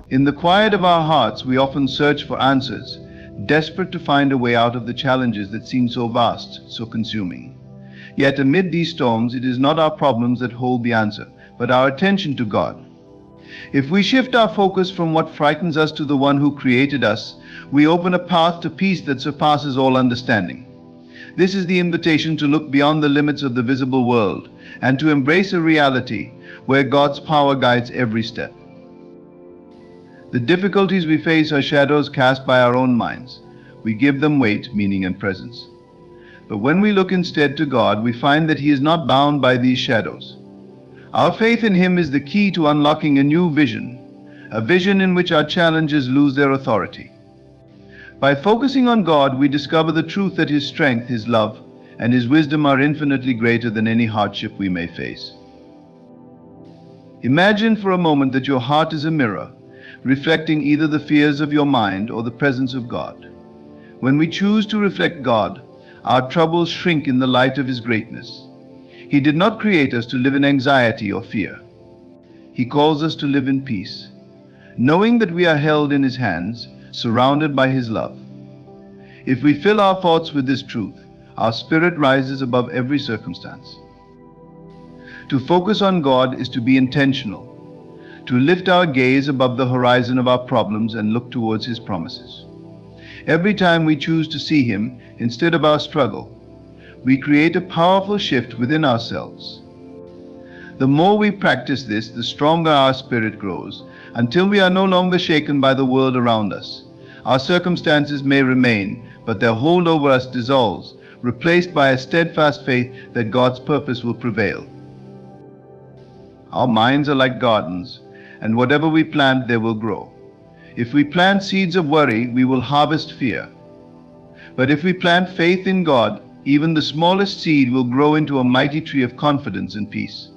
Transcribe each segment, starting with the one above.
In the quiet of our hearts, we often search for answers, desperate to find a way out of the challenges that seem so vast, so consuming. Yet amid these storms, it is not our problems that hold the answer, but our attention to God. If we shift our focus from what frightens us to the one who created us, we open a path to peace that surpasses all understanding. This is the invitation to look beyond the limits of the visible world and to embrace a reality where God's power guides every step. The difficulties we face are shadows cast by our own minds. We give them weight, meaning, and presence. But when we look instead to God, we find that He is not bound by these shadows. Our faith in Him is the key to unlocking a new vision, a vision in which our challenges lose their authority. By focusing on God, we discover the truth that His strength, His love, and His wisdom are infinitely greater than any hardship we may face. Imagine for a moment that your heart is a mirror, reflecting either the fears of your mind or the presence of God. When we choose to reflect God, our troubles shrink in the light of His greatness. He did not create us to live in anxiety or fear. He calls us to live in peace, knowing that we are held in His hands, surrounded by His love. If we fill our thoughts with this truth, our spirit rises above every circumstance. To focus on God is to be intentional, to lift our gaze above the horizon of our problems and look towards His promises. Every time we choose to see Him instead of our struggle, we create a powerful shift within ourselves. The more we practice this, the stronger our spirit grows, until we are no longer shaken by the world around us. Our circumstances may remain, but their hold over us dissolves, replaced by a steadfast faith that God's purpose will prevail. Our minds are like gardens, and whatever we plant, they will grow. If we plant seeds of worry, we will harvest fear. But if we plant faith in God, even the smallest seed will grow into a mighty tree of confidence and peace.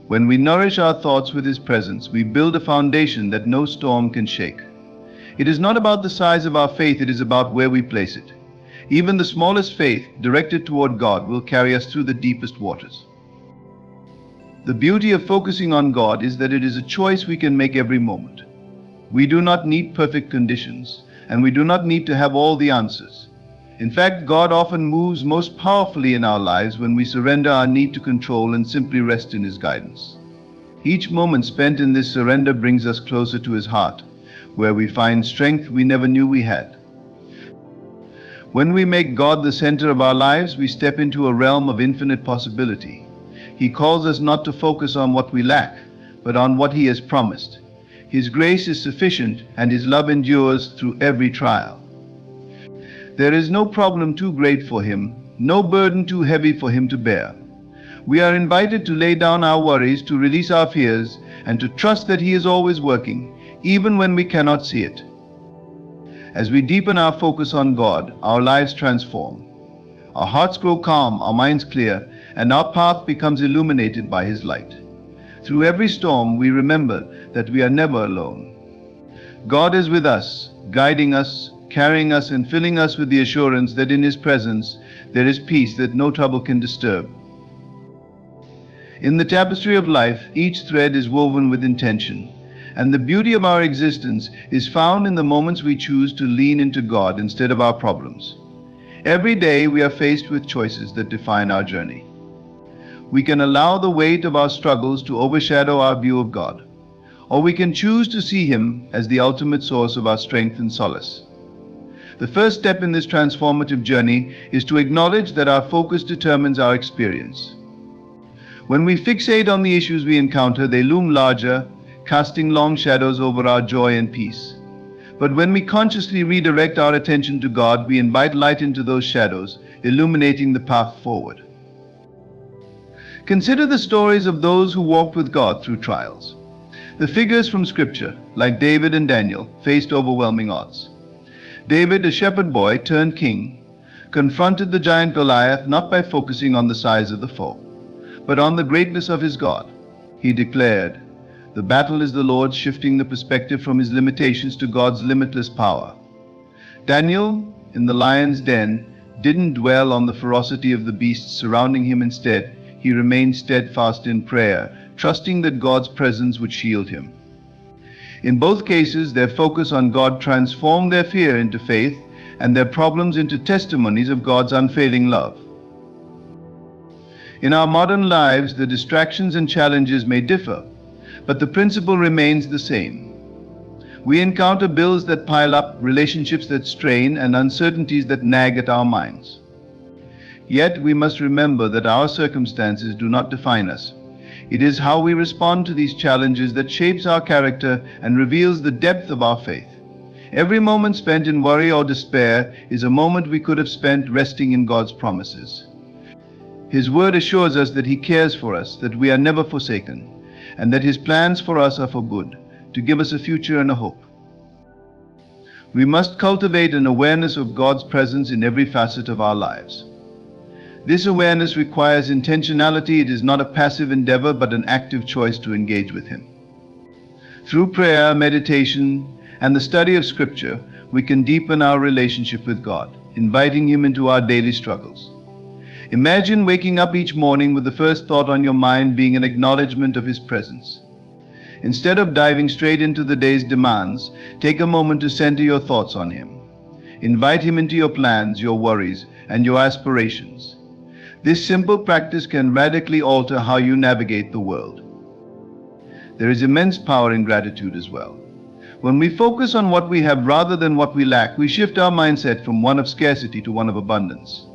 When we nourish our thoughts with His presence, we build a foundation that no storm can shake. It is not about the size of our faith, it is about where we place it. Even the smallest faith directed toward God will carry us through the deepest waters. The beauty of focusing on God is that it is a choice we can make every moment. We do not need perfect conditions, and we do not need to have all the answers. In fact, God often moves most powerfully in our lives when we surrender our need to control and simply rest in His guidance. Each moment spent in this surrender brings us closer to His heart, where we find strength we never knew we had. When we make God the center of our lives, we step into a realm of infinite possibility. He calls us not to focus on what we lack, but on what He has promised. His grace is sufficient, and His love endures through every trial. There is no problem too great for Him, no burden too heavy for Him to bear. We are invited to lay down our worries, to release our fears, and to trust that He is always working, even when we cannot see it. As we deepen our focus on God, our lives transform. Our hearts grow calm, our minds clear, and our path becomes illuminated by His light. Through every storm, we remember that we are never alone. God is with us, guiding us, carrying us, and filling us with the assurance that in His presence there is peace that no trouble can disturb. In the tapestry of life, each thread is woven with intention, and the beauty of our existence is found in the moments we choose to lean into God instead of our problems. Every day we are faced with choices that define our journey. We can allow the weight of our struggles to overshadow our view of God, or we can choose to see Him as the ultimate source of our strength and solace. The first step in this transformative journey is to acknowledge that our focus determines our experience. When we fixate on the issues we encounter, they loom larger, casting long shadows over our joy and peace. But when we consciously redirect our attention to God, we invite light into those shadows, illuminating the path forward. Consider the stories of those who walked with God through trials. The figures from Scripture, like David and Daniel, faced overwhelming odds. David, a shepherd boy turned king, confronted the giant Goliath not by focusing on the size of the foe, but on the greatness of his God. He declared, "The battle is the Lord's," shifting the perspective from his limitations to God's limitless power. Daniel, in the lion's den, didn't dwell on the ferocity of the beasts surrounding him. Instead, he remained steadfast in prayer, trusting that God's presence would shield him. In both cases, their focus on God transformed their fear into faith and their problems into testimonies of God's unfailing love. In our modern lives, the distractions and challenges may differ, but the principle remains the same. We encounter bills that pile up, relationships that strain, and uncertainties that nag at our minds. Yet we must remember that our circumstances do not define us. It is how we respond to these challenges that shapes our character and reveals the depth of our faith. Every moment spent in worry or despair is a moment we could have spent resting in God's promises. His word assures us that He cares for us, that we are never forsaken, and that His plans for us are for good, to give us a future and a hope. We must cultivate an awareness of God's presence in every facet of our lives. This awareness requires intentionality. It is not a passive endeavor, but an active choice to engage with Him. Through prayer, meditation, and the study of Scripture, we can deepen our relationship with God, inviting Him into our daily struggles. Imagine waking up each morning with the first thought on your mind being an acknowledgement of His presence. Instead of diving straight into the day's demands, take a moment to center your thoughts on Him. Invite Him into your plans, your worries, and your aspirations. This simple practice can radically alter how you navigate the world. There is immense power in gratitude as well. When we focus on what we have rather than what we lack, we shift our mindset from one of scarcity to one of abundance.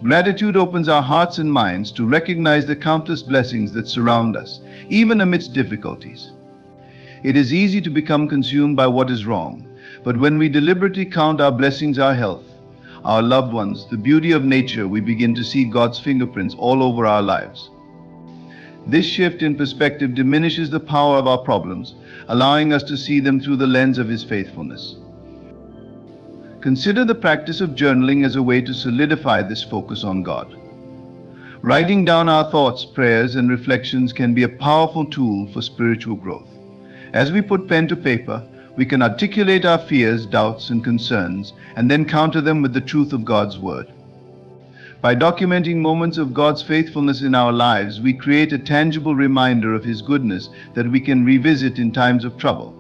Gratitude opens our hearts and minds to recognize the countless blessings that surround us, even amidst difficulties. It is easy to become consumed by what is wrong, but when we deliberately count our blessings, our health, our loved ones, the beauty of nature, we begin to see God's fingerprints all over our lives. This shift in perspective diminishes the power of our problems, allowing us to see them through the lens of His faithfulness. Consider the practice of journaling as a way to solidify this focus on God. Writing down our thoughts, prayers, and reflections can be a powerful tool for spiritual growth. As we put pen to paper, we can articulate our fears, doubts, and concerns, and then counter them with the truth of God's Word. By documenting moments of God's faithfulness in our lives, we create a tangible reminder of His goodness that we can revisit in times of trouble.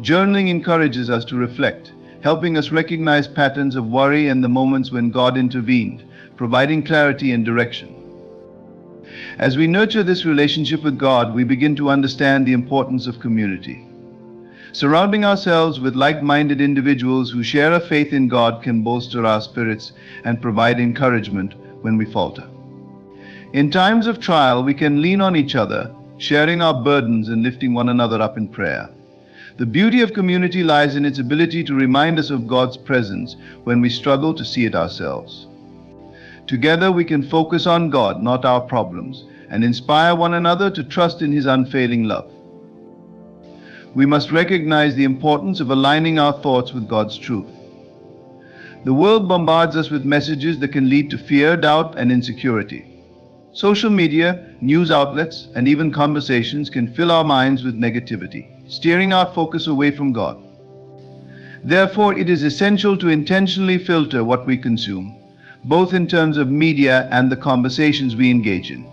Journaling encourages us to reflect, helping us recognize patterns of worry and the moments when God intervened, providing clarity and direction. As we nurture this relationship with God, we begin to understand the importance of community. Surrounding ourselves with like-minded individuals who share a faith in God can bolster our spirits and provide encouragement when we falter. In times of trial, we can lean on each other, sharing our burdens and lifting one another up in prayer. The beauty of community lies in its ability to remind us of God's presence when we struggle to see it ourselves. Together we can focus on God, not our problems, and inspire one another to trust in His unfailing love. We must recognize the importance of aligning our thoughts with God's truth. The world bombards us with messages that can lead to fear, doubt, and insecurity. Social media, news outlets, and even conversations can fill our minds with negativity, steering our focus away from God. Therefore, it is essential to intentionally filter what we consume, both in terms of media and the conversations we engage in.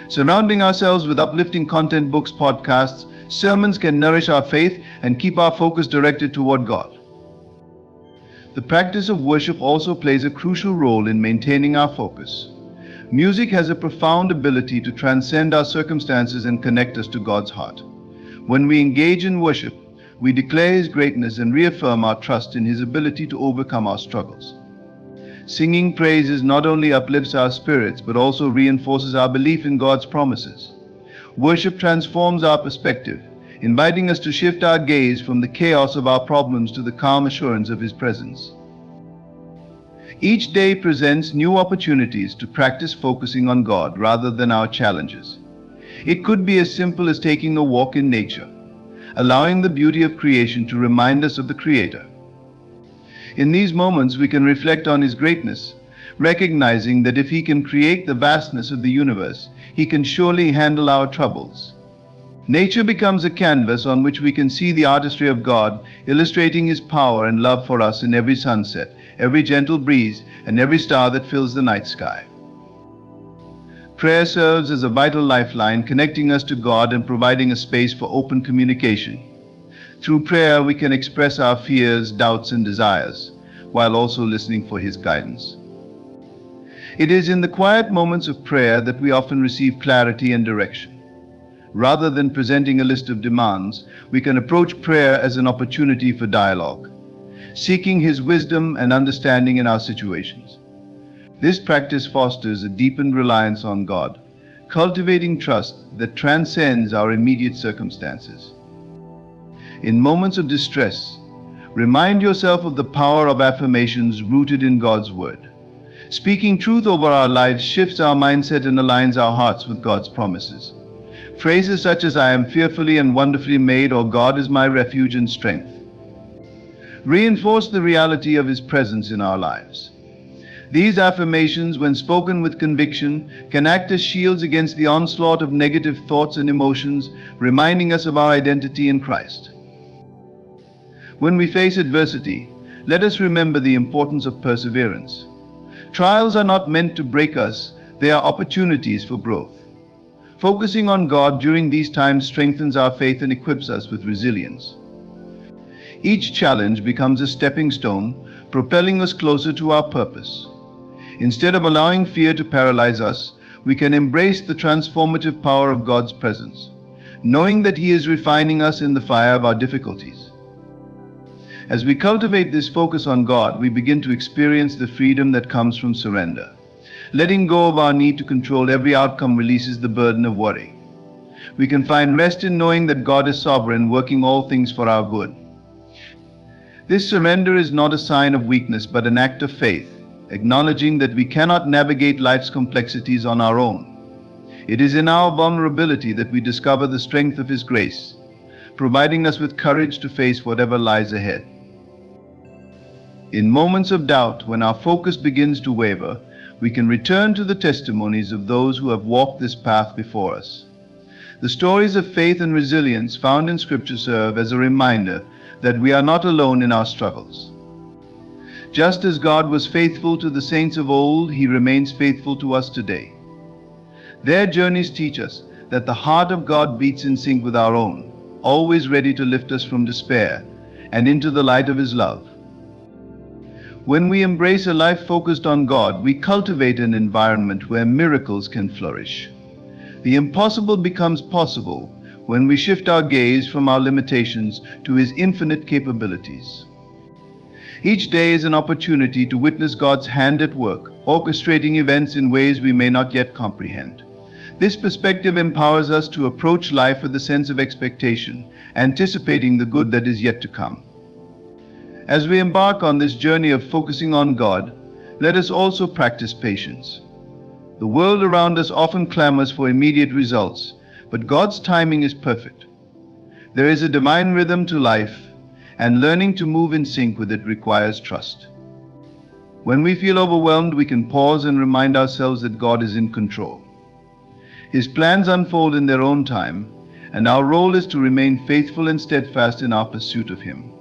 Surrounding ourselves with uplifting content, books, podcasts, sermons can nourish our faith and keep our focus directed toward God. The practice of worship also plays a crucial role in maintaining our focus. Music has a profound ability to transcend our circumstances and connect us to God's heart. When we engage in worship, we declare His greatness and reaffirm our trust in His ability to overcome our struggles. Singing praises not only uplifts our spirits, but also reinforces our belief in God's promises. Worship transforms our perspective, inviting us to shift our gaze from the chaos of our problems to the calm assurance of His presence. Each day presents new opportunities to practice focusing on God rather than our challenges. It could be as simple as taking a walk in nature, allowing the beauty of creation to remind us of the Creator. In these moments, we can reflect on His greatness, recognizing that if He can create the vastness of the universe, He can surely handle our troubles. Nature becomes a canvas on which we can see the artistry of God, illustrating His power and love for us in every sunset, every gentle breeze, and every star that fills the night sky. Prayer serves as a vital lifeline, connecting us to God and providing a space for open communication. Through prayer, we can express our fears, doubts, and desires, while also listening for His guidance. It is in the quiet moments of prayer that we often receive clarity and direction. Rather than presenting a list of demands, we can approach prayer as an opportunity for dialogue, seeking His wisdom and understanding in our situations. This practice fosters a deepened reliance on God, cultivating trust that transcends our immediate circumstances. In moments of distress, remind yourself of the power of affirmations rooted in God's Word. Speaking truth over our lives shifts our mindset and aligns our hearts with God's promises. Phrases such as "I am fearfully and wonderfully made" or "God is my refuge and strength" reinforce the reality of His presence in our lives. These affirmations, when spoken with conviction, can act as shields against the onslaught of negative thoughts and emotions, reminding us of our identity in Christ. When we face adversity, let us remember the importance of perseverance. Trials are not meant to break us, they are opportunities for growth. Focusing on God during these times strengthens our faith and equips us with resilience. Each challenge becomes a stepping stone, propelling us closer to our purpose. Instead of allowing fear to paralyze us, we can embrace the transformative power of God's presence, knowing that He is refining us in the fire of our difficulties. As we cultivate this focus on God, we begin to experience the freedom that comes from surrender. Letting go of our need to control every outcome releases the burden of worry. We can find rest in knowing that God is sovereign, working all things for our good. This surrender is not a sign of weakness, but an act of faith, acknowledging that we cannot navigate life's complexities on our own. It is in our vulnerability that we discover the strength of His grace, providing us with courage to face whatever lies ahead. In moments of doubt, when our focus begins to waver, we can return to the testimonies of those who have walked this path before us. The stories of faith and resilience found in Scripture serve as a reminder that we are not alone in our struggles. Just as God was faithful to the saints of old, He remains faithful to us today. Their journeys teach us that the heart of God beats in sync with our own, always ready to lift us from despair and into the light of His love. When we embrace a life focused on God, we cultivate an environment where miracles can flourish. The impossible becomes possible when we shift our gaze from our limitations to His infinite capabilities. Each day is an opportunity to witness God's hand at work, orchestrating events in ways we may not yet comprehend. This perspective empowers us to approach life with a sense of expectation, anticipating the good that is yet to come. As we embark on this journey of focusing on God, let us also practice patience. The world around us often clamors for immediate results, but God's timing is perfect. There is a divine rhythm to life, and learning to move in sync with it requires trust. When we feel overwhelmed, we can pause and remind ourselves that God is in control. His plans unfold in their own time, and our role is to remain faithful and steadfast in our pursuit of Him.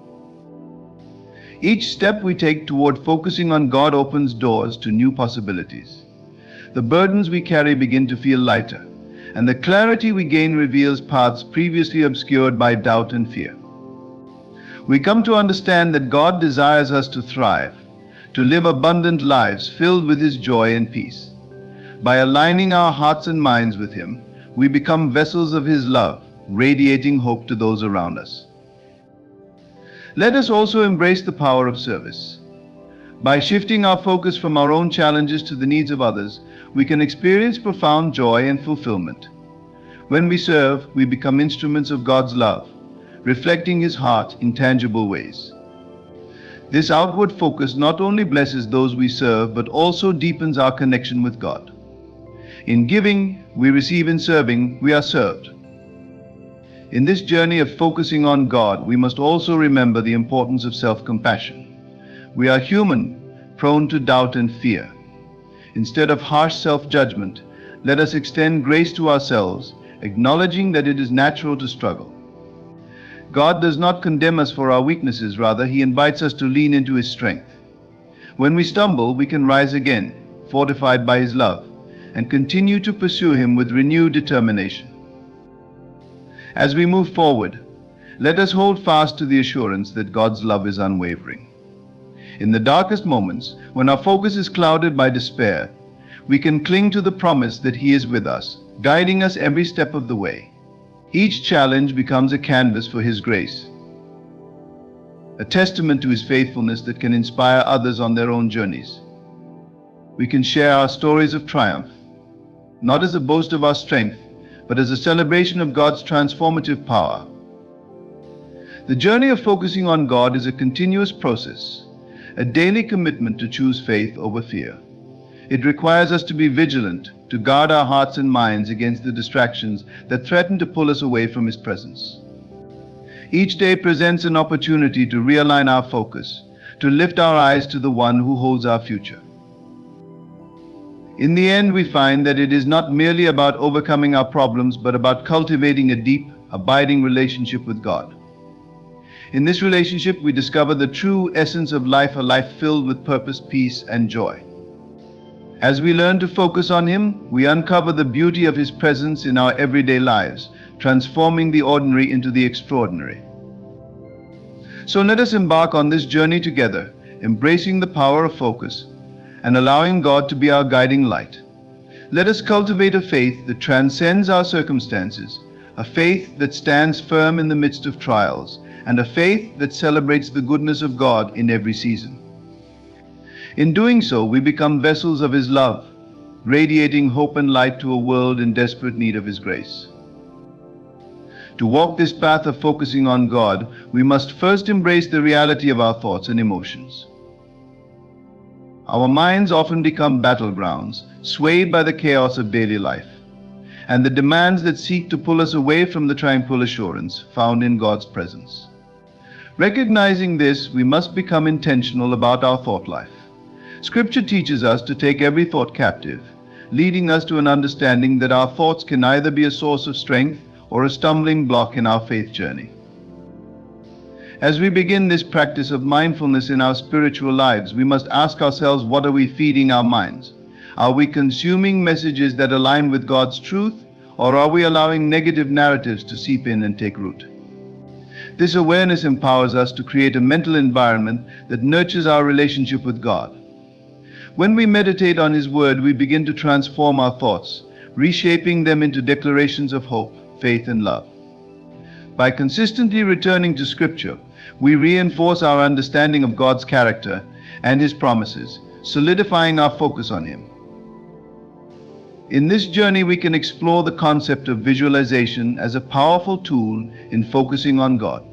Each step we take toward focusing on God opens doors to new possibilities. The burdens we carry begin to feel lighter, and the clarity we gain reveals paths previously obscured by doubt and fear. We come to understand that God desires us to thrive, to live abundant lives filled with His joy and peace. By aligning our hearts and minds with Him, we become vessels of His love, radiating hope to those around us. Let us also embrace the power of service. By shifting our focus from our own challenges to the needs of others, we can experience profound joy and fulfillment. When we serve, we become instruments of God's love, reflecting His heart in tangible ways. This outward focus not only blesses those we serve, but also deepens our connection with God. In giving, we receive; in serving, we are served. In this journey of focusing on God, we must also remember the importance of self-compassion. We are human, prone to doubt and fear. Instead of harsh self-judgment, let us extend grace to ourselves, acknowledging that it is natural to struggle. God does not condemn us for our weaknesses, rather, He invites us to lean into His strength. When we stumble, we can rise again, fortified by His love, and continue to pursue Him with renewed determination. As we move forward, Let us hold fast to the assurance that God's love is unwavering. In the darkest moments, when our focus is clouded by despair, we can cling to the promise that He is with us, guiding us every step of the way. Each challenge becomes a canvas for His grace, a testament to His faithfulness that can inspire others on their own journeys. We can share our stories of triumph, not as a boast of our strength, but as a celebration of God's transformative power. The journey of focusing on God is a continuous process, a daily commitment to choose faith over fear. It requires us to be vigilant, to guard our hearts and minds against the distractions that threaten to pull us away from His presence. Each day presents an opportunity to realign our focus, to lift our eyes to the One who holds our future. In the end, we find that it is not merely about overcoming our problems, but about cultivating a deep, abiding relationship with God. In this relationship, we discover the true essence of life, a life filled with purpose, peace, and joy. As we learn to focus on Him, we uncover the beauty of His presence in our everyday lives, transforming the ordinary into the extraordinary. So let us embark on this journey together, embracing the power of focus and allowing God to be our guiding light. Let us cultivate a faith that transcends our circumstances, a faith that stands firm in the midst of trials, and a faith that celebrates the goodness of God in every season. In doing so, we become vessels of His love, radiating hope and light to a world in desperate need of His grace. To walk this path of focusing on God, we must first embrace the reality of our thoughts and emotions. Our minds often become battlegrounds, swayed by the chaos of daily life, and the demands that seek to pull us away from the tranquil assurance found in God's presence. Recognizing this, we must become intentional about our thought life. Scripture teaches us to take every thought captive, leading us to an understanding that our thoughts can either be a source of strength or a stumbling block in our faith journey. As we begin this practice of mindfulness in our spiritual lives, we must ask ourselves, what are we feeding our minds? Are we consuming messages that align with God's truth, or are we allowing negative narratives to seep in and take root? This awareness empowers us to create a mental environment that nurtures our relationship with God. When we meditate on His Word, we begin to transform our thoughts, reshaping them into declarations of hope, faith, and love. By consistently returning to Scripture, we reinforce our understanding of God's character and His promises, solidifying our focus on Him. In this journey, we can explore the concept of visualization as a powerful tool in focusing on God.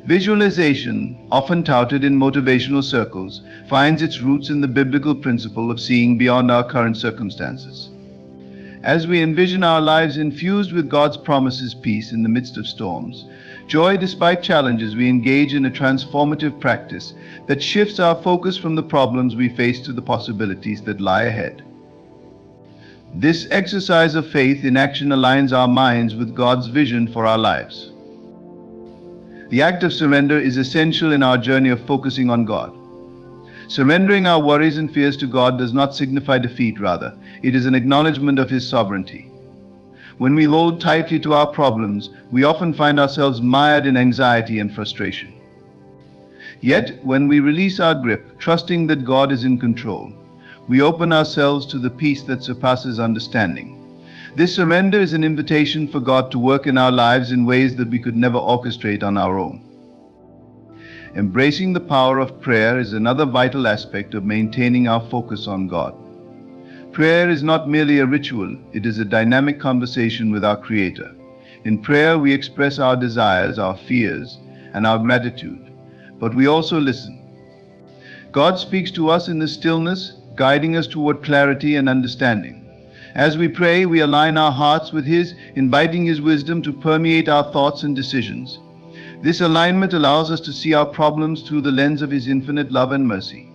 Visualization, often touted in motivational circles, finds its roots in the biblical principle of seeing beyond our current circumstances. As we envision our lives infused with God's promises, peace in the midst of storms, joy despite challenges, we engage in a transformative practice that shifts our focus from the problems we face to the possibilities that lie ahead. This exercise of faith in action aligns our minds with God's vision for our lives. The act of surrender is essential in our journey of focusing on God. Surrendering our worries and fears to God does not signify defeat, rather, it is an acknowledgement of His sovereignty. When we hold tightly to our problems, we often find ourselves mired in anxiety and frustration. Yet, when we release our grip, trusting that God is in control, we open ourselves to the peace that surpasses understanding. This surrender is an invitation for God to work in our lives in ways that we could never orchestrate on our own. Embracing the power of prayer is another vital aspect of maintaining our focus on God. Prayer is not merely a ritual, it is a dynamic conversation with our Creator. In prayer, we express our desires, our fears, and our gratitude, but we also listen. God speaks to us in the stillness, guiding us toward clarity and understanding. As we pray, we align our hearts with His, inviting His wisdom to permeate our thoughts and decisions. This alignment allows us to see our problems through the lens of His infinite love and mercy.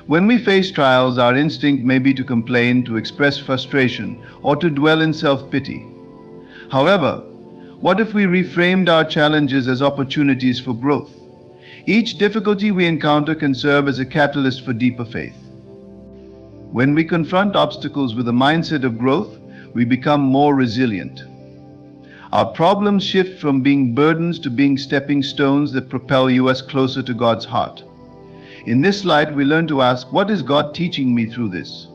When we face trials, our instinct may be to complain, to express frustration, or to dwell in self-pity. However, what if we reframed our challenges as opportunities for growth? Each difficulty we encounter can serve as a catalyst for deeper faith. When we confront obstacles with a mindset of growth, we become more resilient. Our problems shift from being burdens to being stepping stones that propel us closer to God's heart. In this light, we learn to ask, what is God teaching me through this?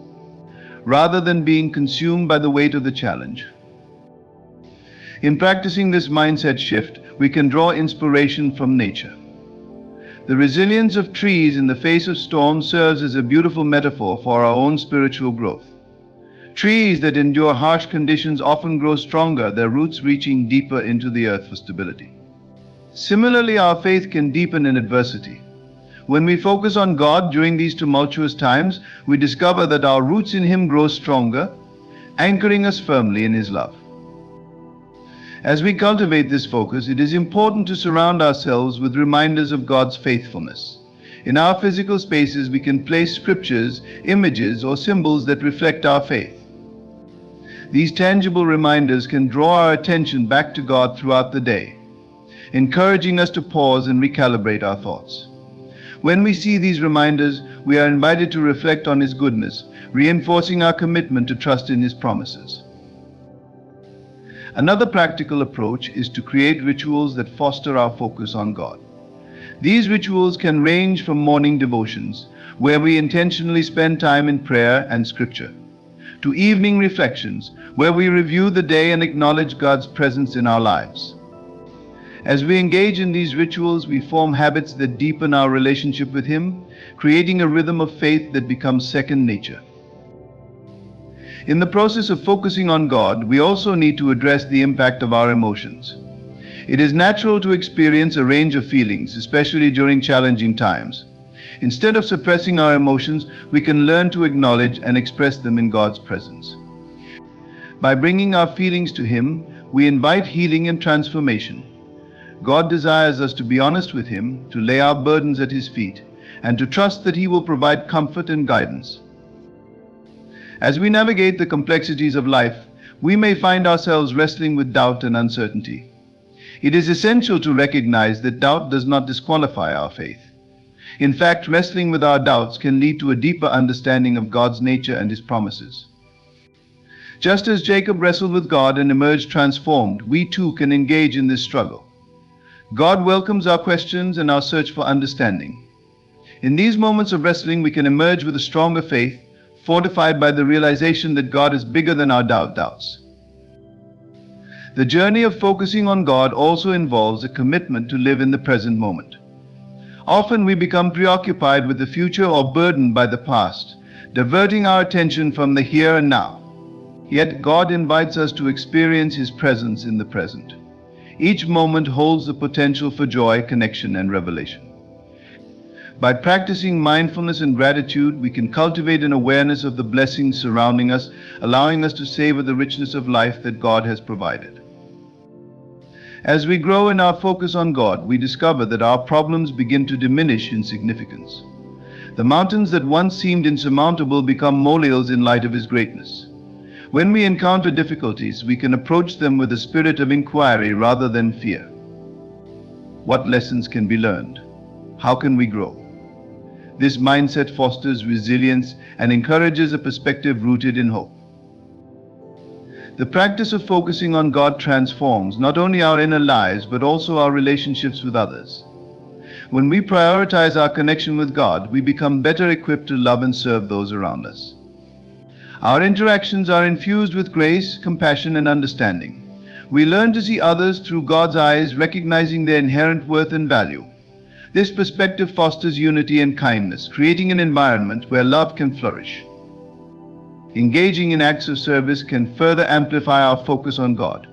Rather than being consumed by the weight of the challenge. In practicing this mindset shift, we can draw inspiration from nature. The resilience of trees in the face of storms serves as a beautiful metaphor for our own spiritual growth. Trees that endure harsh conditions often grow stronger, their roots reaching deeper into the earth for stability. Similarly, our faith can deepen in adversity. When we focus on God during these tumultuous times, we discover that our roots in Him grow stronger, anchoring us firmly in His love. As we cultivate this focus, it is important to surround ourselves with reminders of God's faithfulness. In our physical spaces, we can place scriptures, images, or symbols that reflect our faith. These tangible reminders can draw our attention back to God throughout the day, encouraging us to pause and recalibrate our thoughts. When we see these reminders, we are invited to reflect on His goodness, reinforcing our commitment to trust in His promises. Another practical approach is to create rituals that foster our focus on God. These rituals can range from morning devotions, where we intentionally spend time in prayer and scripture, to evening reflections, where we review the day and acknowledge God's presence in our lives. As we engage in these rituals, we form habits that deepen our relationship with Him, creating a rhythm of faith that becomes second nature. In the process of focusing on God, we also need to address the impact of our emotions. It is natural to experience a range of feelings, especially during challenging times. Instead of suppressing our emotions, we can learn to acknowledge and express them in God's presence. By bringing our feelings to Him, we invite healing and transformation. God desires us to be honest with Him, to lay our burdens at His feet, and to trust that He will provide comfort and guidance. As we navigate the complexities of life, we may find ourselves wrestling with doubt and uncertainty. It is essential to recognize that doubt does not disqualify our faith. In fact, wrestling with our doubts can lead to a deeper understanding of God's nature and His promises. Just as Jacob wrestled with God and emerged transformed, we too can engage in this struggle. God welcomes our questions and our search for understanding. In these moments of wrestling, we can emerge with a stronger faith, fortified by the realization that God is bigger than our doubts. The journey of focusing on God also involves a commitment to live in the present moment. Often we become preoccupied with the future or burdened by the past, diverting our attention from the here and now. Yet God invites us to experience His presence in the present. Each moment holds the potential for joy, connection, and revelation. By practicing mindfulness and gratitude, we can cultivate an awareness of the blessings surrounding us, allowing us to savor the richness of life that God has provided. As we grow in our focus on God, we discover that our problems begin to diminish in significance. The mountains that once seemed insurmountable become molehills in light of His greatness. When we encounter difficulties, we can approach them with a spirit of inquiry rather than fear. What lessons can be learned? How can we grow? This mindset fosters resilience and encourages a perspective rooted in hope. The practice of focusing on God transforms not only our inner lives, but also our relationships with others. When we prioritize our connection with God, we become better equipped to love and serve those around us. Our interactions are infused with grace, compassion, and understanding. We learn to see others through God's eyes, recognizing their inherent worth and value. This perspective fosters unity and kindness, creating an environment where love can flourish. Engaging in acts of service can further amplify our focus on God.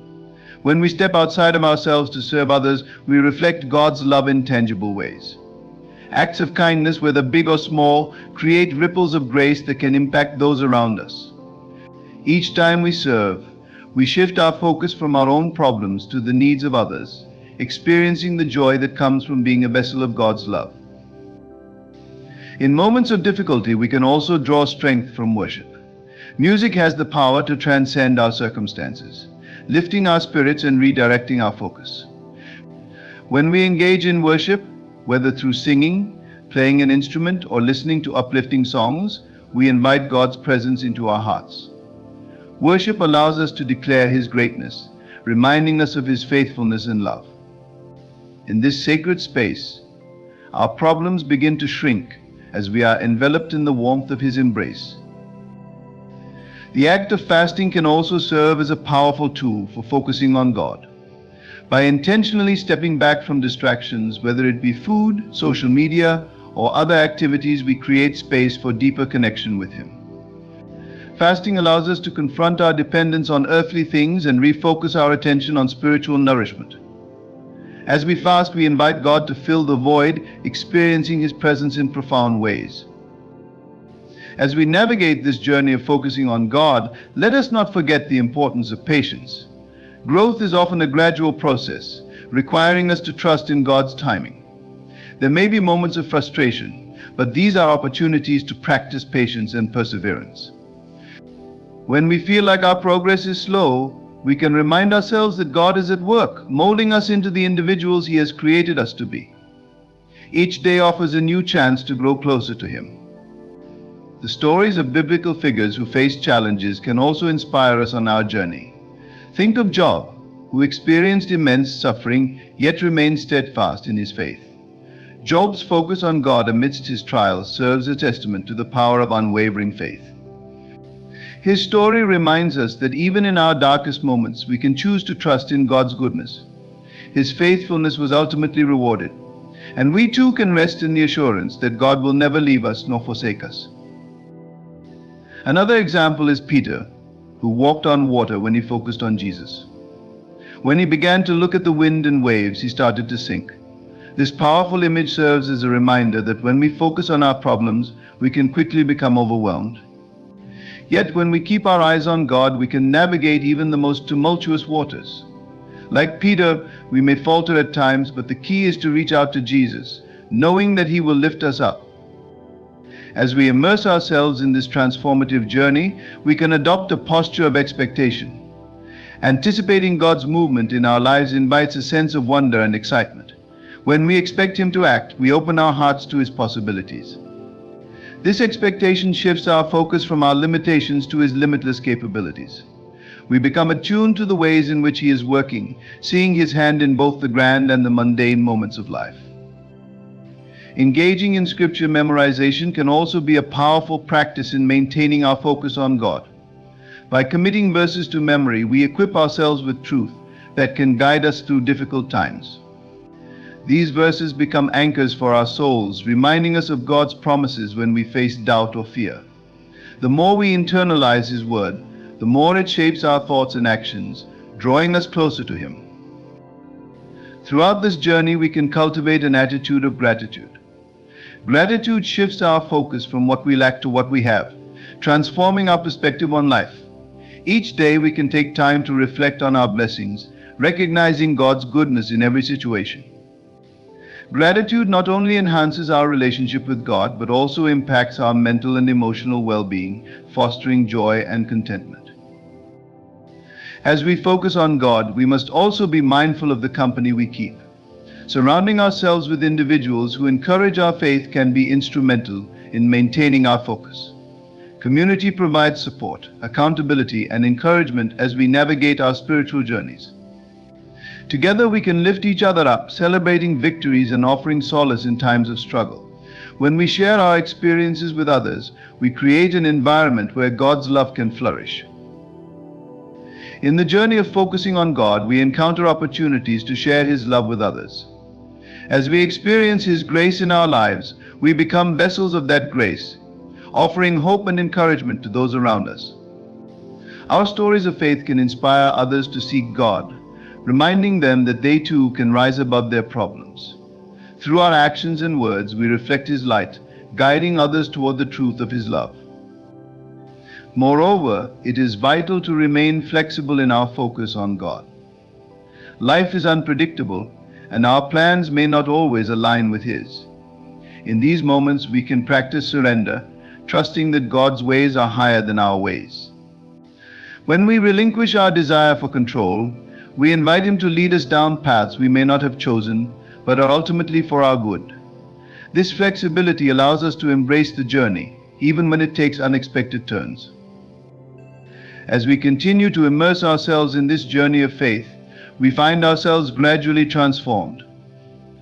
When we step outside of ourselves to serve others, we reflect God's love in tangible ways. Acts of kindness, whether big or small, create ripples of grace that can impact those around us. Each time we serve, we shift our focus from our own problems to the needs of others, experiencing the joy that comes from being a vessel of God's love. In moments of difficulty, we can also draw strength from worship. Music has the power to transcend our circumstances, lifting our spirits and redirecting our focus. When we engage in worship, whether through singing, playing an instrument, or listening to uplifting songs, we invite God's presence into our hearts. Worship allows us to declare His greatness, reminding us of His faithfulness and love. In this sacred space, our problems begin to shrink as we are enveloped in the warmth of His embrace. The act of fasting can also serve as a powerful tool for focusing on God. By intentionally stepping back from distractions, whether it be food, social media, or other activities, we create space for deeper connection with Him. Fasting allows us to confront our dependence on earthly things and refocus our attention on spiritual nourishment. As we fast, we invite God to fill the void, experiencing His presence in profound ways. As we navigate this journey of focusing on God, let us not forget the importance of patience. Growth is often a gradual process, requiring us to trust in God's timing. There may be moments of frustration, but these are opportunities to practice patience and perseverance. When we feel like our progress is slow, we can remind ourselves that God is at work, molding us into the individuals He has created us to be. Each day offers a new chance to grow closer to Him. The stories of biblical figures who faced challenges can also inspire us on our journey. Think of Job, who experienced immense suffering yet remained steadfast in his faith. Job's focus on God amidst his trials serves a testament to the power of unwavering faith. His story reminds us that even in our darkest moments, we can choose to trust in God's goodness. His faithfulness was ultimately rewarded, and we too can rest in the assurance that God will never leave us nor forsake us. Another example is Peter, who walked on water when he focused on Jesus. When he began to look at the wind and waves, he started to sink. This powerful image serves as a reminder that when we focus on our problems, we can quickly become overwhelmed. Yet when we keep our eyes on God, we can navigate even the most tumultuous waters. Like Peter, we may falter at times, but the key is to reach out to Jesus, knowing that He will lift us up. As we immerse ourselves in this transformative journey, we can adopt a posture of expectation. Anticipating God's movement in our lives invites a sense of wonder and excitement. When we expect Him to act, we open our hearts to His possibilities. This expectation shifts our focus from our limitations to His limitless capabilities. We become attuned to the ways in which He is working, seeing His hand in both the grand and the mundane moments of life. Engaging in scripture memorization can also be a powerful practice in maintaining our focus on God. By committing verses to memory, we equip ourselves with truth that can guide us through difficult times. These verses become anchors for our souls, reminding us of God's promises when we face doubt or fear. The more we internalize His word, the more it shapes our thoughts and actions, drawing us closer to Him. Throughout this journey, we can cultivate an attitude of gratitude. Gratitude shifts our focus from what we lack to what we have, transforming our perspective on life. Each day, we can take time to reflect on our blessings, recognizing God's goodness in every situation. Gratitude not only enhances our relationship with God, but also impacts our mental and emotional well-being, fostering joy and contentment. As we focus on God, we must also be mindful of the company we keep. Surrounding ourselves with individuals who encourage our faith can be instrumental in maintaining our focus. Community provides support, accountability, and encouragement as we navigate our spiritual journeys. Together we can lift each other up, celebrating victories and offering solace in times of struggle. When we share our experiences with others, we create an environment where God's love can flourish. In the journey of focusing on God, we encounter opportunities to share His love with others. As we experience His grace in our lives, we become vessels of that grace, offering hope and encouragement to those around us. Our stories of faith can inspire others to seek God, reminding them that they too can rise above their problems. Through our actions and words, we reflect His light, guiding others toward the truth of His love. Moreover, it is vital to remain flexible in our focus on God. Life is unpredictable, and our plans may not always align with His. In these moments, we can practice surrender, trusting that God's ways are higher than our ways. When we relinquish our desire for control, we invite Him to lead us down paths we may not have chosen, but are ultimately for our good. This flexibility allows us to embrace the journey, even when it takes unexpected turns. As we continue to immerse ourselves in this journey of faith, we find ourselves gradually transformed.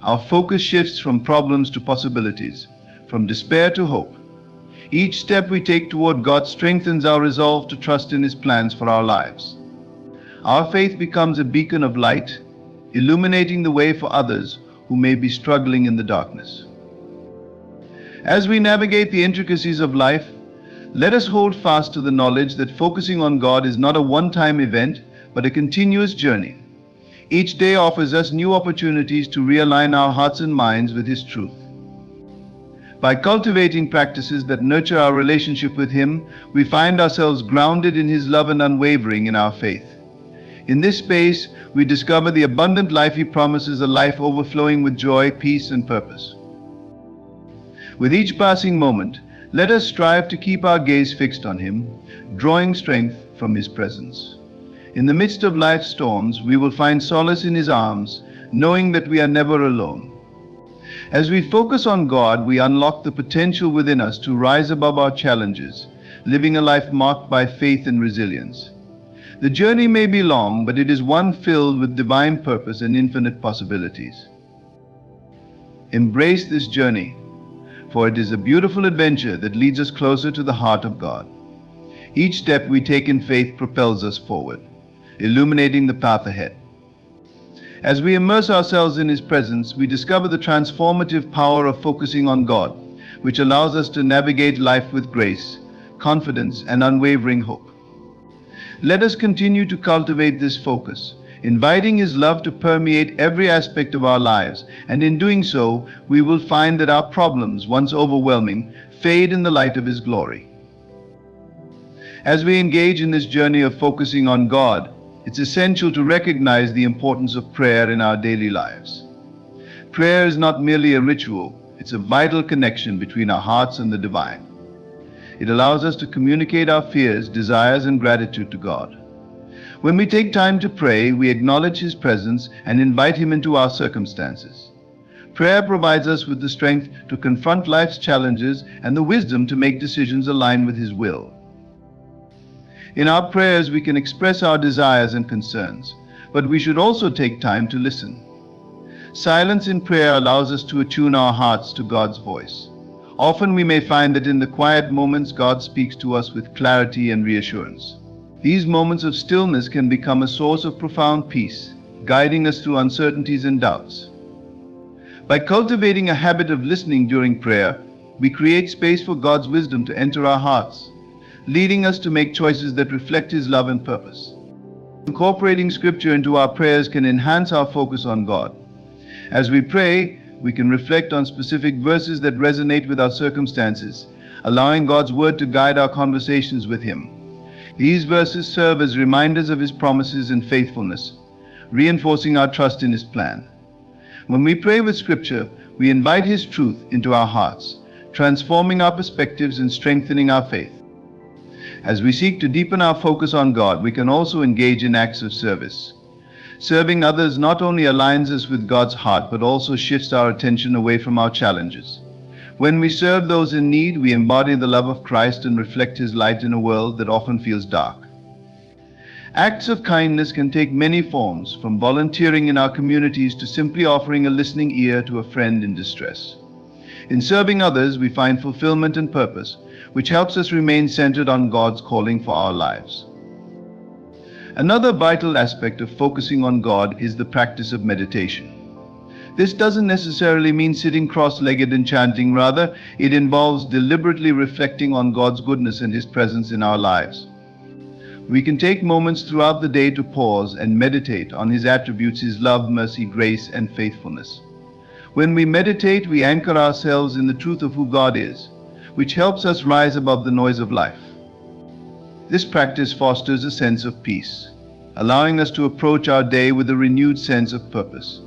Our focus shifts from problems to possibilities, from despair to hope. Each step we take toward God strengthens our resolve to trust in His plans for our lives. Our faith becomes a beacon of light, illuminating the way for others who may be struggling in the darkness. As we navigate the intricacies of life, let us hold fast to the knowledge that focusing on God is not a one-time event, but a continuous journey. Each day offers us new opportunities to realign our hearts and minds with His truth. By cultivating practices that nurture our relationship with Him, we find ourselves grounded in His love and unwavering in our faith. In this space, we discover the abundant life He promises, a life overflowing with joy, peace, and purpose. With each passing moment, let us strive to keep our gaze fixed on Him, drawing strength from His presence. In the midst of life's storms, we will find solace in His arms, knowing that we are never alone. As we focus on God, we unlock the potential within us to rise above our challenges, living a life marked by faith and resilience. The journey may be long, but it is one filled with divine purpose and infinite possibilities. Embrace this journey, for it is a beautiful adventure that leads us closer to the heart of God. Each step we take in faith propels us forward, illuminating the path ahead. As we immerse ourselves in His presence, we discover the transformative power of focusing on God, which allows us to navigate life with grace, confidence, and unwavering hope. Let us continue to cultivate this focus, inviting His love to permeate every aspect of our lives, and in doing so, we will find that our problems, once overwhelming, fade in the light of His glory. As we engage in this journey of focusing on God, it's essential to recognize the importance of prayer in our daily lives. Prayer is not merely a ritual, it's a vital connection between our hearts and the divine. It allows us to communicate our fears, desires, and gratitude to God. When we take time to pray, we acknowledge His presence and invite Him into our circumstances. Prayer provides us with the strength to confront life's challenges and the wisdom to make decisions aligned with His will. In our prayers, we can express our desires and concerns, but we should also take time to listen. Silence in prayer allows us to attune our hearts to God's voice. Often we may find that in the quiet moments, God speaks to us with clarity and reassurance. These moments of stillness can become a source of profound peace, guiding us through uncertainties and doubts. By cultivating a habit of listening during prayer, we create space for God's wisdom to enter our hearts, leading us to make choices that reflect His love and purpose. Incorporating Scripture into our prayers can enhance our focus on God. As we pray, we can reflect on specific verses that resonate with our circumstances, allowing God's Word to guide our conversations with Him. These verses serve as reminders of His promises and faithfulness, reinforcing our trust in His plan. When we pray with Scripture, we invite His truth into our hearts, transforming our perspectives and strengthening our faith. As we seek to deepen our focus on God, we can also engage in acts of service. Serving others not only aligns us with God's heart, but also shifts our attention away from our challenges. When we serve those in need, we embody the love of Christ and reflect His light in a world that often feels dark. Acts of kindness can take many forms, from volunteering in our communities to simply offering a listening ear to a friend in distress. In serving others, we find fulfillment and purpose, which helps us remain centered on God's calling for our lives. Another vital aspect of focusing on God is the practice of meditation. This doesn't necessarily mean sitting cross-legged and chanting. Rather, it involves deliberately reflecting on God's goodness and His presence in our lives. We can take moments throughout the day to pause and meditate on His attributes, His love, mercy, grace, and faithfulness. When we meditate, we anchor ourselves in the truth of who God is, which helps us rise above the noise of life. This practice fosters a sense of peace, allowing us to approach our day with a renewed sense of purpose.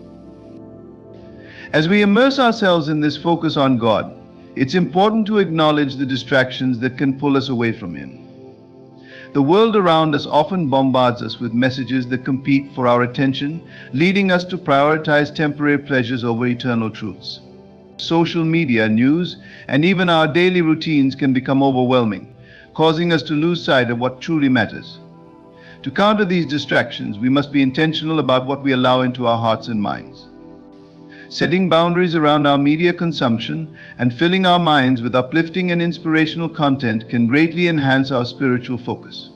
As we immerse ourselves in this focus on God, it's important to acknowledge the distractions that can pull us away from Him. The world around us often bombards us with messages that compete for our attention, leading us to prioritize temporary pleasures over eternal truths. Social media, news, and even our daily routines can become overwhelming, causing us to lose sight of what truly matters. To counter these distractions, we must be intentional about what we allow into our hearts and minds. Setting boundaries around our media consumption and filling our minds with uplifting and inspirational content can greatly enhance our spiritual focus.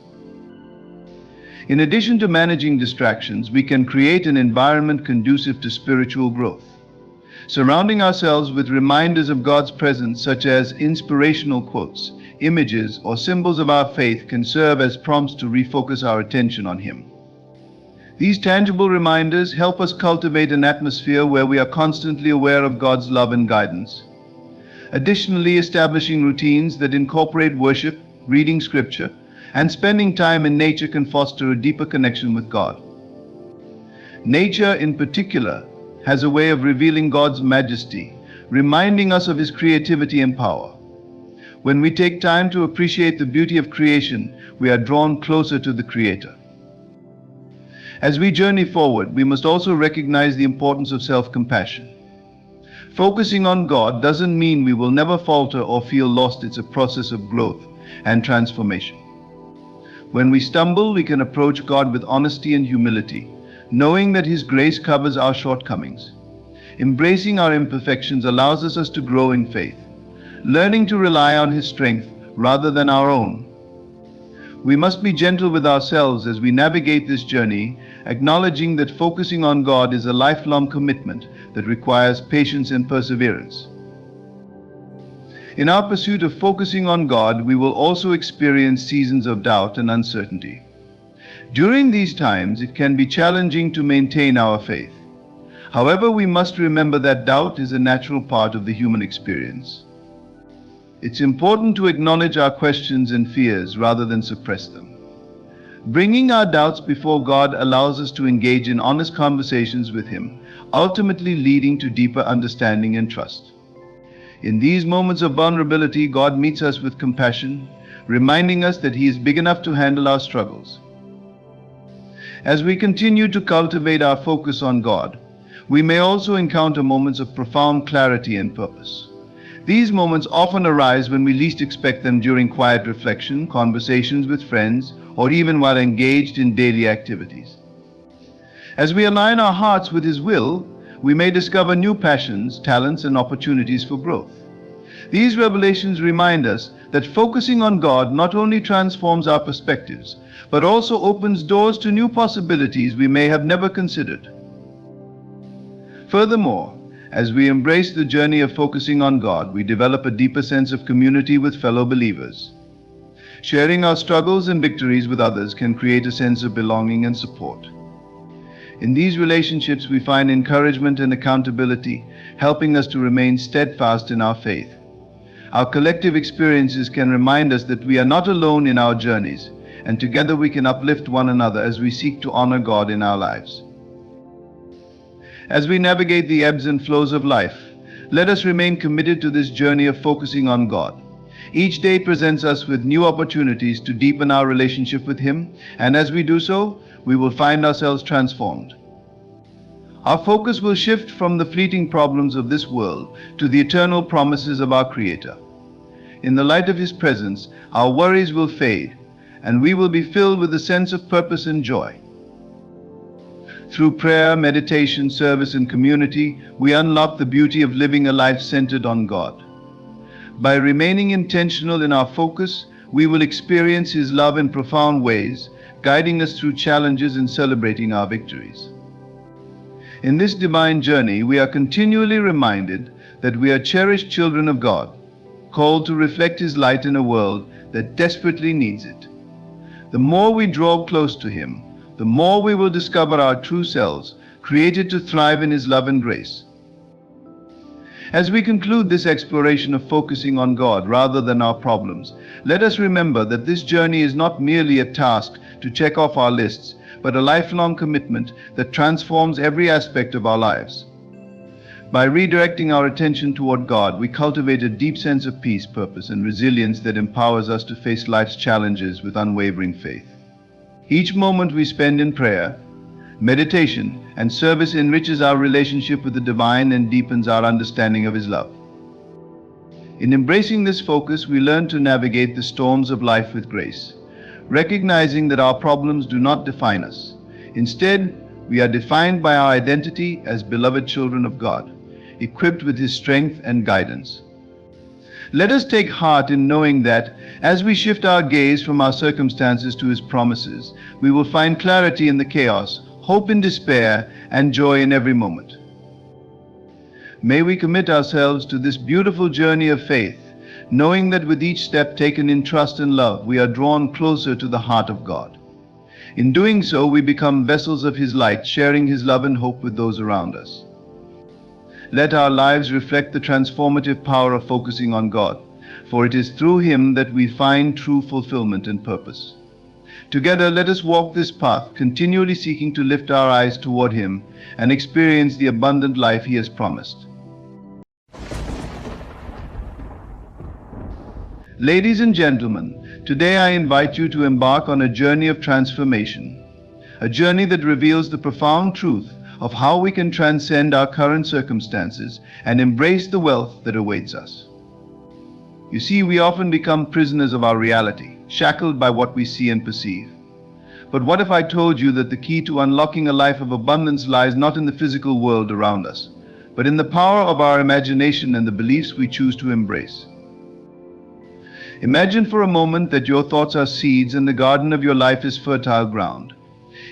In addition to managing distractions, we can create an environment conducive to spiritual growth. Surrounding ourselves with reminders of God's presence, such as inspirational quotes, images, or symbols of our faith, can serve as prompts to refocus our attention on Him. These tangible reminders help us cultivate an atmosphere where we are constantly aware of God's love and guidance. Additionally, establishing routines that incorporate worship, reading scripture, and spending time in nature can foster a deeper connection with God. Nature, in particular, has a way of revealing God's majesty, reminding us of His creativity and power. When we take time to appreciate the beauty of creation, we are drawn closer to the Creator. As we journey forward, we must also recognize the importance of self-compassion. Focusing on God doesn't mean we will never falter or feel lost. It's a process of growth and transformation. When we stumble, we can approach God with honesty and humility, knowing that His grace covers our shortcomings. Embracing our imperfections allows us to grow in faith, learning to rely on His strength rather than our own. We must be gentle with ourselves as we navigate this journey, acknowledging that focusing on God is a lifelong commitment that requires patience and perseverance. In our pursuit of focusing on God, we will also experience seasons of doubt and uncertainty. During these times, it can be challenging to maintain our faith. However, we must remember that doubt is a natural part of the human experience. It's important to acknowledge our questions and fears rather than suppress them. Bringing our doubts before God allows us to engage in honest conversations with Him, ultimately leading to deeper understanding and trust. In these moments of vulnerability, God meets us with compassion, reminding us that He is big enough to handle our struggles. As we continue to cultivate our focus on God, we may also encounter moments of profound clarity and purpose. These moments often arise when we least expect them, during quiet reflection, conversations with friends, or even while engaged in daily activities. As we align our hearts with His will, we may discover new passions, talents, and opportunities for growth. These revelations remind us that focusing on God not only transforms our perspectives, but also opens doors to new possibilities we may have never considered. Furthermore, as we embrace the journey of focusing on God, we develop a deeper sense of community with fellow believers. Sharing our struggles and victories with others can create a sense of belonging and support. In these relationships, we find encouragement and accountability, helping us to remain steadfast in our faith. Our collective experiences can remind us that we are not alone in our journeys, and together we can uplift one another as we seek to honor God in our lives. As we navigate the ebbs and flows of life, let us remain committed to this journey of focusing on God. Each day presents us with new opportunities to deepen our relationship with Him, and as we do so, we will find ourselves transformed. Our focus will shift from the fleeting problems of this world to the eternal promises of our Creator. In the light of His presence, our worries will fade, and we will be filled with a sense of purpose and joy. Through prayer, meditation, service, and community, we unlock the beauty of living a life centered on God. By remaining intentional in our focus, we will experience His love in profound ways, guiding us through challenges and celebrating our victories. In this divine journey, we are continually reminded that we are cherished children of God, called to reflect His light in a world that desperately needs it. The more we draw close to Him, the more we will discover our true selves, created to thrive in His love and grace. As we conclude this exploration of focusing on God rather than our problems, let us remember that this journey is not merely a task to check off our lists, but a lifelong commitment that transforms every aspect of our lives. By redirecting our attention toward God, we cultivate a deep sense of peace, purpose, and resilience that empowers us to face life's challenges with unwavering faith. Each moment we spend in prayer, meditation, and service enriches our relationship with the divine and deepens our understanding of His love. In embracing this focus, we learn to navigate the storms of life with grace, recognizing that our problems do not define us. Instead, we are defined by our identity as beloved children of God, equipped with His strength and guidance. Let us take heart in knowing that as we shift our gaze from our circumstances to His promises, we will find clarity in the chaos, hope in despair, and joy in every moment. May we commit ourselves to this beautiful journey of faith, knowing that with each step taken in trust and love, we are drawn closer to the heart of God. In doing so, we become vessels of His light, sharing His love and hope with those around us. Let our lives reflect the transformative power of focusing on God, for it is through Him that we find true fulfillment and purpose. Together, let us walk this path, continually seeking to lift our eyes toward Him and experience the abundant life He has promised. Ladies and gentlemen, today I invite you to embark on a journey of transformation, a journey that reveals the profound truth of how we can transcend our current circumstances and embrace the wealth that awaits us. You see, we often become prisoners of our reality, shackled by what we see and perceive. But what if I told you that the key to unlocking a life of abundance lies not in the physical world around us, but in the power of our imagination and the beliefs we choose to embrace? Imagine for a moment that your thoughts are seeds and the garden of your life is fertile ground.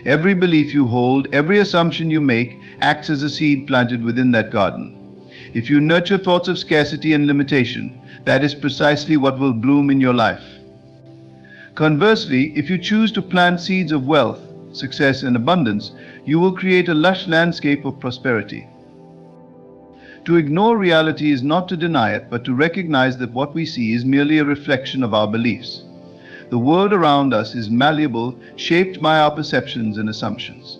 Every belief you hold, every assumption you make, acts as a seed planted within that garden. If you nurture thoughts of scarcity and limitation, that is precisely what will bloom in your life. Conversely, if you choose to plant seeds of wealth, success, and abundance, you will create a lush landscape of prosperity. To ignore reality is not to deny it, but to recognize that what we see is merely a reflection of our beliefs. The world around us is malleable, shaped by our perceptions and assumptions.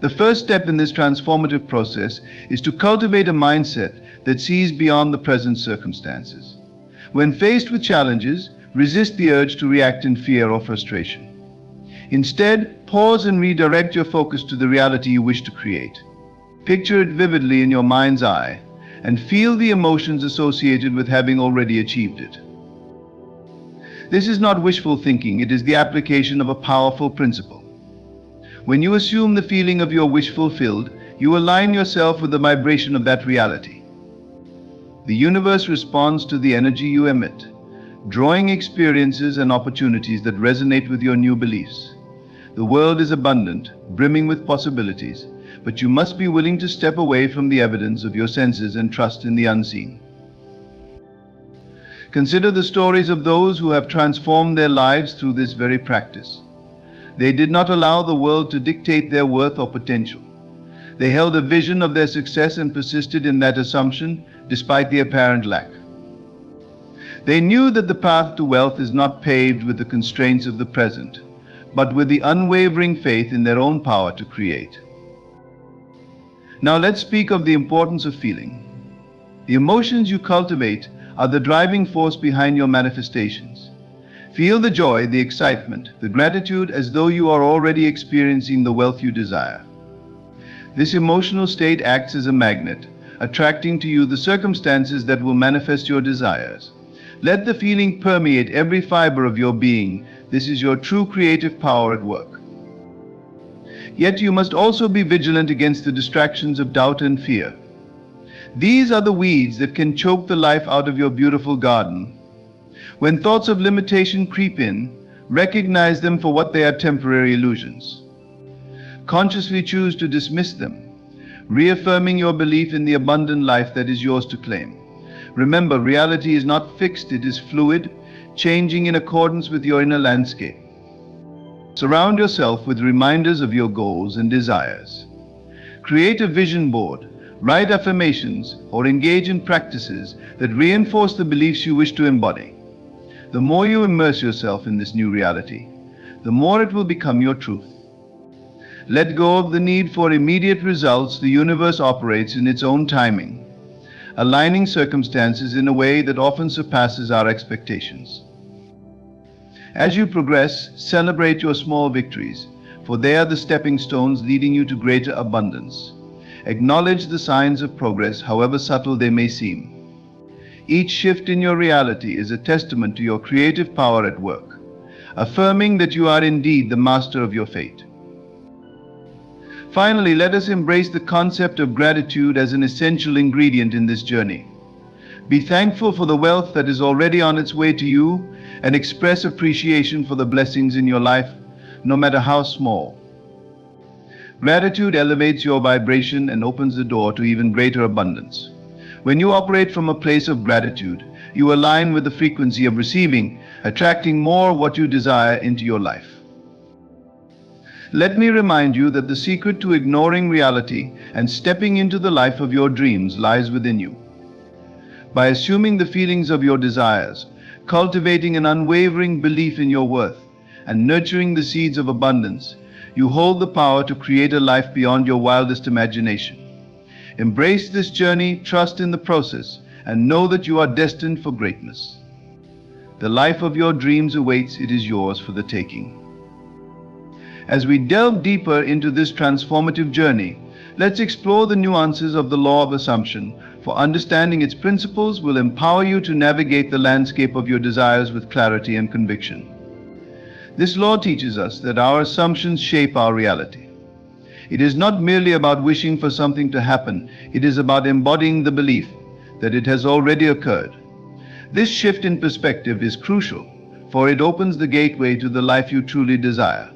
The first step in this transformative process is to cultivate a mindset that sees beyond the present circumstances. When faced with challenges, resist the urge to react in fear or frustration. Instead, pause and redirect your focus to the reality you wish to create. Picture it vividly in your mind's eye and feel the emotions associated with having already achieved it. This is not wishful thinking, it is the application of a powerful principle. When you assume the feeling of your wish fulfilled, you align yourself with the vibration of that reality. The universe responds to the energy you emit, drawing experiences and opportunities that resonate with your new beliefs. The world is abundant, brimming with possibilities, but you must be willing to step away from the evidence of your senses and trust in the unseen. Consider the stories of those who have transformed their lives through this very practice. They did not allow the world to dictate their worth or potential. They held a vision of their success and persisted in that assumption despite the apparent lack. They knew that the path to wealth is not paved with the constraints of the present, but with the unwavering faith in their own power to create. Now let's speak of the importance of feeling. The emotions you cultivate are the driving force behind your manifestations. Feel the joy, the excitement, the gratitude as though you are already experiencing the wealth you desire. This emotional state acts as a magnet, attracting to you the circumstances that will manifest your desires. Let the feeling permeate every fiber of your being. This is your true creative power at work. Yet you must also be vigilant against the distractions of doubt and fear. These are the weeds that can choke the life out of your beautiful garden. When thoughts of limitation creep in, recognize them for what they are: temporary illusions. Consciously choose to dismiss them, reaffirming your belief in the abundant life that is yours to claim. Remember, reality is not fixed, it is fluid, changing in accordance with your inner landscape. Surround yourself with reminders of your goals and desires. Create a vision board, write affirmations, or engage in practices that reinforce the beliefs you wish to embody. The more you immerse yourself in this new reality, the more it will become your truth. Let go of the need for immediate results. The universe operates in its own timing, aligning circumstances in a way that often surpasses our expectations. As you progress, celebrate your small victories, for they are the stepping stones leading you to greater abundance. Acknowledge the signs of progress, however subtle they may seem. Each shift in your reality is a testament to your creative power at work. affirming that you are indeed the master of your fate. Finally, let us embrace the concept of gratitude as an essential ingredient in this journey. Be thankful for the wealth that is already on its way to you and express appreciation for the blessings in your life, no matter how small. Gratitude elevates your vibration and opens the door to even greater abundance. When you operate from a place of gratitude, you align with the frequency of receiving, attracting more what you desire into your life. Let me remind you that the secret to ignoring reality and stepping into the life of your dreams lies within you. By assuming the feelings of your desires, cultivating an unwavering belief in your worth, and nurturing the seeds of abundance, you hold the power to create a life beyond your wildest imagination. Embrace this journey, trust in the process, and know that you are destined for greatness. The life of your dreams awaits, it is yours for the taking. As we delve deeper into this transformative journey, let's explore the nuances of the law of assumption, for understanding its principles will empower you to navigate the landscape of your desires with clarity and conviction. This law teaches us that our assumptions shape our reality. It is not merely about wishing for something to happen, it is about embodying the belief that it has already occurred. This shift in perspective is crucial, for it opens the gateway to the life you truly desire.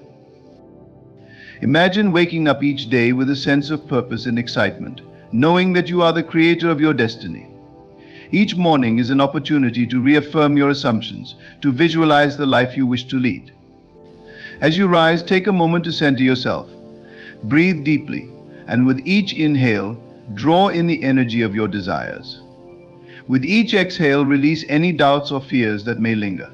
Imagine waking up each day with a sense of purpose and excitement, knowing that you are the creator of your destiny. Each morning is an opportunity to reaffirm your assumptions, to visualize the life you wish to lead. As you rise, take a moment to center yourself. Breathe deeply, and with each inhale, draw in the energy of your desires. With each exhale, release any doubts or fears that may linger.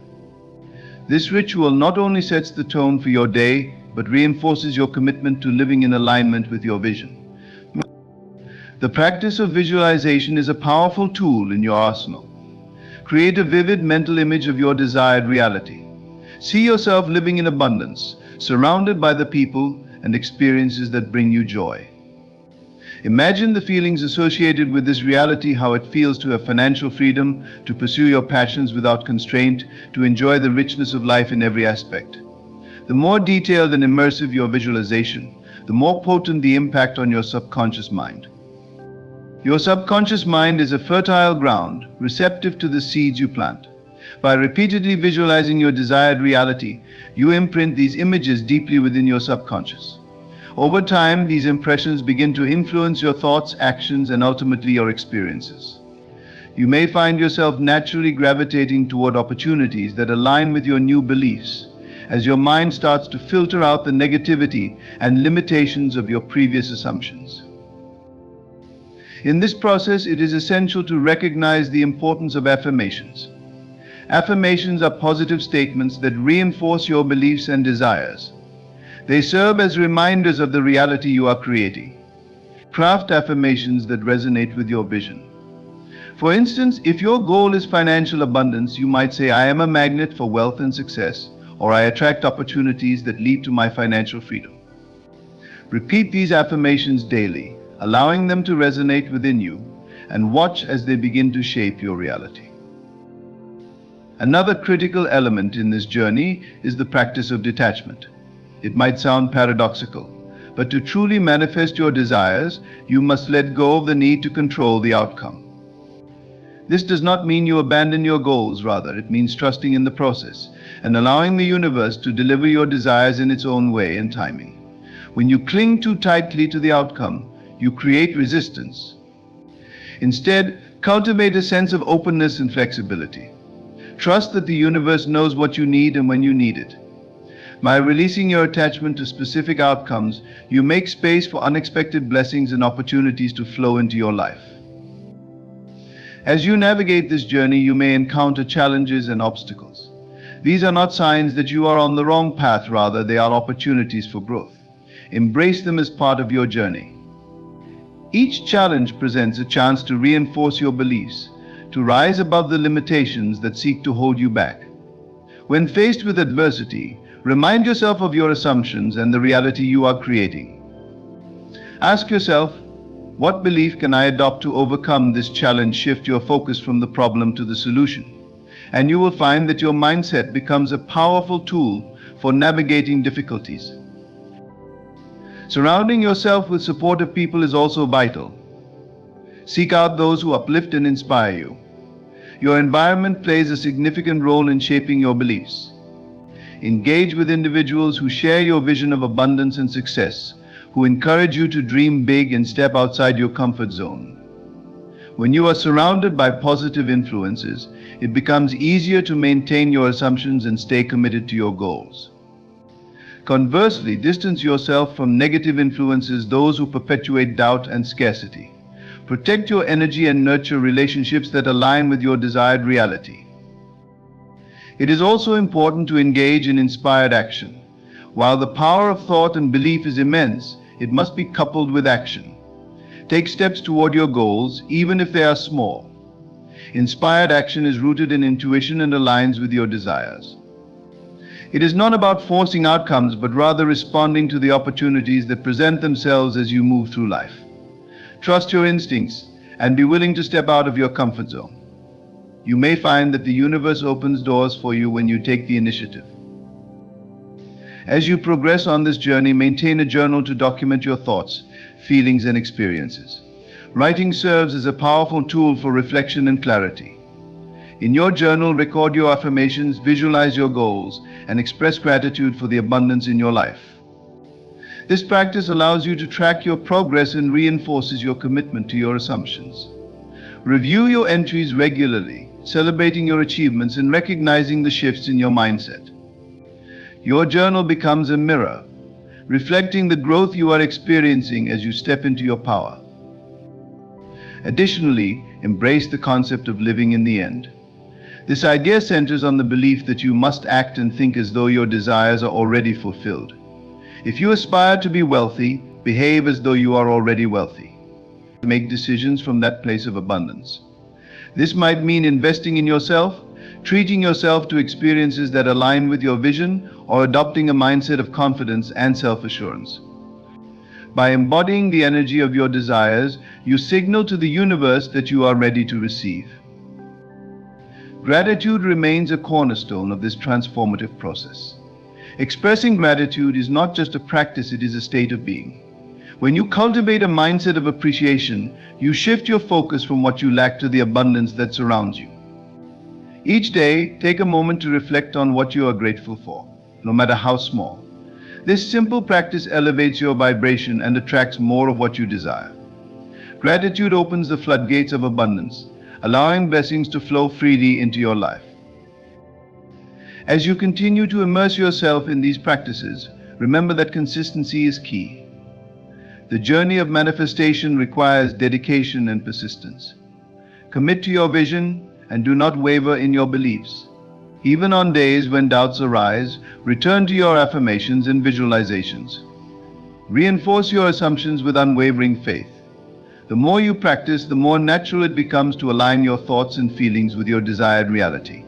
This ritual not only sets the tone for your day, but reinforces your commitment to living in alignment with your vision. The practice of visualization is a powerful tool in your arsenal. Create a vivid mental image of your desired reality. See yourself living in abundance, surrounded by the people and experiences that bring you joy. Imagine the feelings associated with this reality, how it feels to have financial freedom, to pursue your passions without constraint, to enjoy the richness of life in every aspect. The more detailed and immersive your visualization, the more potent the impact on your subconscious mind. Your subconscious mind is a fertile ground, receptive to the seeds you plant. By repeatedly visualizing your desired reality, you imprint these images deeply within your subconscious. Over time, these impressions begin to influence your thoughts, actions, and ultimately your experiences. You may find yourself naturally gravitating toward opportunities that align with your new beliefs, as your mind starts to filter out the negativity and limitations of your previous assumptions. In this process, it is essential to recognize the importance of affirmations. Affirmations are positive statements that reinforce your beliefs and desires. They serve as reminders of the reality you are creating. Craft affirmations that resonate with your vision. For instance, if your goal is financial abundance, you might say, "I am a magnet for wealth and success," or "I attract opportunities that lead to my financial freedom." Repeat these affirmations daily, allowing them to resonate within you, and watch as they begin to shape your reality. Another critical element in this journey is the practice of detachment. It might sound paradoxical, but to truly manifest your desires, you must let go of the need to control the outcome. This does not mean you abandon your goals, rather, it means trusting in the process and allowing the universe to deliver your desires in its own way and timing. When you cling too tightly to the outcome, you create resistance. Instead, cultivate a sense of openness and flexibility. Trust that the universe knows what you need and when you need it. By releasing your attachment to specific outcomes, you make space for unexpected blessings and opportunities to flow into your life. As you navigate this journey, you may encounter challenges and obstacles. These are not signs that you are on the wrong path, rather, they are opportunities for growth. Embrace them as part of your journey. Each challenge presents a chance to reinforce your beliefs, to rise above the limitations that seek to hold you back. When faced with adversity, remind yourself of your assumptions and the reality you are creating. Ask yourself, what belief can I adopt to overcome this challenge? Shift your focus from the problem to the solution. and you will find that your mindset becomes a powerful tool for navigating difficulties. Surrounding yourself with supportive people is also vital. Seek out those who uplift and inspire you. Your environment plays a significant role in shaping your beliefs. Engage with individuals who share your vision of abundance and success, who encourage you to dream big and step outside your comfort zone. When you are surrounded by positive influences, it becomes easier to maintain your assumptions and stay committed to your goals. Conversely, distance yourself from negative influences, those who perpetuate doubt and scarcity. Protect your energy and nurture relationships that align with your desired reality. It is also important to engage in inspired action. While the power of thought and belief is immense, it must be coupled with action. Take steps toward your goals, even if they are small. Inspired action is rooted in intuition and aligns with your desires. It is not about forcing outcomes, but rather responding to the opportunities that present themselves as you move through life. Trust your instincts and be willing to step out of your comfort zone. You may find that the universe opens doors for you when you take the initiative. As you progress on this journey, maintain a journal to document your thoughts, feelings, and experiences. Writing serves as a powerful tool for reflection and clarity. In your journal, record your affirmations, visualize your goals, and express gratitude for the abundance in your life. This practice allows you to track your progress and reinforces your commitment to your assumptions. Review your entries regularly, celebrating your achievements and recognizing the shifts in your mindset. Your journal becomes a mirror, reflecting the growth you are experiencing as you step into your power. Additionally, embrace the concept of living in the end. This idea centers on the belief that you must act and think as though your desires are already fulfilled. If you aspire to be wealthy, behave as though you are already wealthy. Make decisions from that place of abundance. This might mean investing in yourself, treating yourself to experiences that align with your vision, or adopting a mindset of confidence and self-assurance. By embodying the energy of your desires, you signal to the universe that you are ready to receive. Gratitude remains a cornerstone of this transformative process. Expressing gratitude is not just a practice, it is a state of being. When you cultivate a mindset of appreciation, you shift your focus from what you lack to the abundance that surrounds you. Each day, take a moment to reflect on what you are grateful for, no matter how small. This simple practice elevates your vibration and attracts more of what you desire. Gratitude opens the floodgates of abundance, allowing blessings to flow freely into your life. As you continue to immerse yourself in these practices, remember that consistency is key. The journey of manifestation requires dedication and persistence. Commit to your vision and do not waver in your beliefs. Even on days when doubts arise, return to your affirmations and visualizations. Reinforce your assumptions with unwavering faith. The more you practice, the more natural it becomes to align your thoughts and feelings with your desired reality.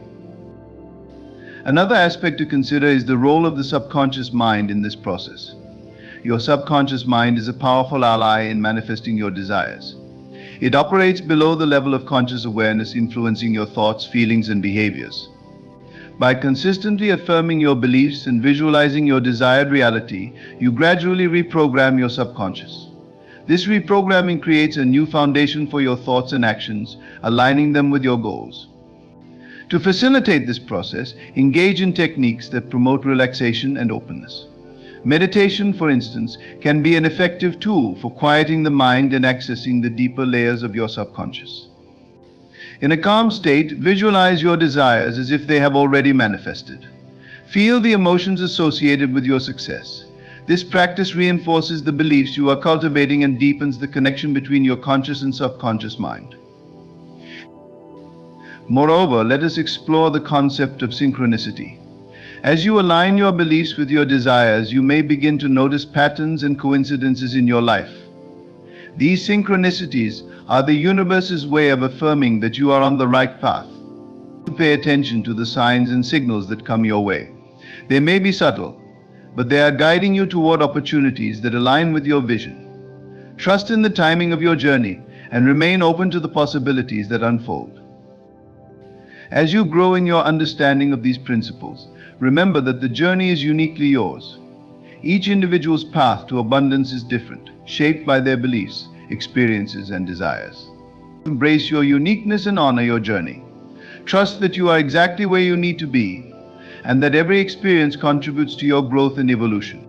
Another aspect to consider is the role of the subconscious mind in this process. Your subconscious mind is a powerful ally in manifesting your desires. It operates below the level of conscious awareness, influencing your thoughts, feelings, and behaviors. By consistently affirming your beliefs and visualizing your desired reality, you gradually reprogram your subconscious. This reprogramming creates a new foundation for your thoughts and actions, aligning them with your goals. To facilitate this process, engage in techniques that promote relaxation and openness. Meditation, for instance, can be an effective tool for quieting the mind and accessing the deeper layers of your subconscious. In a calm state, visualize your desires as if they have already manifested. Feel the emotions associated with your success. This practice reinforces the beliefs you are cultivating and deepens the connection between your conscious and subconscious mind. Moreover, let us explore the concept of synchronicity. As you align your beliefs with your desires, you may begin to notice patterns and coincidences in your life. These synchronicities are the universe's way of affirming that you are on the right path. Pay attention to the signs and signals that come your way. They may be subtle, but they are guiding you toward opportunities that align with your vision. Trust in the timing of your journey and remain open to the possibilities that unfold. As you grow in your understanding of these principles, remember that the journey is uniquely yours. Each individual's path to abundance is different, shaped by their beliefs, experiences, and desires. Embrace your uniqueness and honor your journey. Trust that you are exactly where you need to be, and that every experience contributes to your growth and evolution.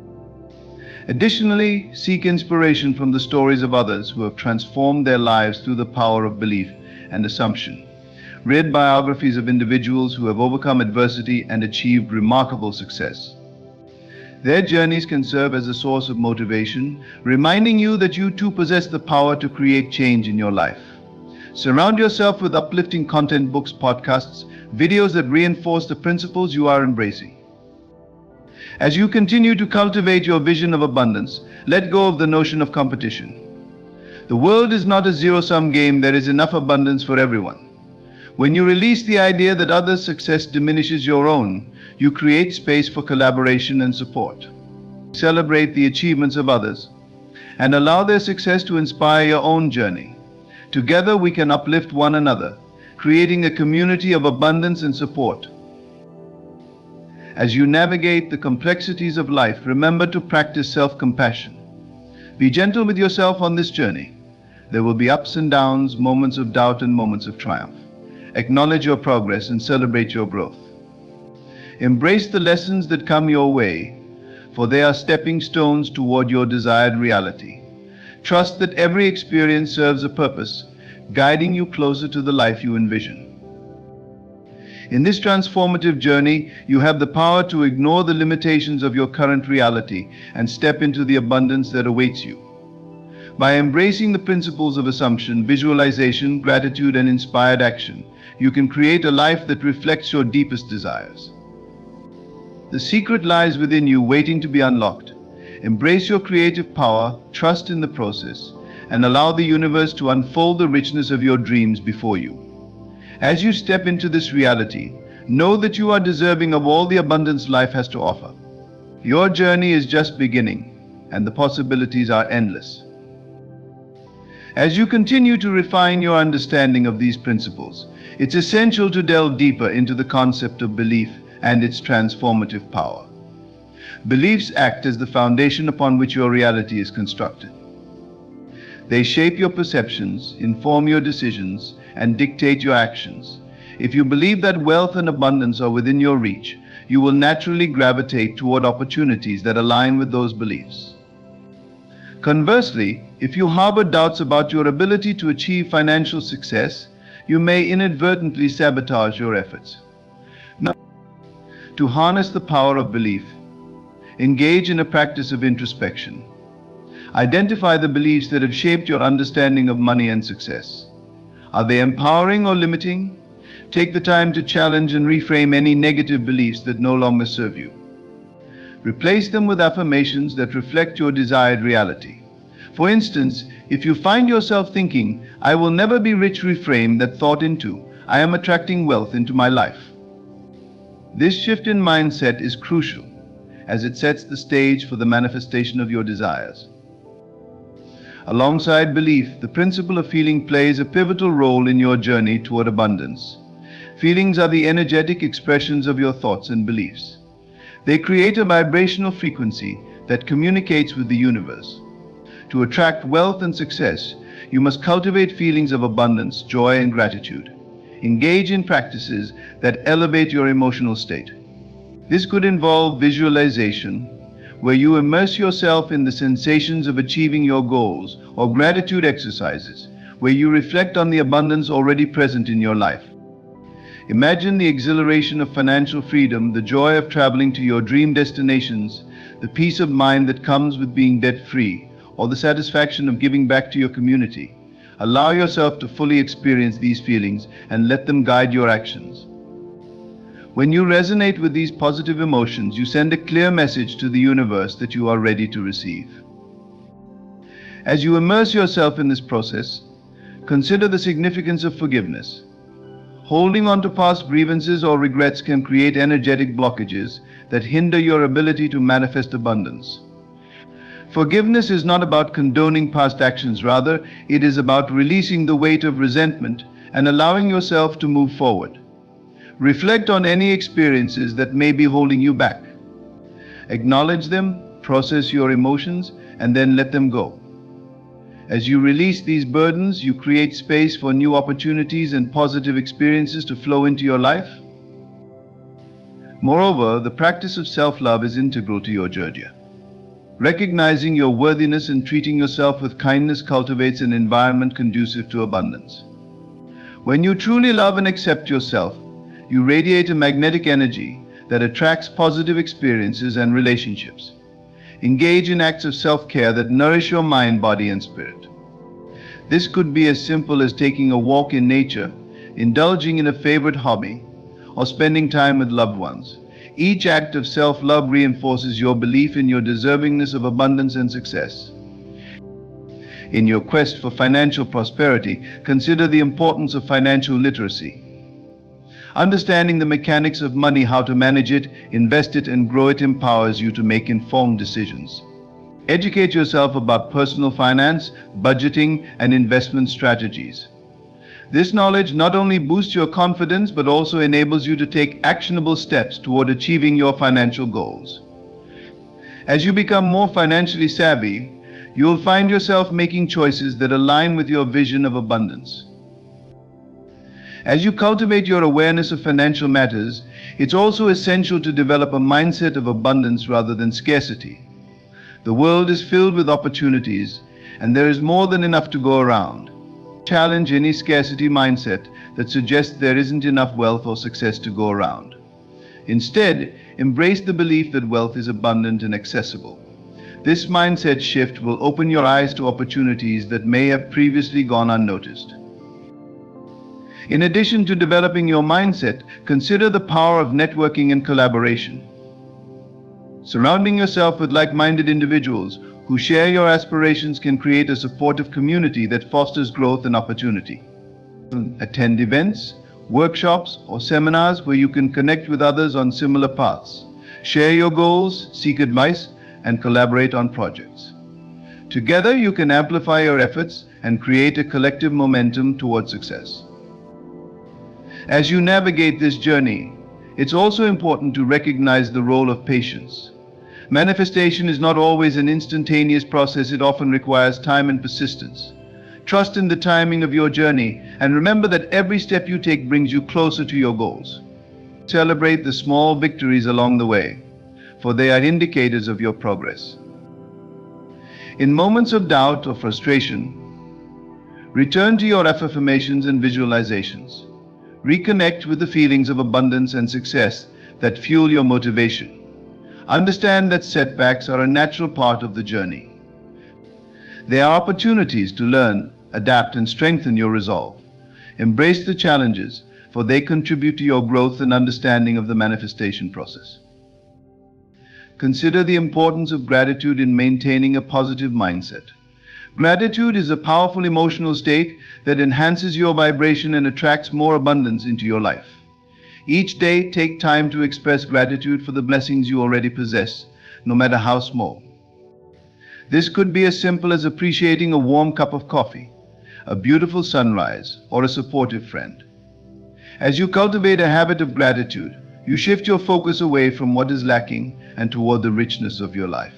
Additionally, seek inspiration from the stories of others who have transformed their lives through the power of belief and assumption. Read biographies of individuals who have overcome adversity and achieved remarkable success. Their journeys can serve as a source of motivation, reminding you that you too possess the power to create change in your life. Surround yourself with uplifting content, books, podcasts, videos that reinforce the principles you are embracing. As you continue to cultivate your vision of abundance, let go of the notion of competition. The world is not a zero-sum game. There is enough abundance for everyone. When you release the idea that others' success diminishes your own, you create space for collaboration and support. Celebrate the achievements of others and allow their success to inspire your own journey. Together we can uplift one another, creating a community of abundance and support. As you navigate the complexities of life, remember to practice self-compassion. Be gentle with yourself on this journey. There will be ups and downs, moments of doubt and moments of triumph. Acknowledge your progress and celebrate your growth. Embrace the lessons that come your way, for they are stepping stones toward your desired reality. Trust that every experience serves a purpose, guiding you closer to the life you envision. In this transformative journey, you have the power to ignore the limitations of your current reality and step into the abundance that awaits you. By embracing the principles of assumption, visualization, gratitude, and inspired action, you can create a life that reflects your deepest desires. The secret lies within you, waiting to be unlocked. Embrace your creative power, trust in the process, and allow the universe to unfold the richness of your dreams before you. As you step into this reality, know that you are deserving of all the abundance life has to offer. Your journey is just beginning, and the possibilities are endless. As you continue to refine your understanding of these principles, it's essential to delve deeper into the concept of belief and its transformative power. Beliefs act as the foundation upon which your reality is constructed. They shape your perceptions, inform your decisions, and dictate your actions. If you believe that wealth and abundance are within your reach, you will naturally gravitate toward opportunities that align with those beliefs. Conversely, if you harbor doubts about your ability to achieve financial success, you may inadvertently sabotage your efforts. Now, to harness the power of belief, engage in a practice of introspection. Identify the beliefs that have shaped your understanding of money and success. Are they empowering or limiting? Take the time to challenge and reframe any negative beliefs that no longer serve you. Replace them with affirmations that reflect your desired reality. For instance, if you find yourself thinking, "I will never be rich," reframe that thought into, "I am attracting wealth into my life." This shift in mindset is crucial, as it sets the stage for the manifestation of your desires. Alongside belief, the principle of feeling plays a pivotal role in your journey toward abundance. Feelings are the energetic expressions of your thoughts and beliefs. They create a vibrational frequency that communicates with the universe. To attract wealth and success, you must cultivate feelings of abundance, joy, and gratitude. Engage in practices that elevate your emotional state. This could involve visualization, where you immerse yourself in the sensations of achieving your goals, or gratitude exercises, where you reflect on the abundance already present in your life. Imagine the exhilaration of financial freedom, the joy of traveling to your dream destinations, the peace of mind that comes with being debt-free, or the satisfaction of giving back to your community. Allow yourself to fully experience these feelings and let them guide your actions. When you resonate with these positive emotions, you send a clear message to the universe that you are ready to receive. As you immerse yourself in this process, consider the significance of forgiveness. Holding on to past grievances or regrets can create energetic blockages that hinder your ability to manifest abundance. Forgiveness is not about condoning past actions, rather, it is about releasing the weight of resentment and allowing yourself to move forward. Reflect on any experiences that may be holding you back. Acknowledge them, process your emotions, and then let them go. As you release these burdens, you create space for new opportunities and positive experiences to flow into your life. Moreover, the practice of self-love is integral to your journey. Recognizing your worthiness and treating yourself with kindness cultivates an environment conducive to abundance. When you truly love and accept yourself, you radiate a magnetic energy that attracts positive experiences and relationships. Engage in acts of self-care that nourish your mind, body, and spirit. This could be as simple as taking a walk in nature, indulging in a favorite hobby, or spending time with loved ones. Each act of self-love reinforces your belief in your deservingness of abundance and success. In your quest for financial prosperity, consider the importance of financial literacy. Understanding the mechanics of money, how to manage it, invest it, and grow it empowers you to make informed decisions. Educate yourself about personal finance, budgeting, and investment strategies. This knowledge not only boosts your confidence but also enables you to take actionable steps toward achieving your financial goals. As you become more financially savvy, you will find yourself making choices that align with your vision of abundance. As you cultivate your awareness of financial matters, it's also essential to develop a mindset of abundance rather than scarcity. The world is filled with opportunities, and there is more than enough to go around. Challenge any scarcity mindset that suggests there isn't enough wealth or success to go around. Instead, embrace the belief that wealth is abundant and accessible. This mindset shift will open your eyes to opportunities that may have previously gone unnoticed. In addition to developing your mindset, consider the power of networking and collaboration. Surrounding yourself with like-minded individuals who share your aspirations can create a supportive community that fosters growth and opportunity. Attend events, workshops, or seminars where you can connect with others on similar paths. Share your goals, seek advice, and collaborate on projects. Together, you can amplify your efforts and create a collective momentum toward success. As you navigate this journey, it's also important to recognize the role of patience. Manifestation is not always an instantaneous process. It often requires time and persistence. Trust in the timing of your journey and remember that every step you take brings you closer to your goals. Celebrate the small victories along the way, for they are indicators of your progress. In moments of doubt or frustration, return to your affirmations and visualizations. Reconnect with the feelings of abundance and success that fuel your motivation. Understand that setbacks are a natural part of the journey. They are opportunities to learn, adapt, and strengthen your resolve. Embrace the challenges, for they contribute to your growth and understanding of the manifestation process. Consider the importance of gratitude in maintaining a positive mindset. Gratitude is a powerful emotional state that enhances your vibration and attracts more abundance into your life. Each day, take time to express gratitude for the blessings you already possess, no matter how small. This could be as simple as appreciating a warm cup of coffee, a beautiful sunrise, or a supportive friend. As you cultivate a habit of gratitude, you shift your focus away from what is lacking and toward the richness of your life.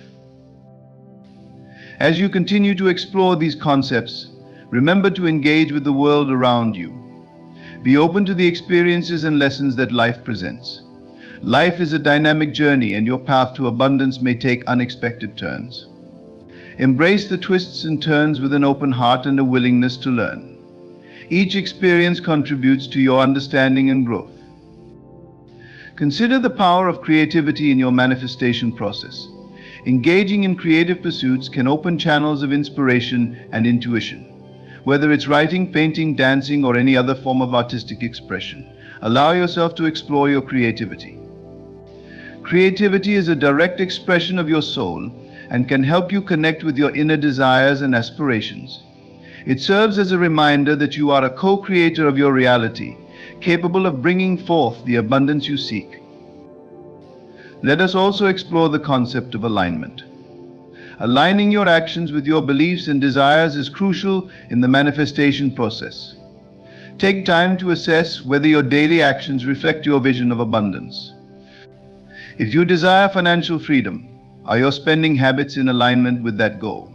As you continue to explore these concepts, remember to engage with the world around you. Be open to the experiences and lessons that life presents. Life is a dynamic journey, and your path to abundance may take unexpected turns. Embrace the twists and turns with an open heart and a willingness to learn. Each experience contributes to your understanding and growth. Consider the power of creativity in your manifestation process. Engaging in creative pursuits can open channels of inspiration and intuition. Whether it's writing, painting, dancing, or any other form of artistic expression, allow yourself to explore your creativity. Creativity is a direct expression of your soul and can help you connect with your inner desires and aspirations. It serves as a reminder that you are a co-creator of your reality, capable of bringing forth the abundance you seek. Let us also explore the concept of alignment. Aligning your actions with your beliefs and desires is crucial in the manifestation process. Take time to assess whether your daily actions reflect your vision of abundance. If you desire financial freedom, are your spending habits in alignment with that goal?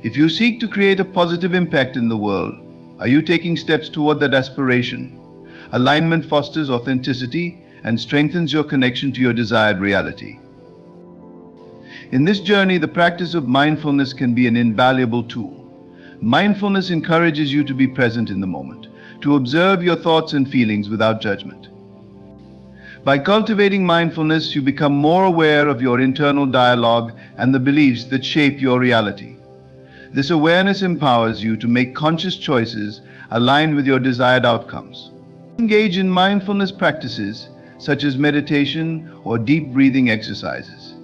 If you seek to create a positive impact in the world, are you taking steps toward that aspiration? Alignment fosters authenticity and strengthens your connection to your desired reality. In this journey, the practice of mindfulness can be an invaluable tool. Mindfulness encourages you to be present in the moment, to observe your thoughts and feelings without judgment. By cultivating mindfulness, you become more aware of your internal dialogue and the beliefs that shape your reality. This awareness empowers you to make conscious choices aligned with your desired outcomes. Engage in mindfulness practices such as meditation or deep breathing exercises.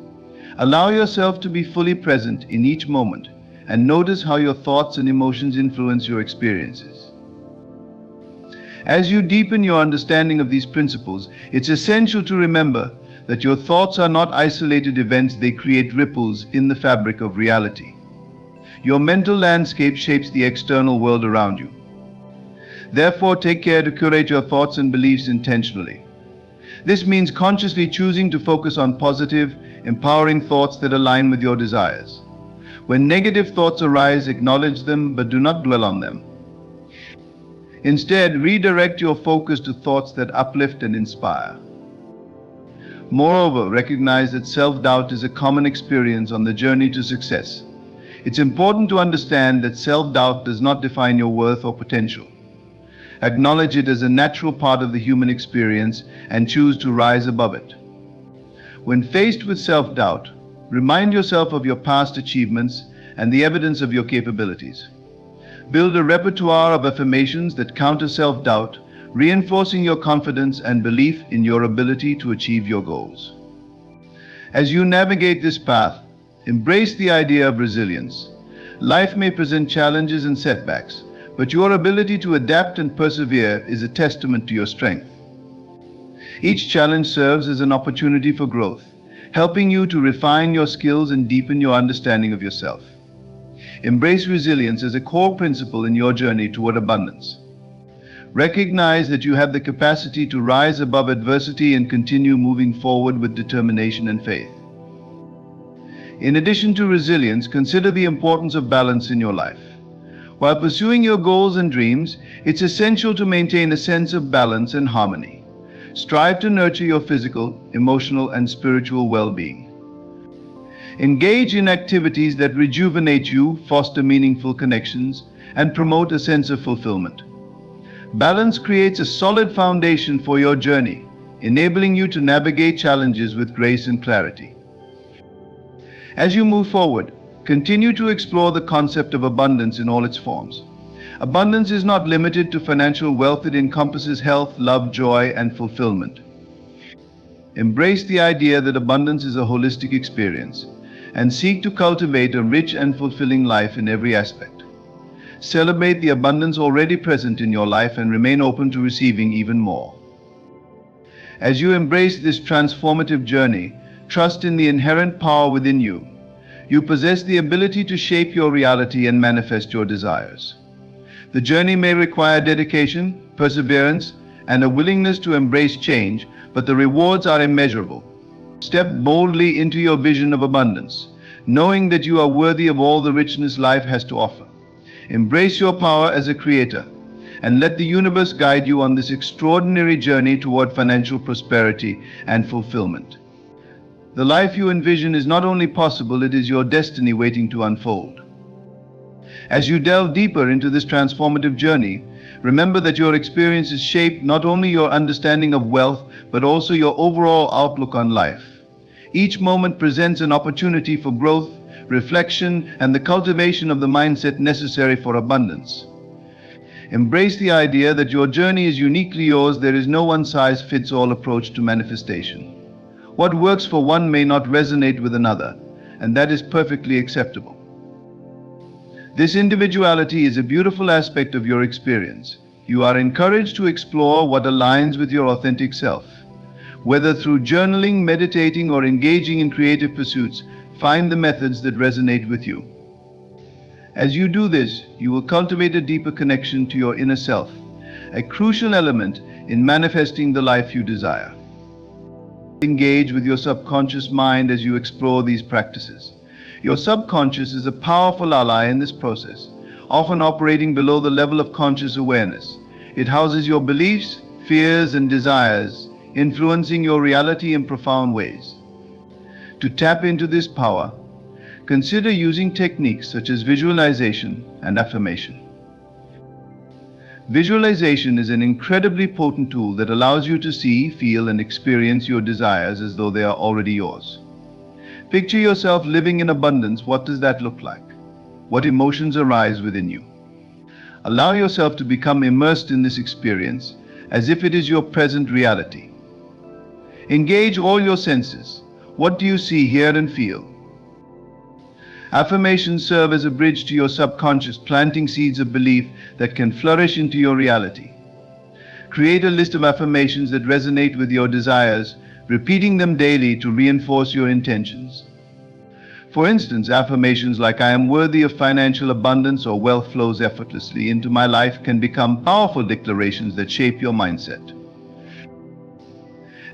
Allow yourself to be fully present in each moment and notice how your thoughts and emotions influence your experiences. As you deepen your understanding of these principles, it's essential to remember that your thoughts are not isolated events, they create ripples in the fabric of reality. Your mental landscape shapes the external world around you. Therefore, take care to curate your thoughts and beliefs intentionally. This means consciously choosing to focus on positive, empowering thoughts that align with your desires. When negative thoughts arise, acknowledge them but do not dwell on them. Instead, redirect your focus to thoughts that uplift and inspire. Moreover, recognize that self-doubt is a common experience on the journey to success. It's important to understand that self-doubt does not define your worth or potential. Acknowledge it as a natural part of the human experience and choose to rise above it. When faced with self-doubt, remind yourself of your past achievements and the evidence of your capabilities. Build a repertoire of affirmations that counter self-doubt, reinforcing your confidence and belief in your ability to achieve your goals. As you navigate this path, embrace the idea of resilience. Life may present challenges and setbacks, but your ability to adapt and persevere is a testament to your strength. Each challenge serves as an opportunity for growth, helping you to refine your skills and deepen your understanding of yourself. Embrace resilience as a core principle in your journey toward abundance. Recognize that you have the capacity to rise above adversity and continue moving forward with determination and faith. In addition to resilience, consider the importance of balance in your life. While pursuing your goals and dreams, it's essential to maintain a sense of balance and harmony. Strive to nurture your physical, emotional, and spiritual well-being. Engage in activities that rejuvenate you, foster meaningful connections, and promote a sense of fulfillment. Balance creates a solid foundation for your journey, enabling you to navigate challenges with grace and clarity. As you move forward, continue to explore the concept of abundance in all its forms. Abundance is not limited to financial wealth, it encompasses health, love, joy, and fulfillment. Embrace the idea that abundance is a holistic experience, and seek to cultivate a rich and fulfilling life in every aspect. Celebrate the abundance already present in your life and remain open to receiving even more. As you embrace this transformative journey, trust in the inherent power within you. You possess the ability to shape your reality and manifest your desires. The journey may require dedication, perseverance, and a willingness to embrace change, but the rewards are immeasurable. Step boldly into your vision of abundance, knowing that you are worthy of all the richness life has to offer. Embrace your power as a creator, and let the universe guide you on this extraordinary journey toward financial prosperity and fulfillment. The life you envision is not only possible, it is your destiny waiting to unfold. As you delve deeper into this transformative journey, remember that your experiences shape not only your understanding of wealth, but also your overall outlook on life. Each moment presents an opportunity for growth, reflection, and the cultivation of the mindset necessary for abundance. Embrace the idea that your journey is uniquely yours. There is no one-size-fits-all approach to manifestation. What works for one may not resonate with another, and that is perfectly acceptable. This individuality is a beautiful aspect of your experience. You are encouraged to explore what aligns with your authentic self. Whether through journaling, meditating, or engaging in creative pursuits, find the methods that resonate with you. As you do this, you will cultivate a deeper connection to your inner self, a crucial element in manifesting the life you desire. Engage with your subconscious mind as you explore these practices. Your subconscious is a powerful ally in this process, often operating below the level of conscious awareness. It houses your beliefs, fears, and desires, influencing your reality in profound ways. To tap into this power, consider using techniques such as visualization and affirmation. Visualization is an incredibly potent tool that allows you to see, feel, and experience your desires as though they are already yours. Picture yourself living in abundance. What does that look like? What emotions arise within you? Allow yourself to become immersed in this experience as if it is your present reality. Engage all your senses. What do you see, hear, and feel? Affirmations serve as a bridge to your subconscious, planting seeds of belief that can flourish into your reality. Create a list of affirmations that resonate with your desires, repeating them daily to reinforce your intentions. For instance, affirmations like "I am worthy of financial abundance" or "wealth flows effortlessly into my life" can become powerful declarations that shape your mindset.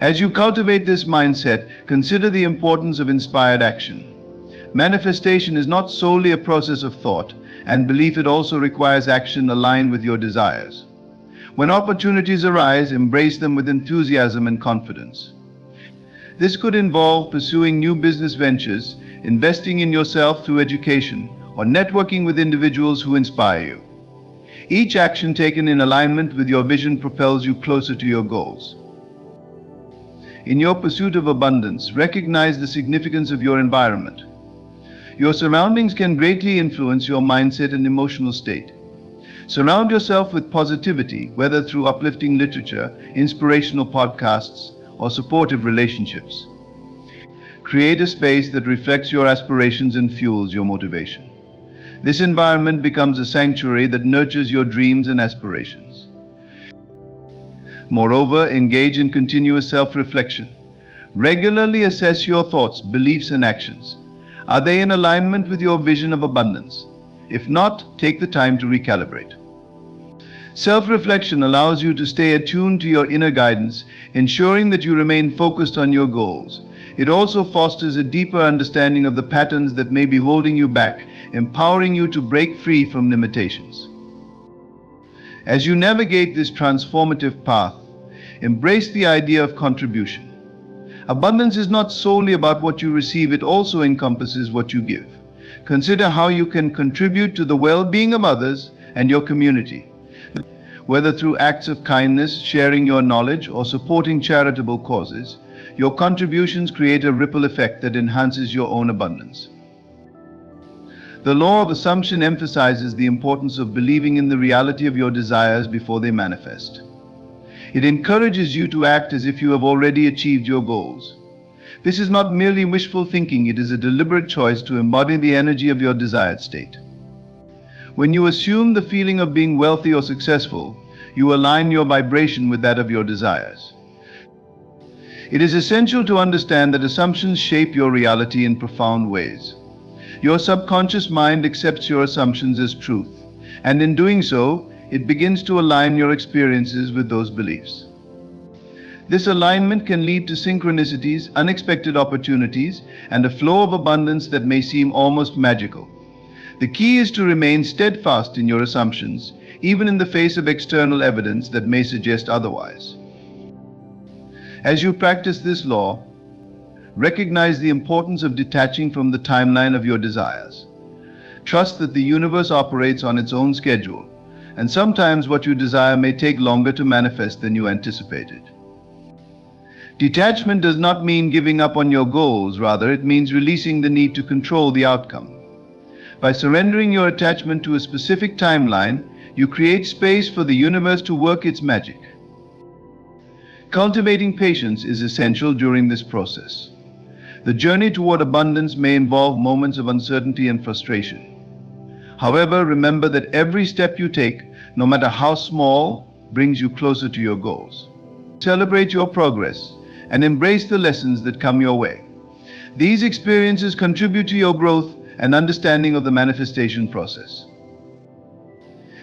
As you cultivate this mindset, consider the importance of inspired action. Manifestation is not solely a process of thought and belief, it also requires action aligned with your desires. When opportunities arise, embrace them with enthusiasm and confidence. This could involve pursuing new business ventures, investing in yourself through education, or networking with individuals who inspire you. Each action taken in alignment with your vision propels you closer to your goals. In your pursuit of abundance, recognize the significance of your environment. Your surroundings can greatly influence your mindset and emotional state. Surround yourself with positivity, whether through uplifting literature, inspirational podcasts, or supportive relationships. Create a space that reflects your aspirations and fuels your motivation. This environment becomes a sanctuary that nurtures your dreams and aspirations. Moreover, engage in continuous self-reflection. Regularly assess your thoughts, beliefs, and actions. Are they in alignment with your vision of abundance? If not, take the time to recalibrate. Self-reflection allows you to stay attuned to your inner guidance, ensuring that you remain focused on your goals. It also fosters a deeper understanding of the patterns that may be holding you back, empowering you to break free from limitations. As you navigate this transformative path, embrace the idea of contribution. Abundance is not solely about what you receive, it also encompasses what you give. Consider how you can contribute to the well-being of others and your community. Whether through acts of kindness, sharing your knowledge, or supporting charitable causes, your contributions create a ripple effect that enhances your own abundance. The law of assumption emphasizes the importance of believing in the reality of your desires before they manifest. It encourages you to act as if you have already achieved your goals. This is not merely wishful thinking, it is a deliberate choice to embody the energy of your desired state. When you assume the feeling of being wealthy or successful, you align your vibration with that of your desires. It is essential to understand that assumptions shape your reality in profound ways. Your subconscious mind accepts your assumptions as truth, and in doing so, it begins to align your experiences with those beliefs. This alignment can lead to synchronicities, unexpected opportunities, and a flow of abundance that may seem almost magical. The key is to remain steadfast in your assumptions, even in the face of external evidence that may suggest otherwise. As you practice this law, recognize the importance of detaching from the timeline of your desires. Trust that the universe operates on its own schedule, and sometimes what you desire may take longer to manifest than you anticipated. Detachment does not mean giving up on your goals, rather it means releasing the need to control the outcome. By surrendering your attachment to a specific timeline, you create space for the universe to work its magic. Cultivating patience is essential during this process. The journey toward abundance may involve moments of uncertainty and frustration. However, remember that every step you take, no matter how small, brings you closer to your goals. Celebrate your progress and embrace the lessons that come your way. These experiences contribute to your growth and understanding of the manifestation process.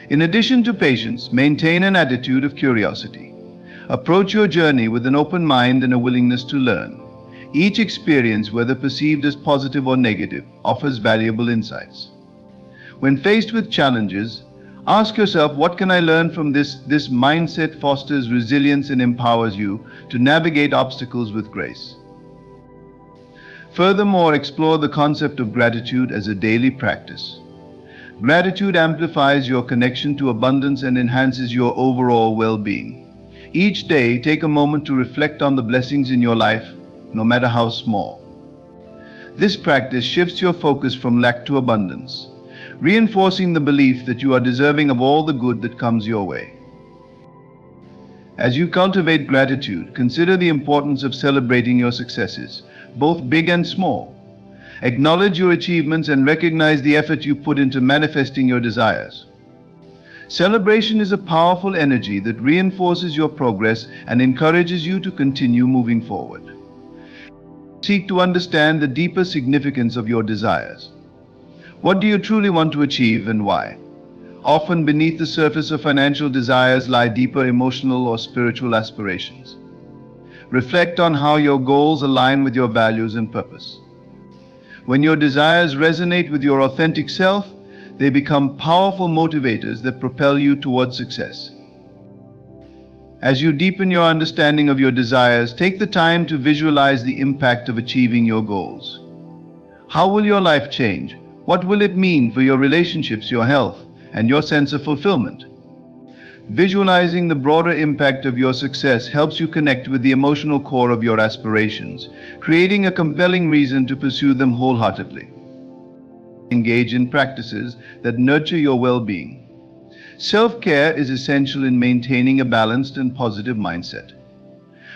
In addition to patience, maintain an attitude of curiosity. Approach your journey with an open mind and a willingness to learn. Each experience, whether perceived as positive or negative, offers valuable insights. When faced with challenges, ask yourself, what can I learn from this? This mindset fosters resilience and empowers you to navigate obstacles with grace. Furthermore, explore the concept of gratitude as a daily practice. Gratitude amplifies your connection to abundance and enhances your overall well-being. Each day, take a moment to reflect on the blessings in your life, no matter how small. This practice shifts your focus from lack to abundance, reinforcing the belief that you are deserving of all the good that comes your way. As you cultivate gratitude, consider the importance of celebrating your successes, both big and small. Acknowledge your achievements and recognize the effort you put into manifesting your desires. Celebration is a powerful energy that reinforces your progress and encourages you to continue moving forward. Seek to understand the deeper significance of your desires. What do you truly want to achieve and why? Often beneath the surface of financial desires lie deeper emotional or spiritual aspirations. Reflect on how your goals align with your values and purpose. When your desires resonate with your authentic self, they become powerful motivators that propel you towards success. As you deepen your understanding of your desires, take the time to visualize the impact of achieving your goals. How will your life change? What will it mean for your relationships, your health, and your sense of fulfillment? Visualizing the broader impact of your success helps you connect with the emotional core of your aspirations, creating a compelling reason to pursue them wholeheartedly. Engage in practices that nurture your well-being. Self-care is essential in maintaining a balanced and positive mindset.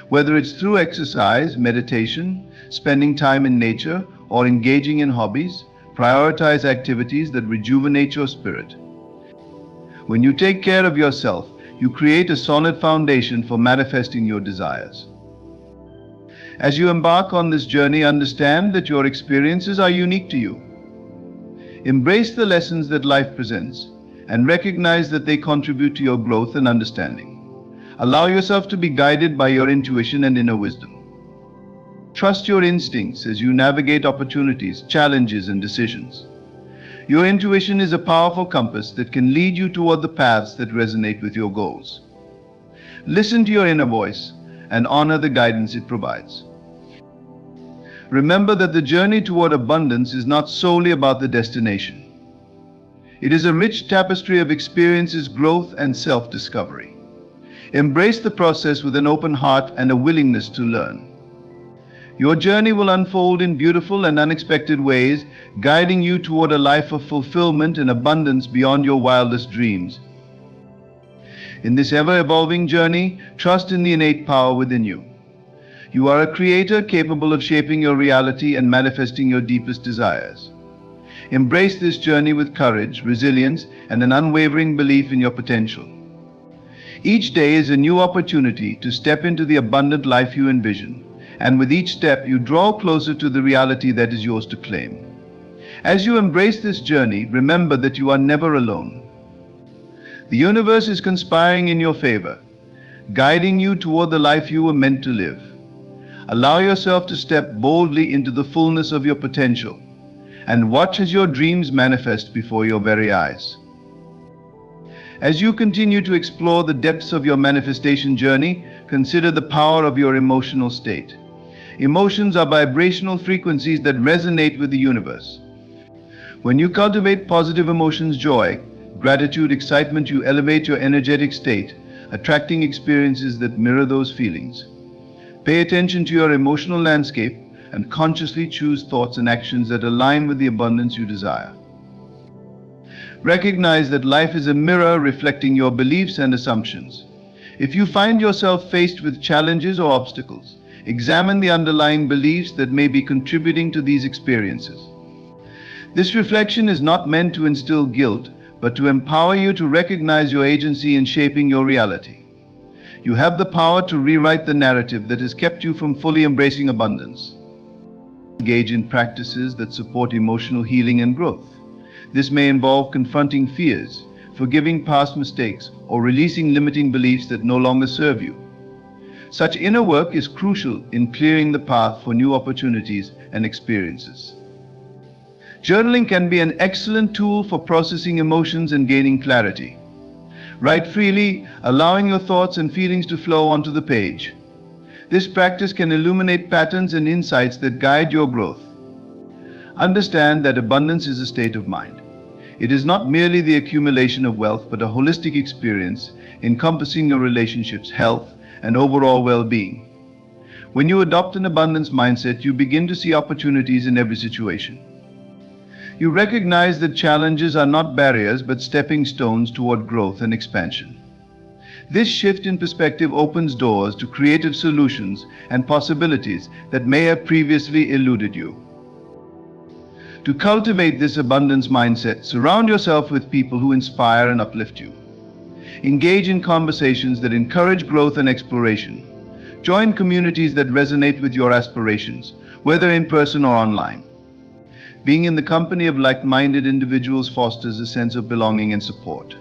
Whether it's through exercise, meditation, spending time in nature, or engaging in hobbies, prioritize activities that rejuvenate your spirit. When you take care of yourself, you create a solid foundation for manifesting your desires. As you embark on this journey, understand that your experiences are unique to you. Embrace the lessons that life presents and recognize that they contribute to your growth and understanding. Allow yourself to be guided by your intuition and inner wisdom. Trust your instincts as you navigate opportunities, challenges, and decisions. Your intuition is a powerful compass that can lead you toward the paths that resonate with your goals. Listen to your inner voice and honor the guidance it provides. Remember that the journey toward abundance is not solely about the destination. It is a rich tapestry of experiences, growth, and self-discovery. Embrace the process with an open heart and a willingness to learn. Your journey will unfold in beautiful and unexpected ways, guiding you toward a life of fulfillment and abundance beyond your wildest dreams. In this ever-evolving journey, trust in the innate power within you. You are a creator capable of shaping your reality and manifesting your deepest desires. Embrace this journey with courage, resilience, and an unwavering belief in your potential. Each day is a new opportunity to step into the abundant life you envision, and with each step you draw closer to the reality that is yours to claim. As you embrace this journey, remember that you are never alone. The universe is conspiring in your favor, guiding you toward the life you were meant to live. Allow yourself to step boldly into the fullness of your potential and watch as your dreams manifest before your very eyes. As you continue to explore the depths of your manifestation journey, consider the power of your emotional state. Emotions are vibrational frequencies that resonate with the universe. When you cultivate positive emotions, joy, gratitude, excitement, you elevate your energetic state, attracting experiences that mirror those feelings. Pay attention to your emotional landscape and consciously choose thoughts and actions that align with the abundance you desire. Recognize that life is a mirror reflecting your beliefs and assumptions. If you find yourself faced with challenges or obstacles, examine the underlying beliefs that may be contributing to these experiences. This reflection is not meant to instill guilt, but to empower you to recognize your agency in shaping your reality. You have the power to rewrite the narrative that has kept you from fully embracing abundance. Engage in practices that support emotional healing and growth. This may involve confronting fears, forgiving past mistakes, or releasing limiting beliefs that no longer serve you. Such inner work is crucial in clearing the path for new opportunities and experiences. Journaling can be an excellent tool for processing emotions and gaining clarity. Write freely, allowing your thoughts and feelings to flow onto the page. This practice can illuminate patterns and insights that guide your growth. Understand that abundance is a state of mind. It is not merely the accumulation of wealth, but a holistic experience encompassing your relationships, health, and overall well-being. When you adopt an abundance mindset, you begin to see opportunities in every situation. You recognize that challenges are not barriers, but stepping stones toward growth and expansion. This shift in perspective opens doors to creative solutions and possibilities that may have previously eluded you. To cultivate this abundance mindset, surround yourself with people who inspire and uplift you. Engage in conversations that encourage growth and exploration. Join communities that resonate with your aspirations, whether in person or online. Being in the company of like-minded individuals fosters a sense of belonging and support.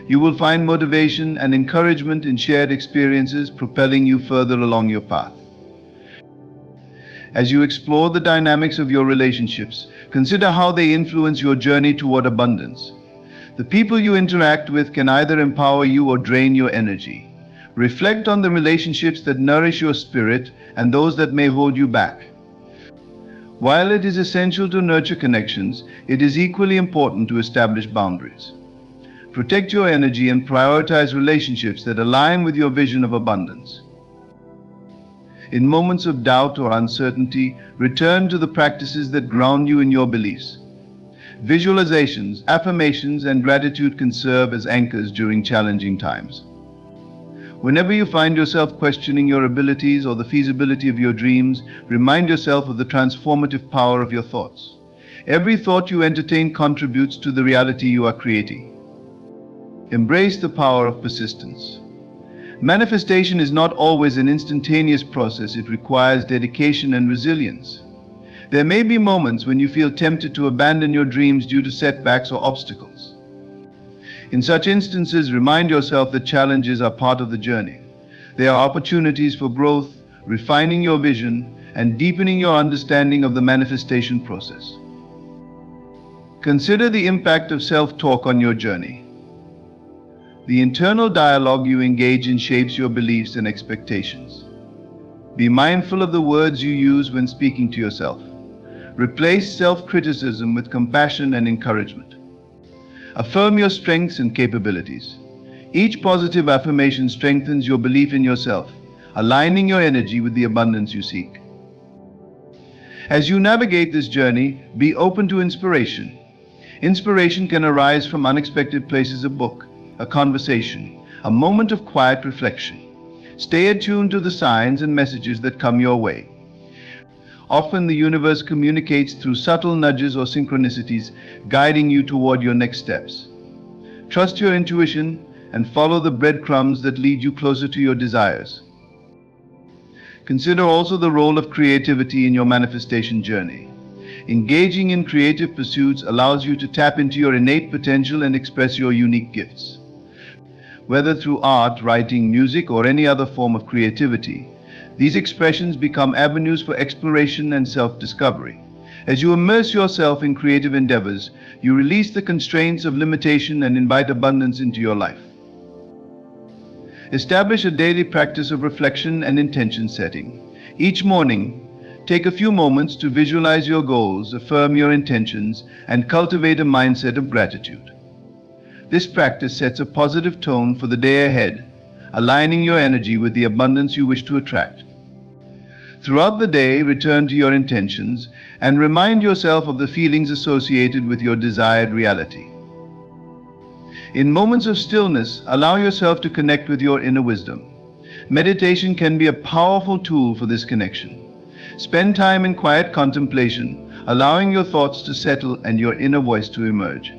You will find motivation and encouragement in shared experiences, propelling you further along your path. As you explore the dynamics of your relationships, consider how they influence your journey toward abundance. The people you interact with can either empower you or drain your energy. Reflect on the relationships that nourish your spirit and those that may hold you back. While it is essential to nurture connections, it is equally important to establish boundaries. Protect your energy and prioritize relationships that align with your vision of abundance. In moments of doubt or uncertainty, return to the practices that ground you in your beliefs. Visualizations, affirmations, and gratitude can serve as anchors during challenging times. Whenever you find yourself questioning your abilities or the feasibility of your dreams, remind yourself of the transformative power of your thoughts. Every thought you entertain contributes to the reality you are creating. Embrace the power of persistence. Manifestation is not always an instantaneous process. It requires dedication and resilience. There may be moments when you feel tempted to abandon your dreams due to setbacks or obstacles. In such instances, remind yourself that challenges are part of the journey. They are opportunities for growth, refining your vision, and deepening your understanding of the manifestation process. Consider the impact of self-talk on your journey. The internal dialogue you engage in shapes your beliefs and expectations. Be mindful of the words you use when speaking to yourself. Replace self-criticism with compassion and encouragement. Affirm your strengths and capabilities. Each positive affirmation strengthens your belief in yourself, aligning your energy with the abundance you seek. As you navigate this journey, be open to inspiration. Inspiration can arise from unexpected places: a book, a conversation, a moment of quiet reflection. Stay attuned to the signs and messages that come your way. Often the universe communicates through subtle nudges or synchronicities, guiding you toward your next steps. Trust your intuition and follow the breadcrumbs that lead you closer to your desires. Consider also the role of creativity in your manifestation journey. Engaging in creative pursuits allows you to tap into your innate potential and express your unique gifts. Whether through art, writing, music, or any other form of creativity, these expressions become avenues for exploration and self-discovery. As you immerse yourself in creative endeavors, you release the constraints of limitation and invite abundance into your life. Establish a daily practice of reflection and intention setting. Each morning, take a few moments to visualize your goals, affirm your intentions, and cultivate a mindset of gratitude. This practice sets a positive tone for the day ahead, aligning your energy with the abundance you wish to attract. Throughout the day, return to your intentions and remind yourself of the feelings associated with your desired reality. In moments of stillness, allow yourself to connect with your inner wisdom. Meditation can be a powerful tool for this connection. Spend time in quiet contemplation, allowing your thoughts to settle and your inner voice to emerge.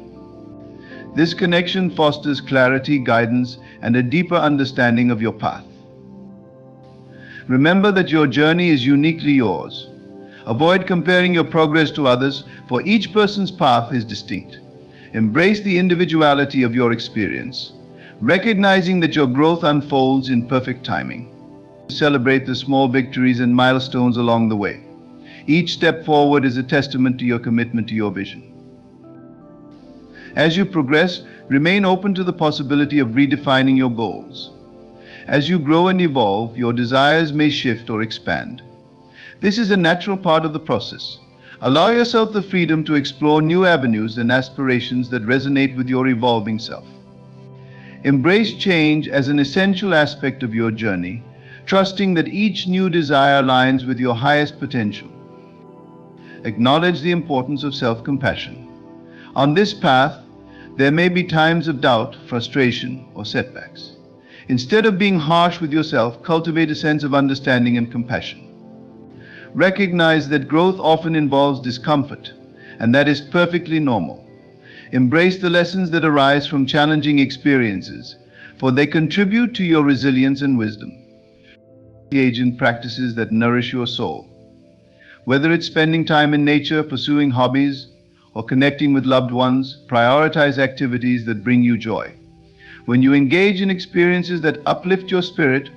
This connection fosters clarity, guidance, and a deeper understanding of your path. Remember that your journey is uniquely yours. Avoid comparing your progress to others, for each person's path is distinct. Embrace the individuality of your experience, recognizing that your growth unfolds in perfect timing. Celebrate the small victories and milestones along the way. Each step forward is a testament to your commitment to your vision. As you progress, remain open to the possibility of redefining your goals. As you grow and evolve, your desires may shift or expand. This is a natural part of the process. Allow yourself the freedom to explore new avenues and aspirations that resonate with your evolving self. Embrace change as an essential aspect of your journey, trusting that each new desire aligns with your highest potential. Acknowledge the importance of self-compassion. On this path, there may be times of doubt, frustration, or setbacks. Instead of being harsh with yourself, cultivate a sense of understanding and compassion. Recognize that growth often involves discomfort, and that is perfectly normal. Embrace the lessons that arise from challenging experiences, for they contribute to your resilience and wisdom. Engage in practices that nourish your soul. Whether it's spending time in nature, pursuing hobbies, or connecting with loved ones, prioritize activities that bring you joy. When you engage in experiences that uplift your spirit,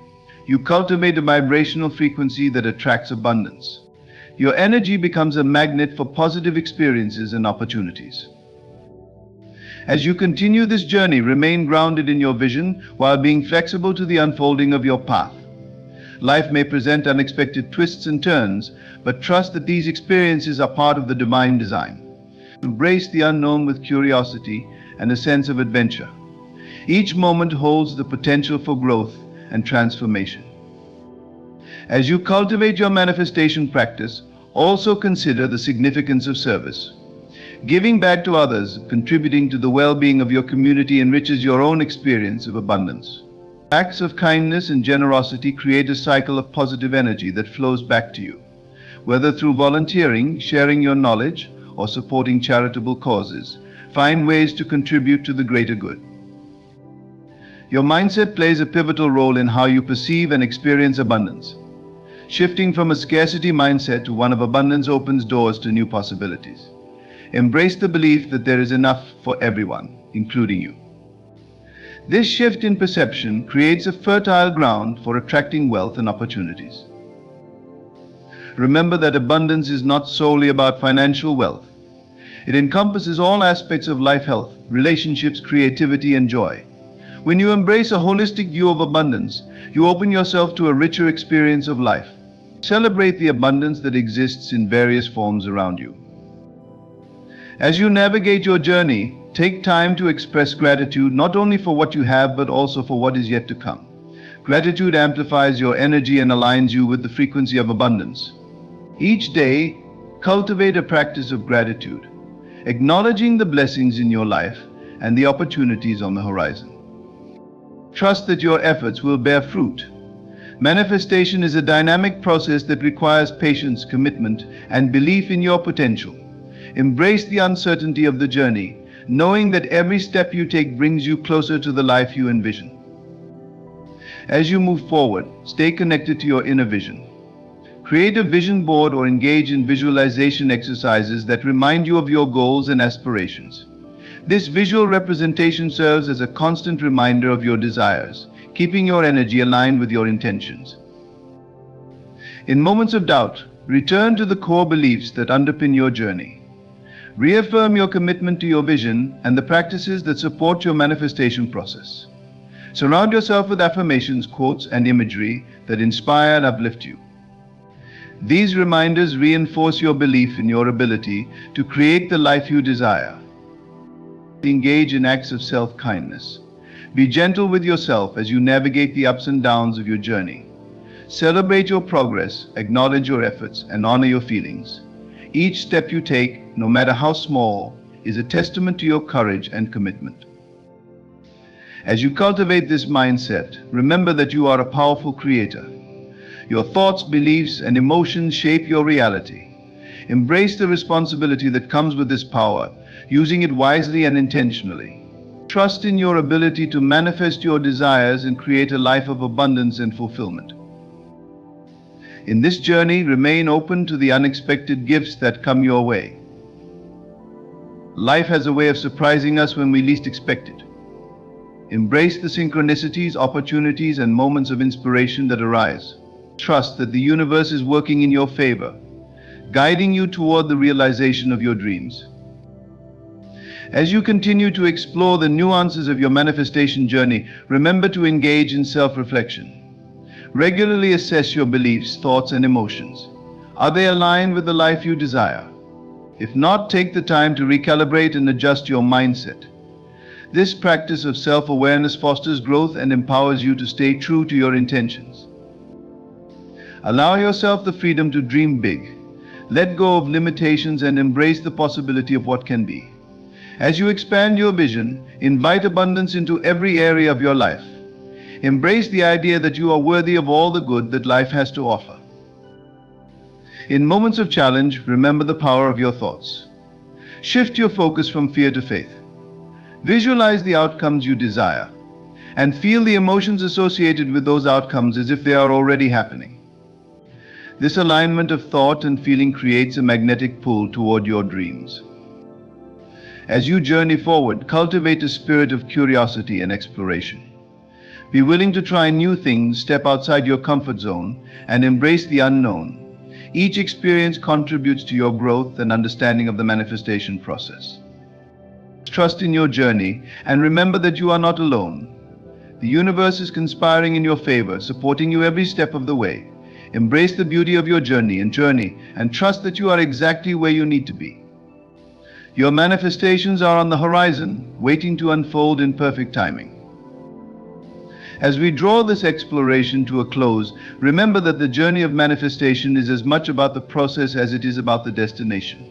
you cultivate a vibrational frequency that attracts abundance. Your energy becomes a magnet for positive experiences and opportunities. As you continue this journey, remain grounded in your vision while being flexible to the unfolding of your path. Life may present unexpected twists and turns, but trust that these experiences are part of the divine design. Embrace the unknown with curiosity and a sense of adventure. Each moment holds the potential for growth and transformation. As you cultivate your manifestation practice, also consider the significance of service. Giving back to others, contributing to the well-being of your community enriches your own experience of abundance. Acts of kindness and generosity create a cycle of positive energy that flows back to you. Whether through volunteering, sharing your knowledge, or supporting charitable causes, find ways to contribute to the greater good. Your mindset plays a pivotal role in how you perceive and experience abundance. Shifting from a scarcity mindset to one of abundance opens doors to new possibilities. Embrace the belief that there is enough for everyone, including you. This shift in perception creates a fertile ground for attracting wealth and opportunities. Remember that abundance is not solely about financial wealth. It encompasses all aspects of life, health, relationships, creativity, and joy. When you embrace a holistic view of abundance, you open yourself to a richer experience of life. Celebrate the abundance that exists in various forms around you. As you navigate your journey, take time to express gratitude not only for what you have but also for what is yet to come. Gratitude amplifies your energy and aligns you with the frequency of abundance. Each day, cultivate a practice of gratitude, acknowledging the blessings in your life and the opportunities on the horizon. Trust that your efforts will bear fruit. Manifestation is a dynamic process that requires patience, commitment, and belief in your potential. Embrace the uncertainty of the journey, knowing that every step you take brings you closer to the life you envision. As you move forward, stay connected to your inner vision. Create a vision board or engage in visualization exercises that remind you of your goals and aspirations. This visual representation serves as a constant reminder of your desires, keeping your energy aligned with your intentions. In moments of doubt, return to the core beliefs that underpin your journey. Reaffirm your commitment to your vision and the practices that support your manifestation process. Surround yourself with affirmations, quotes, and imagery that inspire and uplift you. These reminders reinforce your belief in your ability to create the life you desire. Engage in acts of self-kindness. Be gentle with yourself as you navigate the ups and downs of your journey. Celebrate your progress, acknowledge your efforts, and honor your feelings. Each step you take, no matter how small, is a testament to your courage and commitment. As you cultivate this mindset, remember that you are a powerful creator. Your thoughts, beliefs, and emotions shape your reality. Embrace the responsibility that comes with this power, using it wisely and intentionally. Trust in your ability to manifest your desires and create a life of abundance and fulfillment. In this journey, remain open to the unexpected gifts that come your way. Life has a way of surprising us when we least expect it. Embrace the synchronicities, opportunities, and moments of inspiration that arise. Trust that the universe is working in your favor, guiding you toward the realization of your dreams. As you continue to explore the nuances of your manifestation journey, remember to engage in self-reflection. Regularly assess your beliefs, thoughts, and emotions. Are they aligned with the life you desire? If not, take the time to recalibrate and adjust your mindset. This practice of self-awareness fosters growth and empowers you to stay true to your intentions. Allow yourself the freedom to dream big. Let go of limitations and embrace the possibility of what can be. As you expand your vision, invite abundance into every area of your life. Embrace the idea that you are worthy of all the good that life has to offer. In moments of challenge, remember the power of your thoughts. Shift your focus from fear to faith. Visualize the outcomes you desire, and feel the emotions associated with those outcomes as if they are already happening. This alignment of thought and feeling creates a magnetic pull toward your dreams. As you journey forward, cultivate a spirit of curiosity and exploration. Be willing to try new things, step outside your comfort zone, and embrace the unknown. Each experience contributes to your growth and understanding of the manifestation process. Trust in your journey and remember that you are not alone. The universe is conspiring in your favor, supporting you every step of the way. Embrace the beauty of your journey and trust that you are exactly where you need to be. Your manifestations are on the horizon, waiting to unfold in perfect timing. As we draw this exploration to a close, remember that the journey of manifestation is as much about the process as it is about the destination.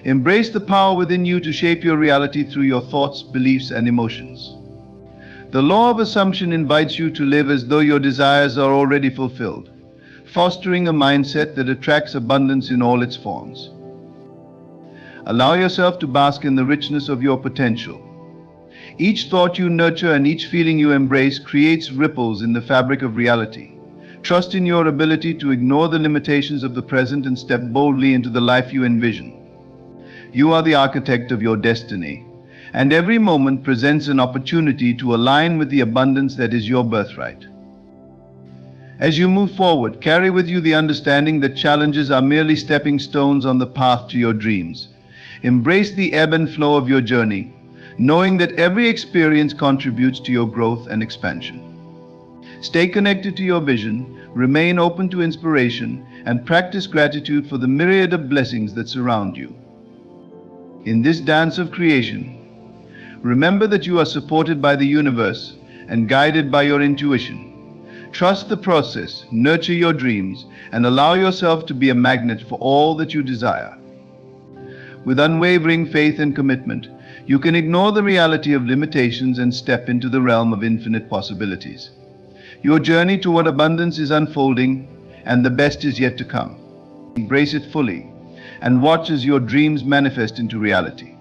Embrace the power within you to shape your reality through your thoughts, beliefs, and emotions. The law of assumption invites you to live as though your desires are already fulfilled, fostering a mindset that attracts abundance in all its forms. Allow yourself to bask in the richness of your potential. Each thought you nurture and each feeling you embrace creates ripples in the fabric of reality. Trust in your ability to ignore the limitations of the present and step boldly into the life you envision. You are the architect of your destiny, and every moment presents an opportunity to align with the abundance that is your birthright. As you move forward, carry with you the understanding that challenges are merely stepping stones on the path to your dreams. Embrace the ebb and flow of your journey, knowing that every experience contributes to your growth and expansion. Stay connected to your vision, remain open to inspiration, and practice gratitude for the myriad of blessings that surround you. In this dance of creation, remember that you are supported by the universe and guided by your intuition. Trust the process, nurture your dreams, and allow yourself to be a magnet for all that you desire. With unwavering faith and commitment, you can ignore the reality of limitations and step into the realm of infinite possibilities. Your journey toward abundance is unfolding, and the best is yet to come. Embrace it fully, and watch as your dreams manifest into reality.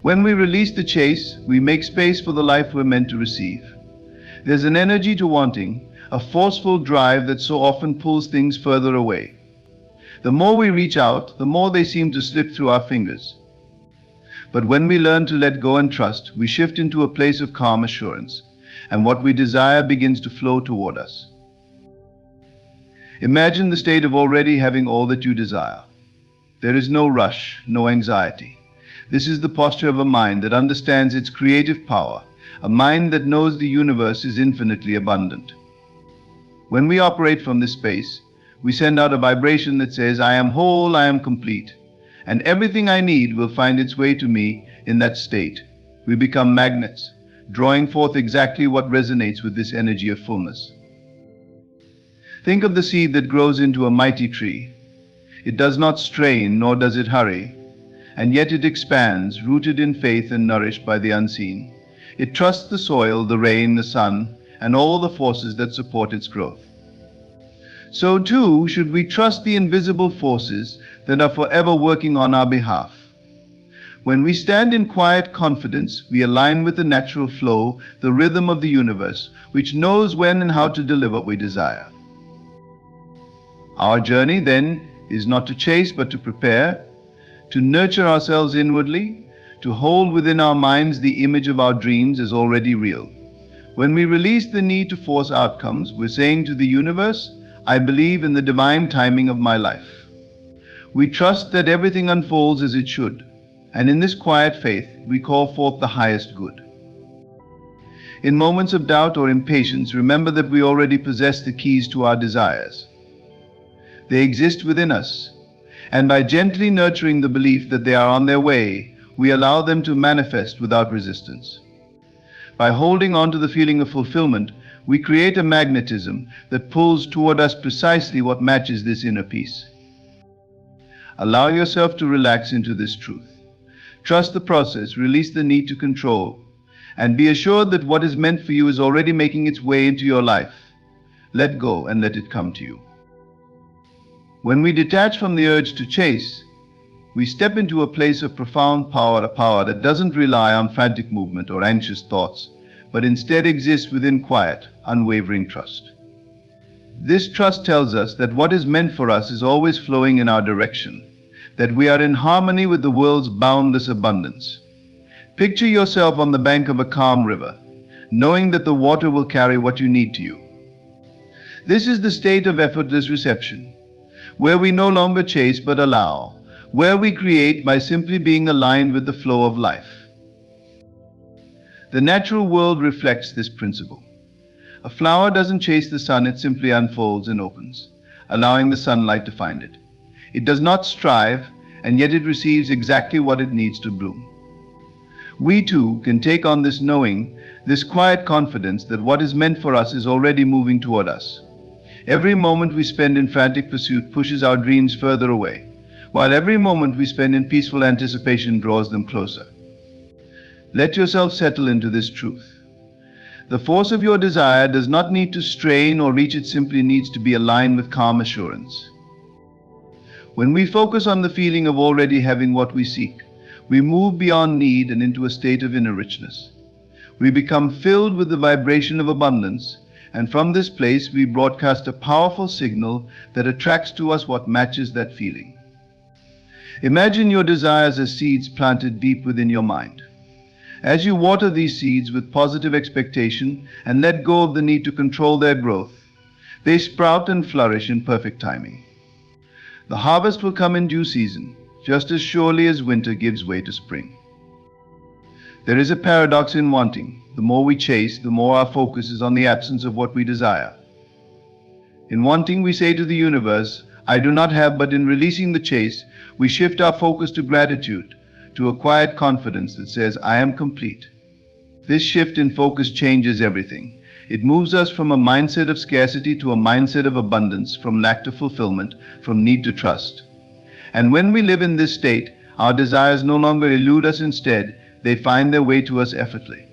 When we release the chase, we make space for the life we're meant to receive. There's an energy to wanting, a forceful drive that so often pulls things further away. The more we reach out, the more they seem to slip through our fingers. But when we learn to let go and trust, we shift into a place of calm assurance, and what we desire begins to flow toward us. Imagine the state of already having all that you desire. There is no rush, no anxiety. This is the posture of a mind that understands its creative power, a mind that knows the universe is infinitely abundant. When we operate from this space, we send out a vibration that says, I am whole, I am complete, and everything I need will find its way to me in that state. We become magnets, drawing forth exactly what resonates with this energy of fullness. Think of the seed that grows into a mighty tree. It does not strain, nor does it hurry, and yet it expands, rooted in faith and nourished by the unseen. It trusts the soil, the rain, the sun, and all the forces that support its growth. So too should we trust the invisible forces that are forever working on our behalf. When we stand in quiet confidence, we align with the natural flow, the rhythm of the universe, which knows when and how to deliver what we desire. Our journey, then, is not to chase but to prepare, to nurture ourselves inwardly, to hold within our minds the image of our dreams as already real. When we release the need to force outcomes, we're saying to the universe, I believe in the divine timing of my life. We trust that everything unfolds as it should, and in this quiet faith, we call forth the highest good. In moments of doubt or impatience, remember that we already possess the keys to our desires. They exist within us, and by gently nurturing the belief that they are on their way, we allow them to manifest without resistance. By holding on to the feeling of fulfillment, we create a magnetism that pulls toward us precisely what matches this inner peace. Allow yourself to relax into this truth. Trust the process, release the need to control, and be assured that what is meant for you is already making its way into your life. Let go and let it come to you. When we detach from the urge to chase, we step into a place of profound power, a power that doesn't rely on frantic movement or anxious thoughts, but instead exists within quiet, unwavering trust. This trust tells us that what is meant for us is always flowing in our direction, that we are in harmony with the world's boundless abundance. Picture yourself on the bank of a calm river, knowing that the water will carry what you need to you. This is the state of effortless reception, where we no longer chase but allow, where we create by simply being aligned with the flow of life. The natural world reflects this principle. A flower doesn't chase the sun, it simply unfolds and opens, allowing the sunlight to find it. It does not strive, and yet it receives exactly what it needs to bloom. We too can take on this knowing, this quiet confidence that what is meant for us is already moving toward us. Every moment we spend in frantic pursuit pushes our dreams further away, while every moment we spend in peaceful anticipation draws them closer. Let yourself settle into this truth. The force of your desire does not need to strain or reach, it simply needs to be aligned with calm assurance. When we focus on the feeling of already having what we seek, we move beyond need and into a state of inner richness. We become filled with the vibration of abundance, and from this place we broadcast a powerful signal that attracts to us what matches that feeling. Imagine your desires as seeds planted deep within your mind. As you water these seeds with positive expectation and let go of the need to control their growth, they sprout and flourish in perfect timing. The harvest will come in due season, just as surely as winter gives way to spring. There is a paradox in wanting. The more we chase, the more our focus is on the absence of what we desire. In wanting, we say to the universe, I do not have, but in releasing the chase, we shift our focus to gratitude, to a quiet confidence that says, I am complete. This shift in focus changes everything. It moves us from a mindset of scarcity to a mindset of abundance, from lack to fulfillment, from need to trust. And when we live in this state, our desires no longer elude us. Instead, they find their way to us effortlessly.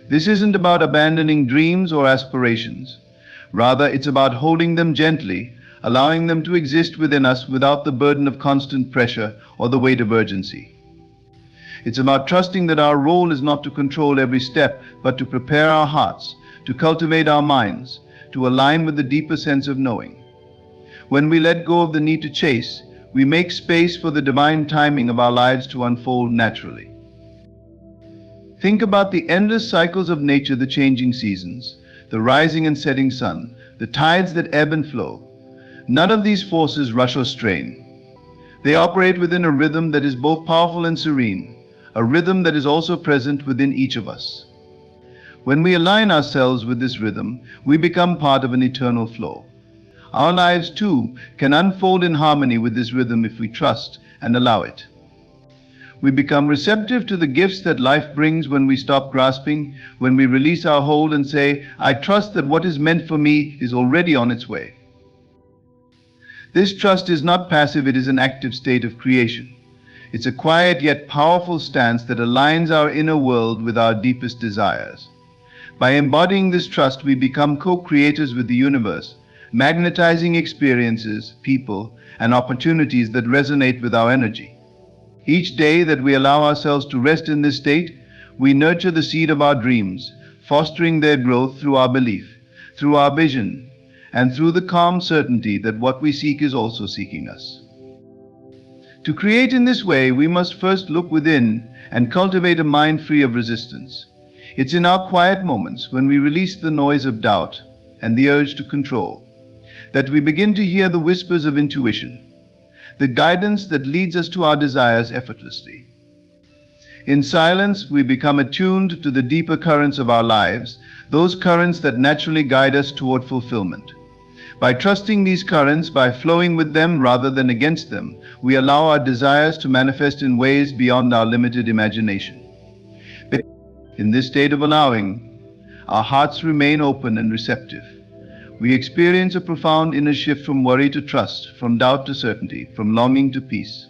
This isn't about abandoning dreams or aspirations. Rather, it's about holding them gently, allowing them to exist within us without the burden of constant pressure or the weight of urgency. It's about trusting that our role is not to control every step, but to prepare our hearts, to cultivate our minds, to align with the deeper sense of knowing. When we let go of the need to chase, we make space for the divine timing of our lives to unfold naturally. Think about the endless cycles of nature, the changing seasons, the rising and setting sun, the tides that ebb and flow. None of these forces rush or strain. They operate within a rhythm that is both powerful and serene, a rhythm that is also present within each of us. When we align ourselves with this rhythm, we become part of an eternal flow. Our lives, too, can unfold in harmony with this rhythm if we trust and allow it. We become receptive to the gifts that life brings when we stop grasping, when we release our hold and say, I trust that what is meant for me is already on its way. This trust is not passive, it is an active state of creation. It's a quiet yet powerful stance that aligns our inner world with our deepest desires. By embodying this trust, we become co-creators with the universe, magnetizing experiences, people, and opportunities that resonate with our energy. Each day that we allow ourselves to rest in this state, we nurture the seed of our dreams, fostering their growth through our belief, through our vision, and through the calm certainty that what we seek is also seeking us. To create in this way, we must first look within and cultivate a mind free of resistance. It's in our quiet moments, when we release the noise of doubt and the urge to control, that we begin to hear the whispers of intuition, the guidance that leads us to our desires effortlessly. In silence, we become attuned to the deeper currents of our lives, those currents that naturally guide us toward fulfillment. By trusting these currents, by flowing with them rather than against them, we allow our desires to manifest in ways beyond our limited imagination. In this state of allowing, our hearts remain open and receptive. We experience a profound inner shift from worry to trust, from doubt to certainty, from longing to peace.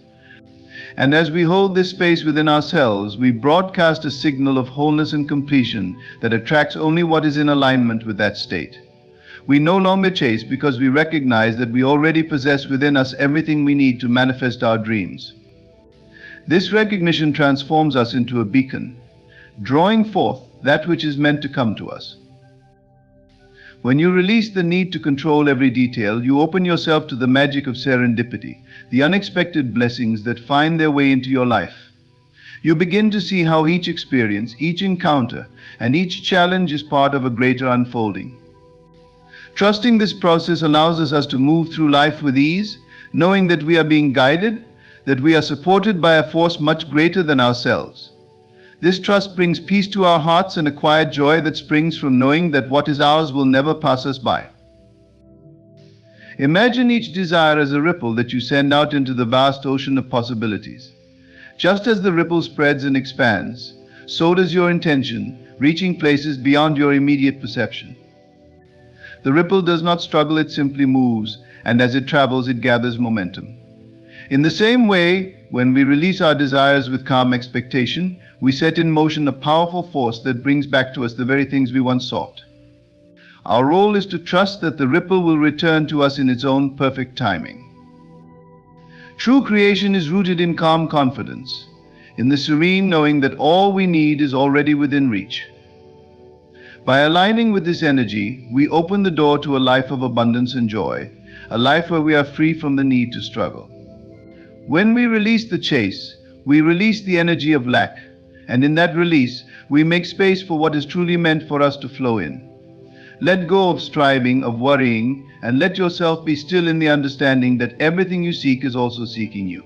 And as we hold this space within ourselves, we broadcast a signal of wholeness and completion that attracts only what is in alignment with that state. We no longer chase because we recognize that we already possess within us everything we need to manifest our dreams. This recognition transforms us into a beacon, drawing forth that which is meant to come to us. When you release the need to control every detail, you open yourself to the magic of serendipity, the unexpected blessings that find their way into your life. You begin to see how each experience, each encounter, and each challenge is part of a greater unfolding. Trusting this process allows us to move through life with ease, knowing that we are being guided, that we are supported by a force much greater than ourselves. This trust brings peace to our hearts and a quiet joy that springs from knowing that what is ours will never pass us by. Imagine each desire as a ripple that you send out into the vast ocean of possibilities. Just as the ripple spreads and expands, so does your intention, reaching places beyond your immediate perception. The ripple does not struggle, it simply moves, and as it travels, it gathers momentum. In the same way, when we release our desires with calm expectation, we set in motion a powerful force that brings back to us the very things we once sought. Our role is to trust that the ripple will return to us in its own perfect timing. True creation is rooted in calm confidence, in the serene knowing that all we need is already within reach. By aligning with this energy, we open the door to a life of abundance and joy, a life where we are free from the need to struggle. When we release the chase, we release the energy of lack, and in that release, we make space for what is truly meant for us to flow in. Let go of striving, of worrying, and let yourself be still in the understanding that everything you seek is also seeking you.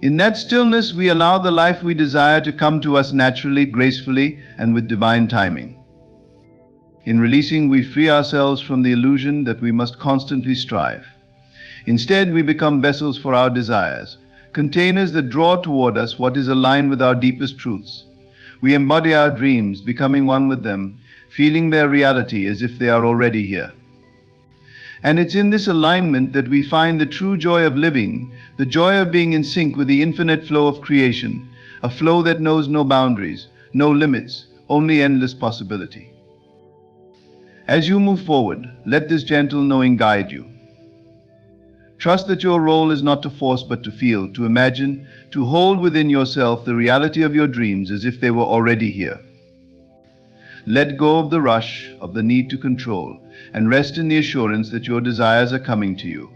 In that stillness, we allow the life we desire to come to us naturally, gracefully, and with divine timing. In releasing, we free ourselves from the illusion that we must constantly strive. Instead, we become vessels for our desires, containers that draw toward us what is aligned with our deepest truths. We embody our dreams, becoming one with them, feeling their reality as if they are already here. And it's in this alignment that we find the true joy of living, the joy of being in sync with the infinite flow of creation, a flow that knows no boundaries, no limits, only endless possibility. As you move forward, let this gentle knowing guide you. Trust that your role is not to force but to feel, to imagine, to hold within yourself the reality of your dreams as if they were already here. Let go of the rush, of the need to control, and rest in the assurance that your desires are coming to you.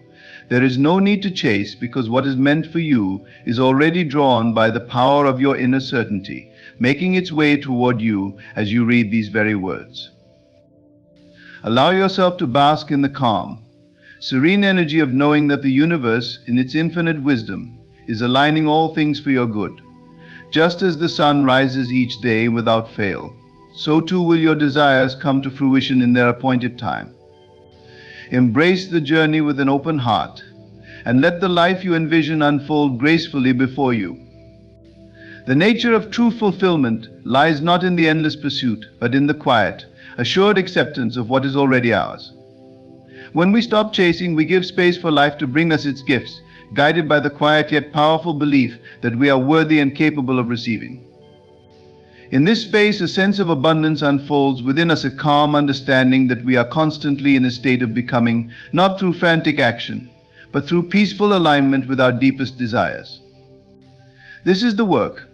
There is no need to chase because what is meant for you is already drawn by the power of your inner certainty, making its way toward you as you read these very words. Allow yourself to bask in the calm, serene energy of knowing that the universe, in its infinite wisdom, is aligning all things for your good. Just as the sun rises each day without fail, so too will your desires come to fruition in their appointed time. Embrace the journey with an open heart, and let the life you envision unfold gracefully before you. The nature of true fulfillment lies not in the endless pursuit, but in the quiet, assured acceptance of what is already ours. When we stop chasing, we give space for life to bring us its gifts, guided by the quiet yet powerful belief that we are worthy and capable of receiving. In this space, a sense of abundance unfolds within us, a calm understanding that we are constantly in a state of becoming, not through frantic action, but through peaceful alignment with our deepest desires. This is the work,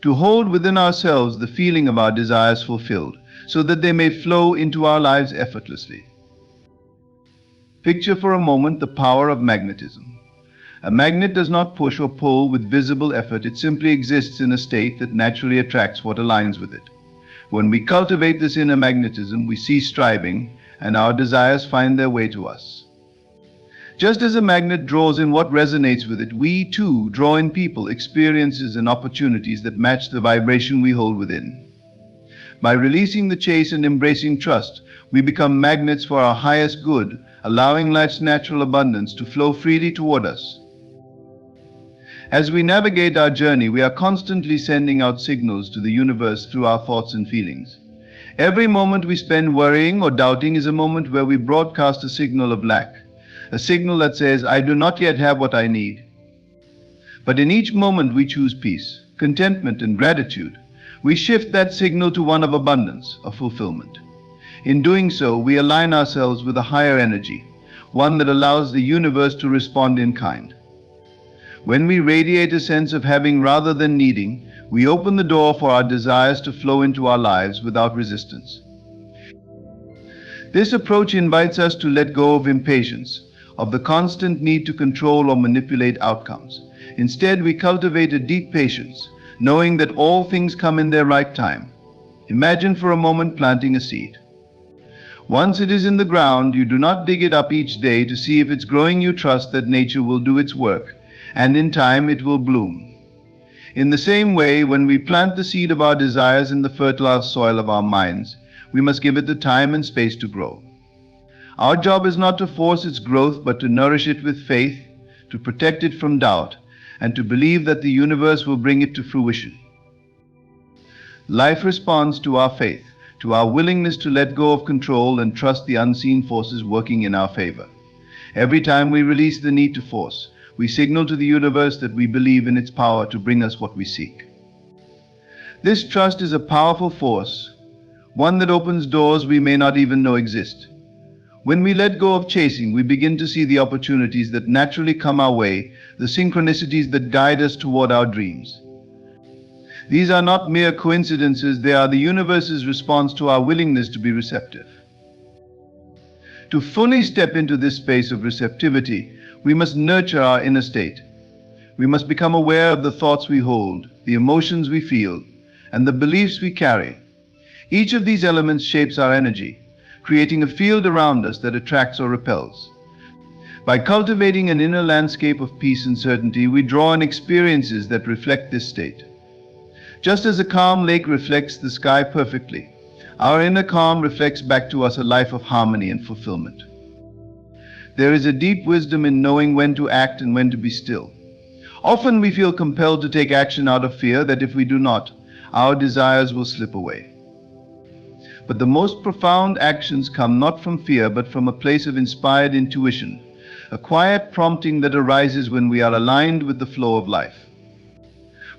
to hold within ourselves the feeling of our desires fulfilled, so that they may flow into our lives effortlessly. Picture for a moment the power of magnetism. A magnet does not push or pull with visible effort, it simply exists in a state that naturally attracts what aligns with it. When we cultivate this inner magnetism, we cease striving, and our desires find their way to us. Just as a magnet draws in what resonates with it, we too draw in people, experiences, and opportunities that match the vibration we hold within. By releasing the chase and embracing trust, we become magnets for our highest good, allowing life's natural abundance to flow freely toward us. As we navigate our journey, we are constantly sending out signals to the universe through our thoughts and feelings. Every moment we spend worrying or doubting is a moment where we broadcast a signal of lack, a signal that says, "I do not yet have what I need." But in each moment we choose peace, contentment, and gratitude. We shift that signal to one of abundance, of fulfillment. In doing so, we align ourselves with a higher energy, one that allows the universe to respond in kind. When we radiate a sense of having rather than needing, we open the door for our desires to flow into our lives without resistance. This approach invites us to let go of impatience, of the constant need to control or manipulate outcomes. Instead, we cultivate a deep patience, knowing that all things come in their right time. Imagine for a moment planting a seed. Once it is in the ground, you do not dig it up each day to see if it's growing. You trust that nature will do its work, and in time it will bloom. In the same way, when we plant the seed of our desires in the fertile soil of our minds, we must give it the time and space to grow. Our job is not to force its growth, but to nourish it with faith, to protect it from doubt, and to believe that the universe will bring it to fruition. Life responds to our faith, to our willingness to let go of control and trust the unseen forces working in our favor. Every time we release the need to force, we signal to the universe that we believe in its power to bring us what we seek. This trust is a powerful force, one that opens doors we may not even know exist. When we let go of chasing, we begin to see the opportunities that naturally come our way, the synchronicities that guide us toward our dreams. These are not mere coincidences, they are the universe's response to our willingness to be receptive. To fully step into this space of receptivity, we must nurture our inner state. We must become aware of the thoughts we hold, the emotions we feel, and the beliefs we carry. Each of these elements shapes our energy, creating a field around us that attracts or repels. By cultivating an inner landscape of peace and certainty, we draw on experiences that reflect this state. Just as a calm lake reflects the sky perfectly, our inner calm reflects back to us a life of harmony and fulfillment. There is a deep wisdom in knowing when to act and when to be still. Often we feel compelled to take action out of fear that if we do not, our desires will slip away. But the most profound actions come not from fear, but from a place of inspired intuition, a quiet prompting that arises when we are aligned with the flow of life.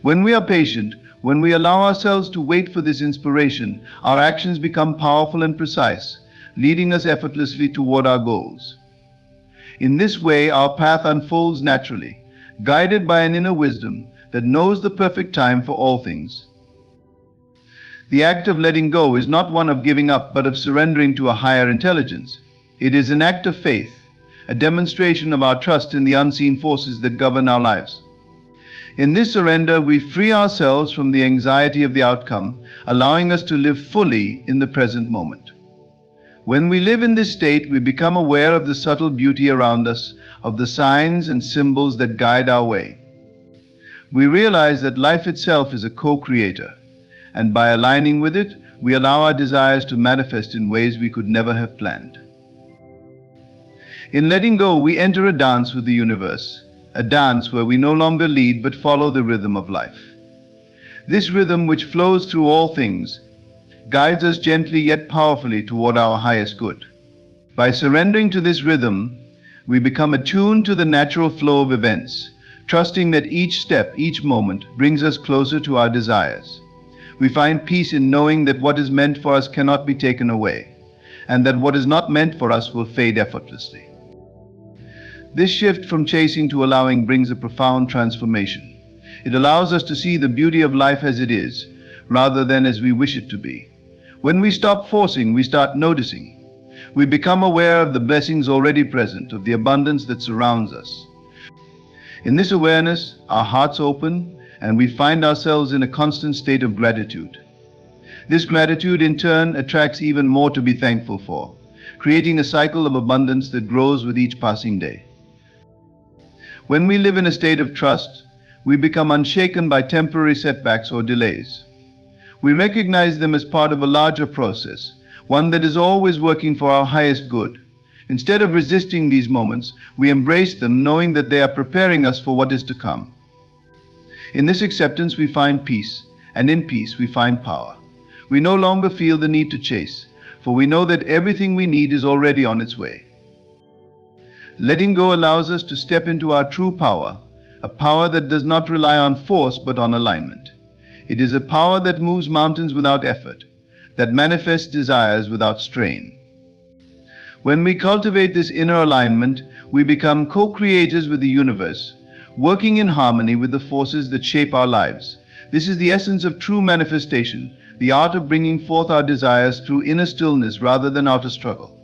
When we are patient, when we allow ourselves to wait for this inspiration, our actions become powerful and precise, leading us effortlessly toward our goals. In this way, our path unfolds naturally, guided by an inner wisdom that knows the perfect time for all things. The act of letting go is not one of giving up, but of surrendering to a higher intelligence. It is an act of faith, a demonstration of our trust in the unseen forces that govern our lives. In this surrender, we free ourselves from the anxiety of the outcome, allowing us to live fully in the present moment. When we live in this state, we become aware of the subtle beauty around us, of the signs and symbols that guide our way. We realize that life itself is a co-creator, and by aligning with it, we allow our desires to manifest in ways we could never have planned. In letting go, we enter a dance with the universe, a dance where we no longer lead but follow the rhythm of life. This rhythm, which flows through all things, guides us gently yet powerfully toward our highest good. By surrendering to this rhythm, we become attuned to the natural flow of events, trusting that each step, each moment, brings us closer to our desires. We find peace in knowing that what is meant for us cannot be taken away, and that what is not meant for us will fade effortlessly. This shift from chasing to allowing brings a profound transformation. It allows us to see the beauty of life as it is, rather than as we wish it to be. When we stop forcing, we start noticing. We become aware of the blessings already present, of the abundance that surrounds us. In this awareness, our hearts open and we find ourselves in a constant state of gratitude. This gratitude in turn attracts even more to be thankful for, creating a cycle of abundance that grows with each passing day. When we live in a state of trust, we become unshaken by temporary setbacks or delays. We recognize them as part of a larger process, one that is always working for our highest good. Instead of resisting these moments, we embrace them knowing that they are preparing us for what is to come. In this acceptance we find peace, and in peace we find power. We no longer feel the need to chase, for we know that everything we need is already on its way. Letting go allows us to step into our true power, a power that does not rely on force but on alignment. It is a power that moves mountains without effort, that manifests desires without strain. When we cultivate this inner alignment, we become co-creators with the universe, working in harmony with the forces that shape our lives. This is the essence of true manifestation, the art of bringing forth our desires through inner stillness rather than outer struggle.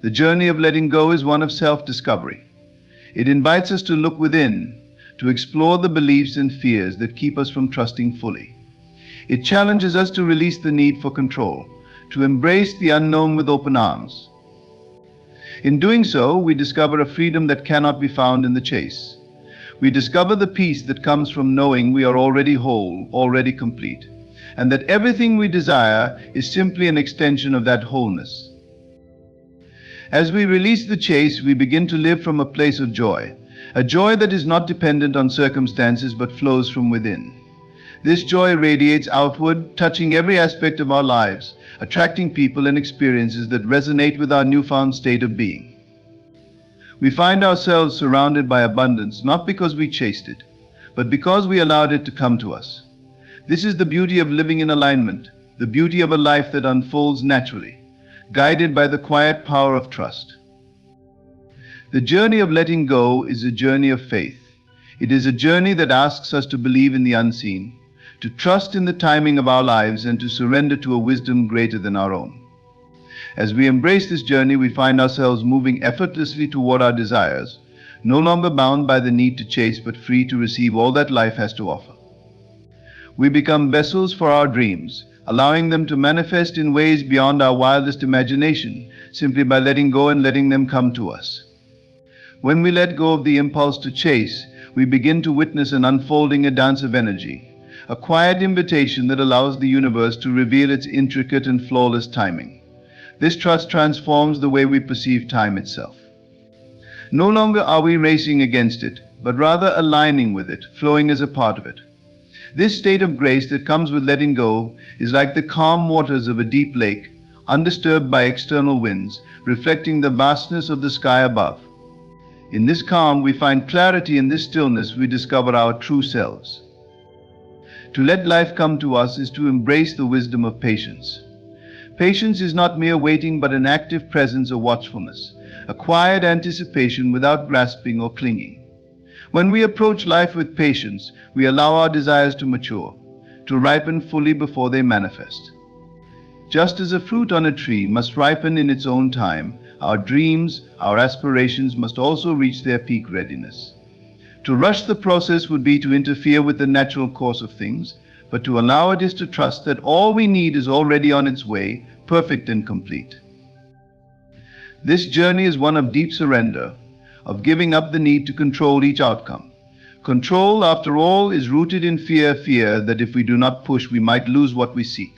The journey of letting go is one of self-discovery. It invites us to look within, to explore the beliefs and fears that keep us from trusting fully. It challenges us to release the need for control, to embrace the unknown with open arms. In doing so, we discover a freedom that cannot be found in the chase. We discover the peace that comes from knowing we are already whole, already complete, and that everything we desire is simply an extension of that wholeness. As we release the chase, we begin to live from a place of joy, a joy that is not dependent on circumstances but flows from within. This joy radiates outward, touching every aspect of our lives, attracting people and experiences that resonate with our newfound state of being. We find ourselves surrounded by abundance not because we chased it, but because we allowed it to come to us. This is the beauty of living in alignment, the beauty of a life that unfolds naturally, guided by the quiet power of trust. The journey of letting go is a journey of faith. It is a journey that asks us to believe in the unseen, to trust in the timing of our lives, and to surrender to a wisdom greater than our own. As we embrace this journey, we find ourselves moving effortlessly toward our desires, no longer bound by the need to chase, but free to receive all that life has to offer. We become vessels for our dreams, allowing them to manifest in ways beyond our wildest imagination, simply by letting go and letting them come to us. When we let go of the impulse to chase, we begin to witness an unfolding a dance of energy, a quiet invitation that allows the universe to reveal its intricate and flawless timing. This trust transforms the way we perceive time itself. No longer are we racing against it, but rather aligning with it, flowing as a part of it. This state of grace that comes with letting go is like the calm waters of a deep lake, undisturbed by external winds, reflecting the vastness of the sky above. In this calm, we find clarity. In this stillness, we discover our true selves. To let life come to us is to embrace the wisdom of patience. Patience is not mere waiting, but an active presence of watchfulness, a quiet anticipation without grasping or clinging. When we approach life with patience, we allow our desires to mature, to ripen fully before they manifest. Just as a fruit on a tree must ripen in its own time, our dreams, our aspirations must also reach their peak readiness. To rush the process would be to interfere with the natural course of things, but to allow it is to trust that all we need is already on its way, perfect and complete. This journey is one of deep surrender, of giving up the need to control each outcome. Control, after all, is rooted in fear that if we do not push, we might lose what we seek.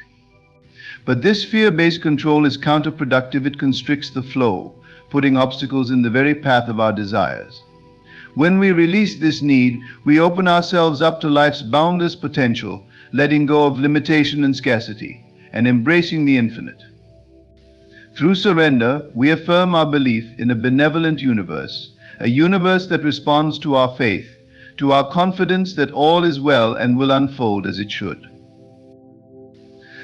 But this fear-based control is counterproductive. It constricts the flow, putting obstacles in the very path of our desires. When we release this need, we open ourselves up to life's boundless potential, letting go of limitation and scarcity, and embracing the infinite. Through surrender, we affirm our belief in a benevolent universe, a universe that responds to our faith, to our confidence that all is well and will unfold as it should.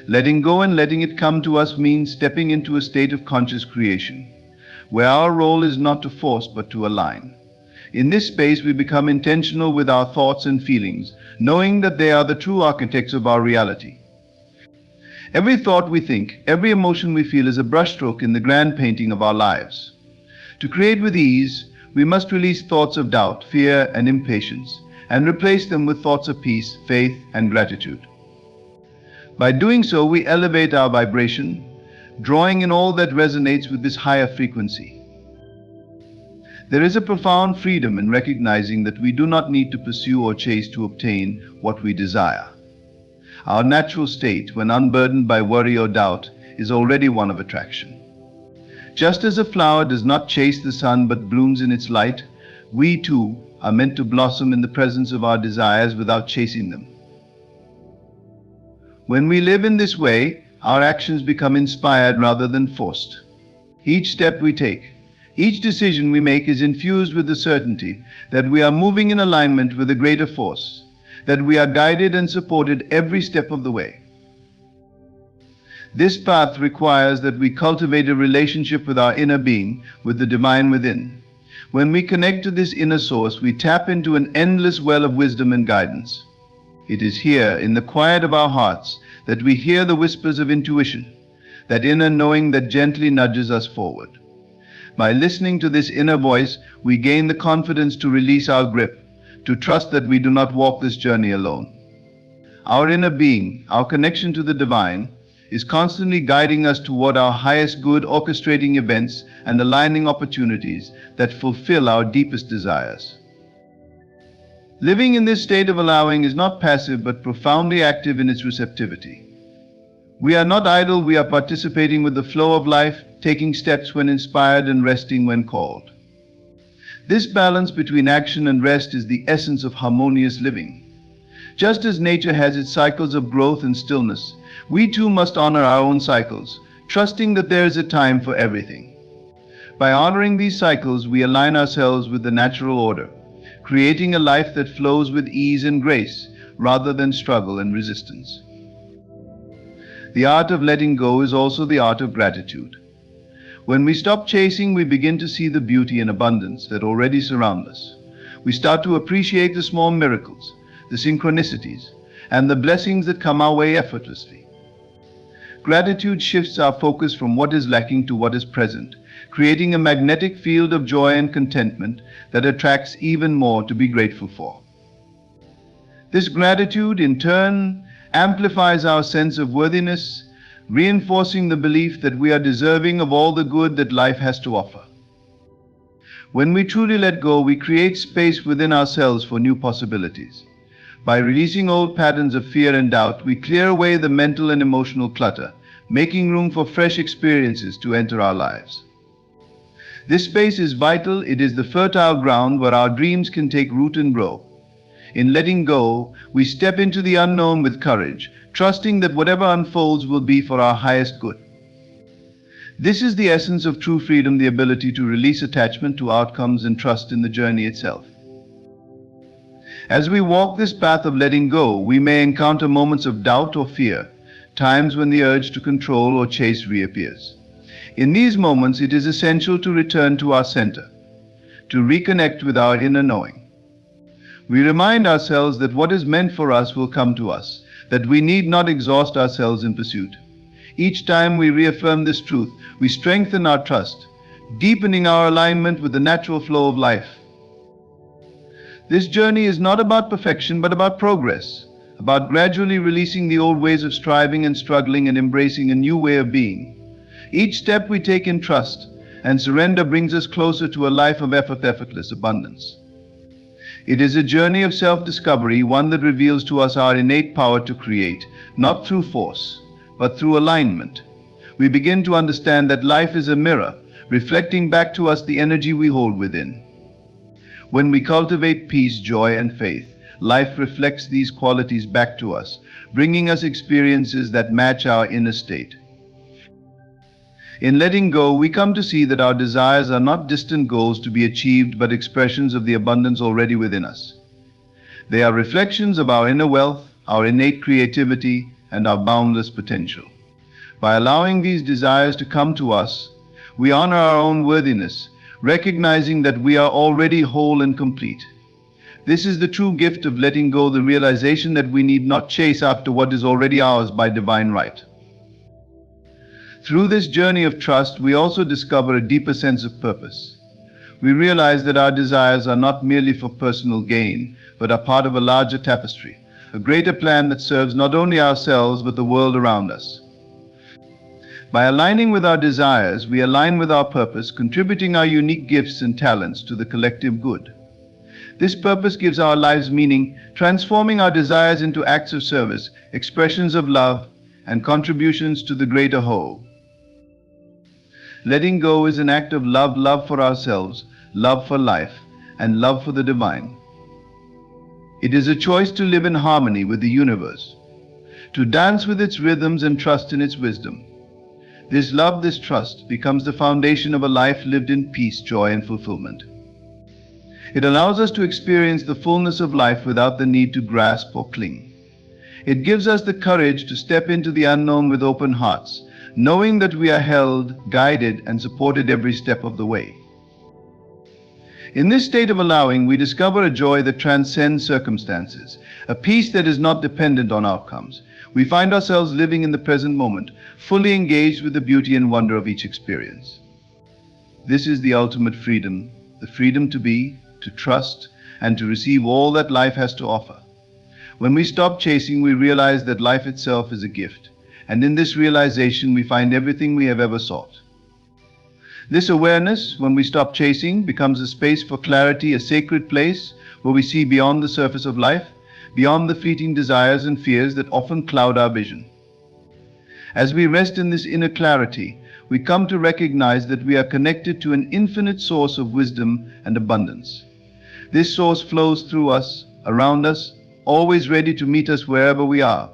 Letting go and letting it come to us means stepping into a state of conscious creation, where our role is not to force but to align. In this space, we become intentional with our thoughts and feelings, knowing that they are the true architects of our reality. Every thought we think, every emotion we feel is a brushstroke in the grand painting of our lives. To create with ease, we must release thoughts of doubt, fear, and impatience, and replace them with thoughts of peace, faith, and gratitude. By doing so, we elevate our vibration, drawing in all that resonates with this higher frequency. There is a profound freedom in recognizing that we do not need to pursue or chase to obtain what we desire. Our natural state, when unburdened by worry or doubt, is already one of attraction. Just as a flower does not chase the sun but blooms in its light, we too are meant to blossom in the presence of our desires without chasing them. When we live in this way, our actions become inspired rather than forced. Each step we take, each decision we make is infused with the certainty that we are moving in alignment with a greater force, that we are guided and supported every step of the way. This path requires that we cultivate a relationship with our inner being, with the divine within. When we connect to this inner source, we tap into an endless well of wisdom and guidance. It is here, in the quiet of our hearts, that we hear the whispers of intuition, that inner knowing that gently nudges us forward. By listening to this inner voice, we gain the confidence to release our grip, to trust that we do not walk this journey alone. Our inner being, our connection to the divine, is constantly guiding us toward our highest good, orchestrating events and aligning opportunities that fulfill our deepest desires. Living in this state of allowing is not passive but profoundly active in its receptivity. We are not idle, we are participating with the flow of life, taking steps when inspired and resting when called. This balance between action and rest is the essence of harmonious living. Just as nature has its cycles of growth and stillness, we too must honor our own cycles, trusting that there is a time for everything. By honoring these cycles, we align ourselves with the natural order, creating a life that flows with ease and grace rather than struggle and resistance. The art of letting go is also the art of gratitude. When we stop chasing, we begin to see the beauty and abundance that already surround us. We start to appreciate the small miracles, the synchronicities, and the blessings that come our way effortlessly. Gratitude shifts our focus from what is lacking to what is present, creating a magnetic field of joy and contentment that attracts even more to be grateful for. This gratitude, in turn, amplifies our sense of worthiness, reinforcing the belief that we are deserving of all the good that life has to offer. When we truly let go, we create space within ourselves for new possibilities. By releasing old patterns of fear and doubt, we clear away the mental and emotional clutter, making room for fresh experiences to enter our lives. This space is vital. It is the fertile ground where our dreams can take root and grow. In letting go, we step into the unknown with courage, trusting that whatever unfolds will be for our highest good. This is the essence of true freedom, the ability to release attachment to outcomes and trust in the journey itself. As we walk this path of letting go, we may encounter moments of doubt or fear, times when the urge to control or chase reappears. In these moments, it is essential to return to our center, to reconnect with our inner knowing. We remind ourselves that what is meant for us will come to us, that we need not exhaust ourselves in pursuit. Each time we reaffirm this truth, we strengthen our trust, deepening our alignment with the natural flow of life. This journey is not about perfection, but about progress, about gradually releasing the old ways of striving and struggling and embracing a new way of being. Each step we take in trust and surrender brings us closer to a life of effortless abundance. It is a journey of self-discovery, one that reveals to us our innate power to create, not through force, but through alignment. We begin to understand that life is a mirror, reflecting back to us the energy we hold within. When we cultivate peace, joy, and faith, life reflects these qualities back to us, bringing us experiences that match our inner state. In letting go, we come to see that our desires are not distant goals to be achieved, but expressions of the abundance already within us. They are reflections of our inner wealth, our innate creativity, and our boundless potential. By allowing these desires to come to us, we honor our own worthiness, recognizing that we are already whole and complete. This is the true gift of letting go, the realization that we need not chase after what is already ours by divine right. Through this journey of trust, we also discover a deeper sense of purpose. We realize that our desires are not merely for personal gain, but are part of a larger tapestry, a greater plan that serves not only ourselves but the world around us. By aligning with our desires, we align with our purpose, contributing our unique gifts and talents to the collective good. This purpose gives our lives meaning, transforming our desires into acts of service, expressions of love, and contributions to the greater whole. Letting go is an act of love, love for ourselves, love for life, and love for the divine. It is a choice to live in harmony with the universe, to dance with its rhythms and trust in its wisdom. This love, this trust, becomes the foundation of a life lived in peace, joy, and fulfillment. It allows us to experience the fullness of life without the need to grasp or cling. It gives us the courage to step into the unknown with open hearts, knowing that we are held, guided, and supported every step of the way. In this state of allowing, we discover a joy that transcends circumstances, a peace that is not dependent on outcomes. We find ourselves living in the present moment, fully engaged with the beauty and wonder of each experience. This is the ultimate freedom, the freedom to be, to trust, and to receive all that life has to offer. When we stop chasing, we realize that life itself is a gift, and in this realization we find everything we have ever sought. This awareness, when we stop chasing, becomes a space for clarity, a sacred place where we see beyond the surface of life, beyond the fleeting desires and fears that often cloud our vision. As we rest in this inner clarity, we come to recognize that we are connected to an infinite source of wisdom and abundance. This source flows through us, around us, always ready to meet us wherever we are.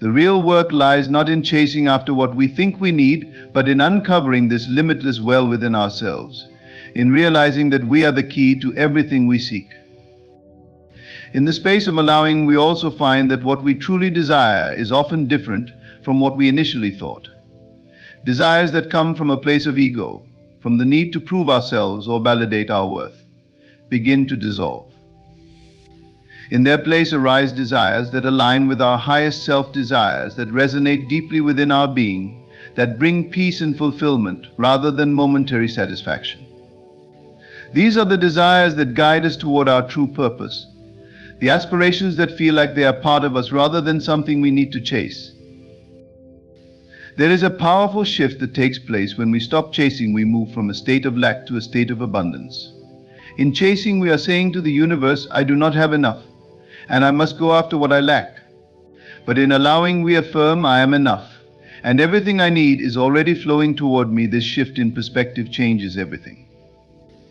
The real work lies not in chasing after what we think we need, but in uncovering this limitless well within ourselves, in realizing that we are the key to everything we seek. In the space of allowing, we also find that what we truly desire is often different from what we initially thought. Desires that come from a place of ego, from the need to prove ourselves or validate our worth, begin to dissolve. In their place arise desires that align with our highest self-desires, that resonate deeply within our being, that bring peace and fulfillment rather than momentary satisfaction. These are the desires that guide us toward our true purpose, the aspirations that feel like they are part of us rather than something we need to chase. There is a powerful shift that takes place when we stop chasing. We move from a state of lack to a state of abundance. In chasing, we are saying to the universe, I do not have enough, and I must go after what I lack. But in allowing, we affirm, I am enough, and everything I need is already flowing toward me. This shift in perspective changes everything.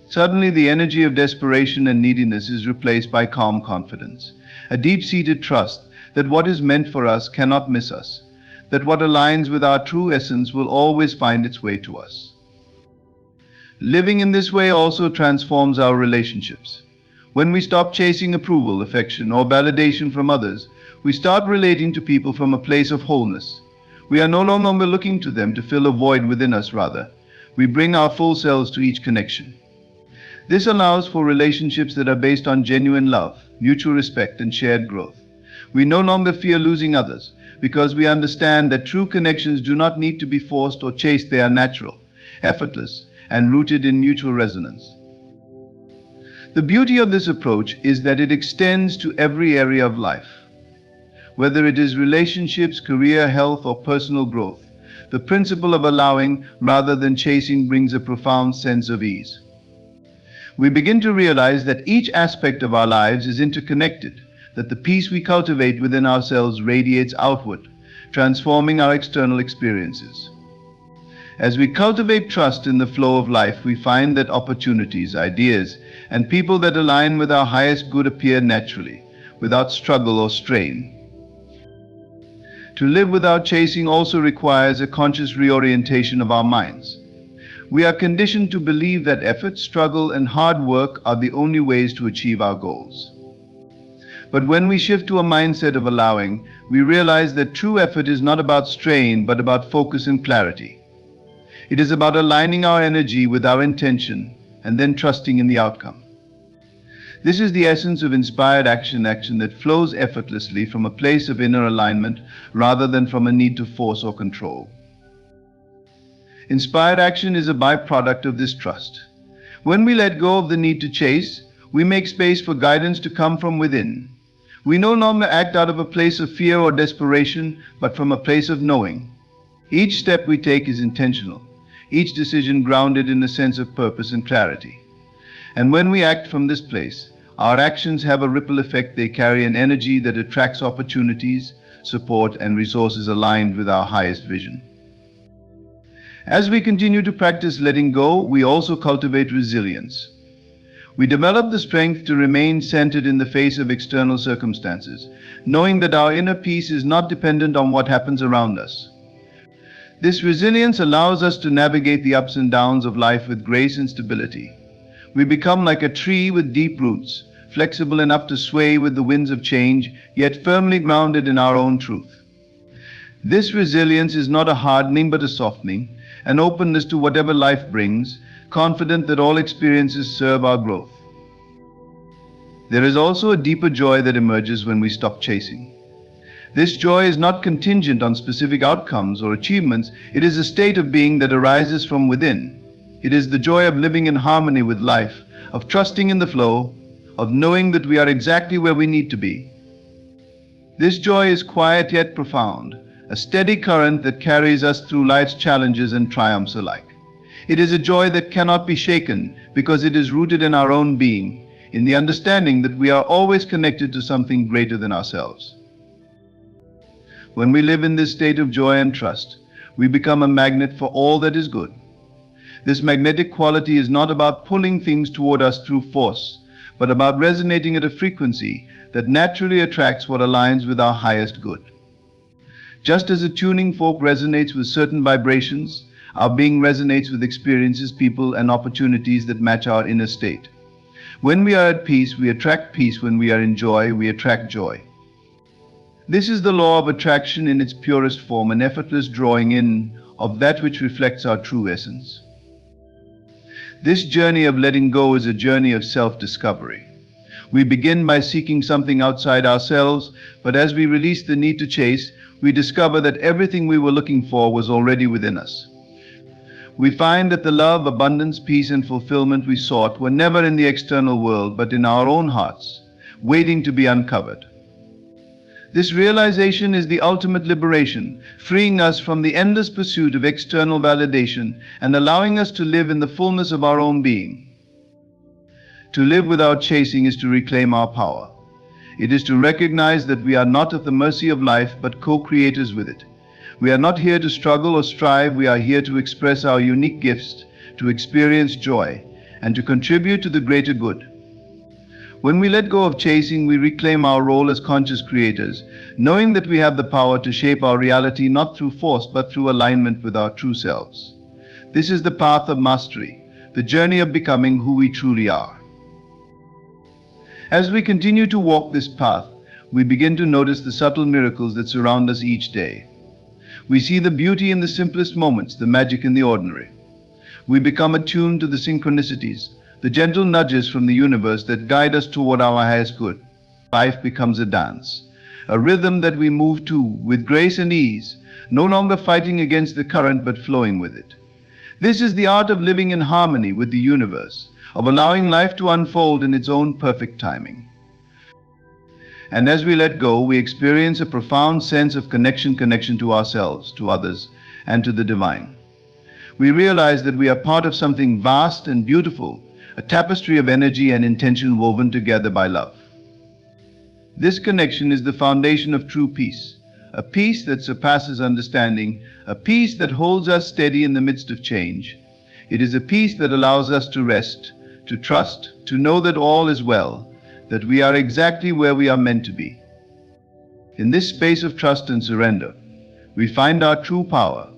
Suddenly, the energy of desperation and neediness is replaced by calm confidence, a deep-seated trust that what is meant for us cannot miss us, that what aligns with our true essence will always find its way to us. Living in this way also transforms our relationships. When we stop chasing approval, affection, or validation from others, we start relating to people from a place of wholeness. We are no longer looking to them to fill a void within us, rather, we bring our full selves to each connection. This allows for relationships that are based on genuine love, mutual respect, and shared growth. We no longer fear losing others, because we understand that true connections do not need to be forced or chased. They are natural, effortless, and rooted in mutual resonance. The beauty of this approach is that it extends to every area of life. Whether it is relationships, career, health, or personal growth, the principle of allowing rather than chasing brings a profound sense of ease. We begin to realize that each aspect of our lives is interconnected, that the peace we cultivate within ourselves radiates outward, transforming our external experiences. As we cultivate trust in the flow of life, we find that opportunities, ideas, and people that align with our highest good appear naturally, without struggle or strain. To live without chasing also requires a conscious reorientation of our minds. We are conditioned to believe that effort, struggle, and hard work are the only ways to achieve our goals. But when we shift to a mindset of allowing, we realize that true effort is not about strain, but about focus and clarity. It is about aligning our energy with our intention and then trusting in the outcome. This is the essence of inspired action that flows effortlessly from a place of inner alignment rather than from a need to force or control. Inspired action is a byproduct of this trust. When we let go of the need to chase, we make space for guidance to come from within. We no longer act out of a place of fear or desperation, but from a place of knowing. Each step we take is intentional, each decision grounded in a sense of purpose and clarity. And when we act from this place, our actions have a ripple effect. They carry an energy that attracts opportunities, support, and resources aligned with our highest vision. As we continue to practice letting go, we also cultivate resilience. We develop the strength to remain centered in the face of external circumstances, knowing that our inner peace is not dependent on what happens around us. This resilience allows us to navigate the ups and downs of life with grace and stability. We become like a tree with deep roots, flexible enough to sway with the winds of change, yet firmly grounded in our own truth. This resilience is not a hardening but a softening, an openness to whatever life brings, confident that all experiences serve our growth. There is also a deeper joy that emerges when we stop chasing. This joy is not contingent on specific outcomes or achievements. It is a state of being that arises from within. It is the joy of living in harmony with life, of trusting in the flow, of knowing that we are exactly where we need to be. This joy is quiet yet profound, a steady current that carries us through life's challenges and triumphs alike. It is a joy that cannot be shaken because it is rooted in our own being, in the understanding that we are always connected to something greater than ourselves. When we live in this state of joy and trust, we become a magnet for all that is good. This magnetic quality is not about pulling things toward us through force, but about resonating at a frequency that naturally attracts what aligns with our highest good. Just as a tuning fork resonates with certain vibrations, our being resonates with experiences, people, and opportunities that match our inner state. When we are at peace, we attract peace. When we are in joy, we attract joy. This is the law of attraction in its purest form, an effortless drawing in of that which reflects our true essence. This journey of letting go is a journey of self-discovery. We begin by seeking something outside ourselves, but as we release the need to chase, we discover that everything we were looking for was already within us. We find that the love, abundance, peace, and fulfillment we sought were never in the external world, but in our own hearts, waiting to be uncovered. This realization is the ultimate liberation, freeing us from the endless pursuit of external validation and allowing us to live in the fullness of our own being. To live without chasing is to reclaim our power. It is to recognize that we are not at the mercy of life, but co-creators with it. We are not here to struggle or strive. We are here to express our unique gifts, to experience joy, and to contribute to the greater good. When we let go of chasing, we reclaim our role as conscious creators, knowing that we have the power to shape our reality not through force, but through alignment with our true selves. This is the path of mastery, the journey of becoming who we truly are. As we continue to walk this path, we begin to notice the subtle miracles that surround us each day. We see the beauty in the simplest moments, the magic in the ordinary. We become attuned to the synchronicities, the gentle nudges from the universe that guide us toward our highest good. Life becomes a dance, a rhythm that we move to with grace and ease, no longer fighting against the current but flowing with it. This is the art of living in harmony with the universe, of allowing life to unfold in its own perfect timing. And as we let go, we experience a profound sense of connection to ourselves, to others, and to the divine. We realize that we are part of something vast and beautiful, a tapestry of energy and intention woven together by love. This connection is the foundation of true peace, a peace that surpasses understanding, a peace that holds us steady in the midst of change. It is a peace that allows us to rest, to trust, to know that all is well, that we are exactly where we are meant to be. In this space of trust and surrender, we find our true power.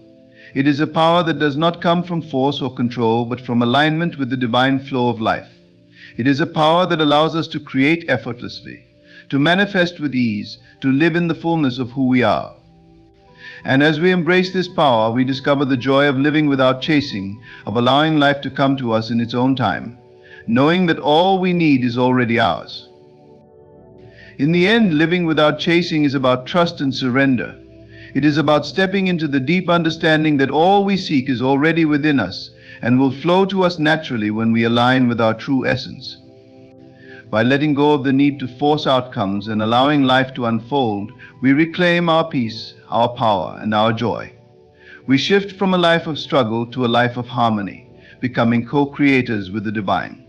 It is a power that does not come from force or control, but from alignment with the divine flow of life. It is a power that allows us to create effortlessly, to manifest with ease, to live in the fullness of who we are. And as we embrace this power, we discover the joy of living without chasing, of allowing life to come to us in its own time, knowing that all we need is already ours. In the end, living without chasing is about trust and surrender. It is about stepping into the deep understanding that all we seek is already within us and will flow to us naturally when we align with our true essence. By letting go of the need to force outcomes and allowing life to unfold, we reclaim our peace, our power, and our joy. We shift from a life of struggle to a life of harmony, becoming co-creators with the divine.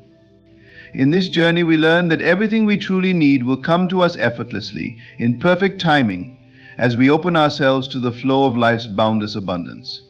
In this journey, we learn that everything we truly need will come to us effortlessly, in perfect timing, as we open ourselves to the flow of life's boundless abundance.